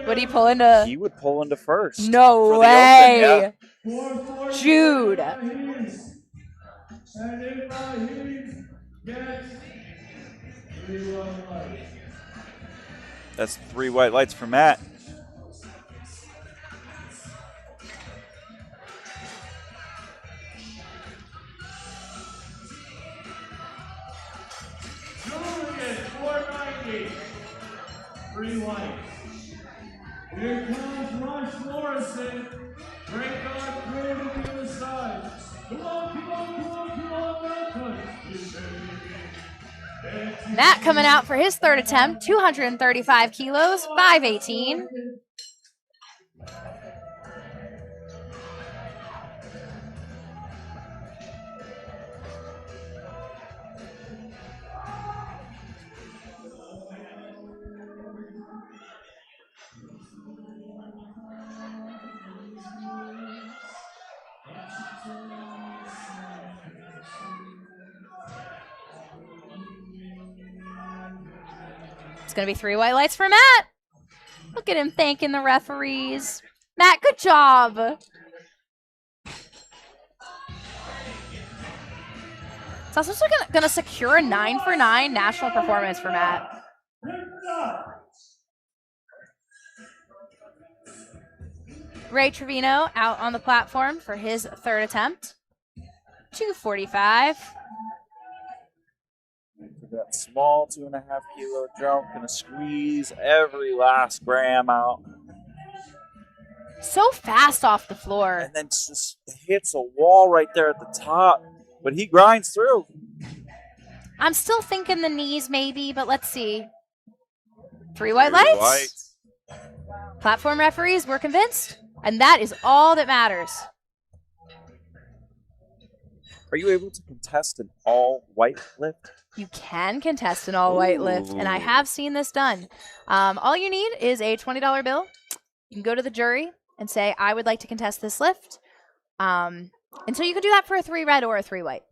Would he pull into? he would pull into first. No for the way. Open, Jude. And Ibrahim gets 3 white lights. That's 3 white lights for Matt. Julian, 490. 3 whites. Here comes Rush Morrison. Break guard through to the other side. Come on, welcome. Matt coming out for his third attempt, 235 kilos, 518. It's going to be 3 white lights for Matt. Look at him thanking the referees. Matt, good job. It's also going to secure a 9 for 9 national performance for Matt. Ray Trevino out on the platform for his third attempt. 245. That small 2.5 kilo jump, gonna squeeze every last gram out. So fast off the floor. And then just hits a wall right there at the top. But he grinds through. I'm still thinking the knees maybe, but let's see. 3 white lights. Platform referees, we're convinced. And that is all that matters. Are you able to contest an all-white lift? You can contest an all-white lift, and I have seen this done. All you need is a $20 bill. You can go to the jury and say, I would like to contest this lift. And so you can do that for a 3 red or a 3 white.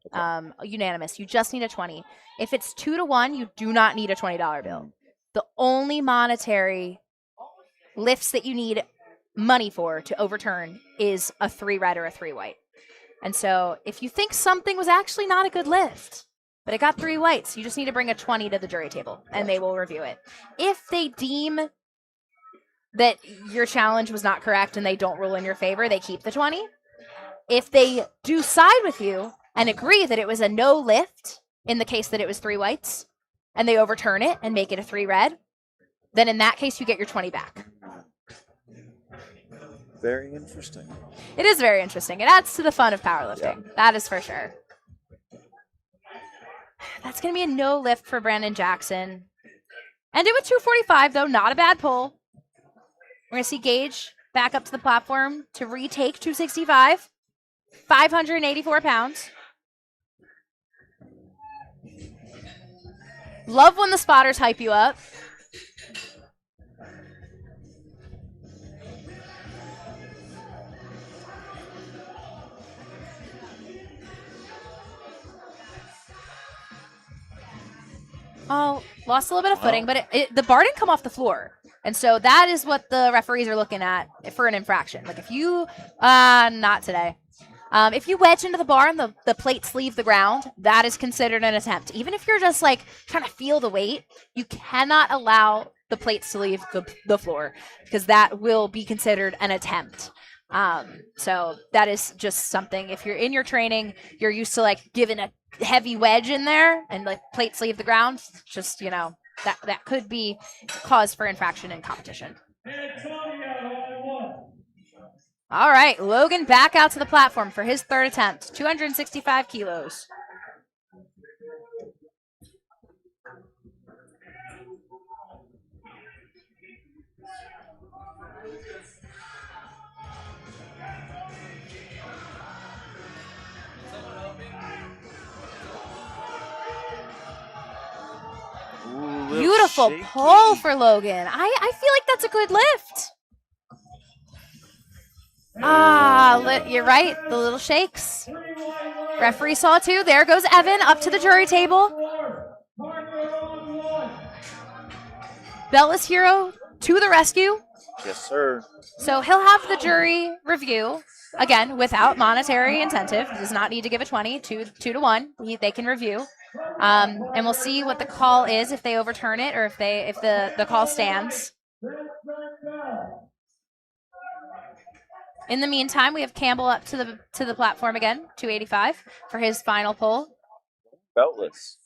Unanimous. You just need a 20. If it's 2-to-1, you do not need a $20 bill. The only monetary lifts that you need money for to overturn is a 3 red or a 3 white. And so if you think something was actually not a good lift, but it got 3 whites, you just need to bring a 20 to the jury table, and they will review it. If they deem that your challenge was not correct and they don't rule in your favor, they keep the 20. If they do side with you and agree that it was a no lift in the case that it was 3 whites, and they overturn it and make it a 3 red, then in that case you get your 20 back. Very interesting. It is very interesting. It adds to the fun of powerlifting. Yeah. That is for sure. That's going to be a no lift for Brandon Jackson. Ended with 245, though. Not a bad pull. We're going to see Gage back up to the platform to retake 265. 584 pounds. Love when the spotters hype you up. Oh, lost a little bit of footing, but the bar didn't come off the floor. And so that is what the referees are looking at for an infraction. Like if you, not today. If you wedge into the bar and the plates leave the ground, that is considered an attempt. Even if you're just like trying to feel the weight, you cannot allow the plates to leave the floor because that will be considered an attempt. So that is just something. If you're in your training, you're used to like giving a heavy wedge in there and like plates leave the ground. Just, you know, that could be cause for infraction in competition. All right, Logan back out to the platform for his third attempt, 265 kilos. Ooh, Beautiful shaky. pull for Logan. I feel like that's a good lift. You're right. The little shakes. Referee saw too. There goes Evan up to the jury table. Beltless Hero to the rescue. Yes, sir. So he'll have the jury review, again, without monetary incentive. Does not need to give a 20, 2-1. They can review. And we'll see what the call is, if they overturn it or if the call stands. In the meantime, we have Campbell up to the platform again, 285 for his final pull. Beltless.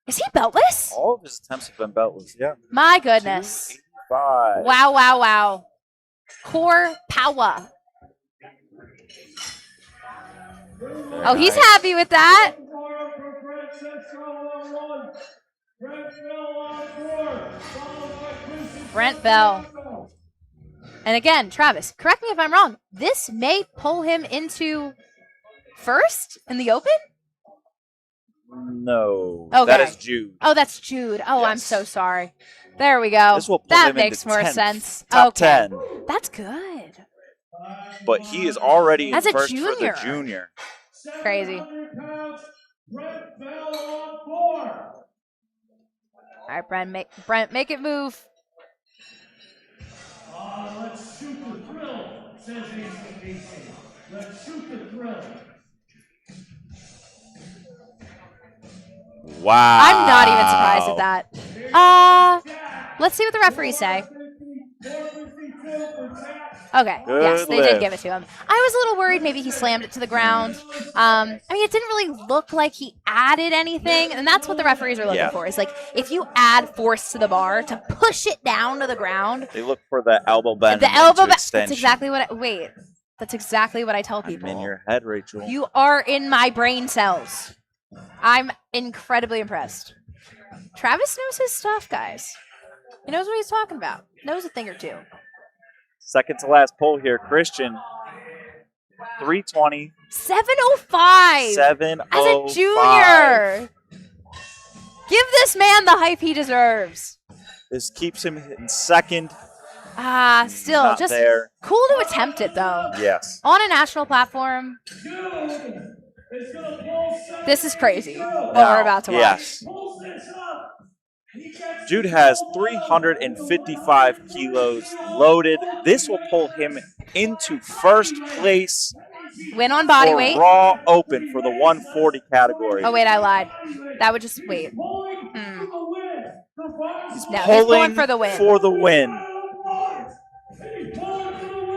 Is he beltless? All of his attempts have been beltless, yeah. My goodness. 285. Wow, wow, wow. Core power. Oh, he's happy with that. Brent Bell. And again, Travis, correct me if I'm wrong. This may pull him into first in the Open? No. Okay. That is Jude. Oh, that's Jude. Oh, Yes. I'm so sorry. There we go. This will pull That him makes into more 10th. sense. Top Okay. 10. That's good. But he is already in As a first for junior. the junior. Crazy. All right, Brent, make it move. Let's shoot the thrill, says ACDC. Let's shoot the thrill. Wow. I'm not even surprised at that. Let's see what the referees say. Okay. Good yes, they lift. did give it to him. I was a little worried maybe he slammed it to the ground. I mean, it didn't really look like he added anything, and that's what the referees are looking for. Is like if you add force to the bar to push it down to the ground. They look for the elbow bend. The elbow bend. Extension. That's exactly what. That's exactly what I tell people. I'm in your head, Rachel. You are in my brain cells. I'm incredibly impressed. Travis knows his stuff, guys. He knows what he's talking about. Knows a thing or two. Second to last pull here, Christian. 320. 705. 705. As a junior. Give this man the hype he deserves. This keeps him in second. Still Not just there. cool to attempt it though. Yes. On a national platform. This is crazy. What we're about to watch. Yes. Jude has 355 kilos loaded. This will pull him into first place Win on body for weight. Raw Open for the 140 category. Oh wait, I lied. That would just wait. He's No, he's pulling going for the win. for the win.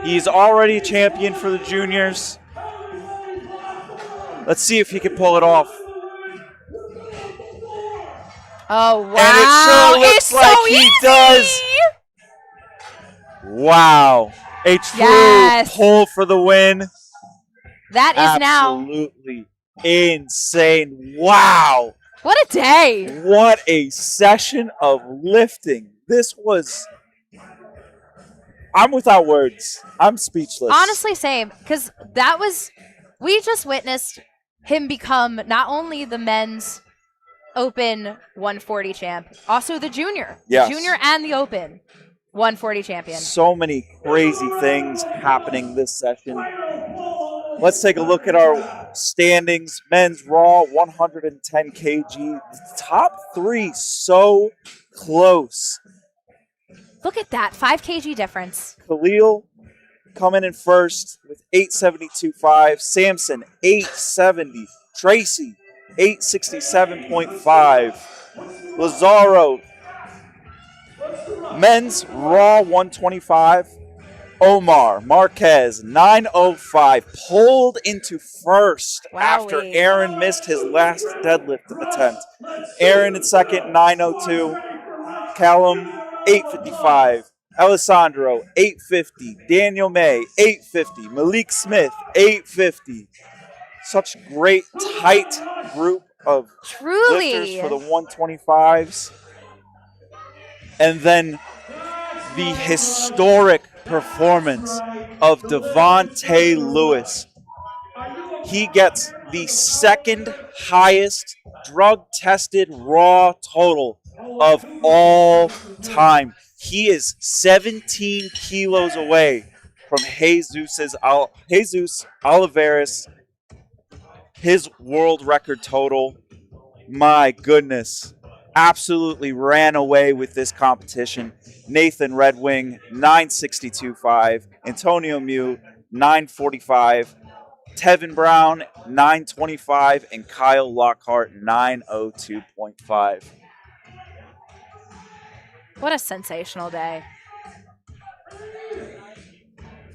He's already champion for the juniors. Let's see if he can pull it off. Oh wow! And it sure looks it's like so he easy! does. Wow. A true Yes. pull for the win. That is now. Absolutely insane. Wow. What a day! What a session of lifting. This was... I'm without words. I'm speechless. Honestly, same. Because that was... We just witnessed him become not only the men's Open 140 champ, also the junior. Yes. Junior and the Open 140 champion. So many crazy things happening this session. Let's take a look at our standings. Men's Raw, 110 kg. Top three so close. Look at that, 5 kg difference. Khalil coming in first with 872.5. Samson, 870. Tracy, 867.5. Lazaro, men's Raw 125. Omar Marquez, 905, pulled into first after Wowee. Aaron missed his last deadlift attempt. Aaron in second, 902. Callum, 855. Alessandro, 850. Daniel May, 850. Malik Smith, 850. Such great, tight group of lifters Truly. for the 125s. And then the historic performance of Devontae Lewis. He gets the second highest drug-tested raw total of all time. He is 17 kilos away from Jesus Oliveras, his world record total. My goodness. Absolutely ran away with this competition. Nathan Red Wing, 962.5. Antonio Mew, 945. Tevin Brown, 925. And Kyle Lockhart, 902.5. What a sensational day.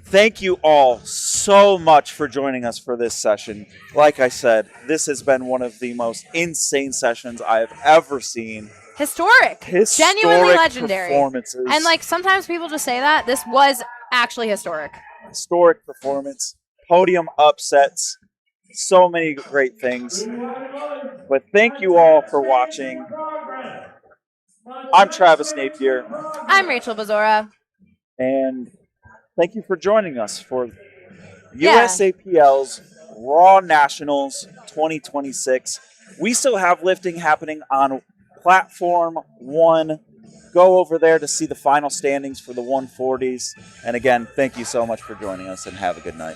Thank you all so much for joining us for this session. Like I said, this has been one of the most insane sessions I have ever seen. Historic. Genuinely legendary. Performances. And like sometimes people just say that. This was actually historic. Historic performance. Podium upsets. So many great things. But thank you all for watching. I'm Travis Napier. I'm Rachel Bazora. And thank you for joining us for USAPL's Raw Nationals 2026. We still have lifting happening on Platform 1. Go over there to see the final standings for the 140s. And again, thank you so much for joining us and have a good night.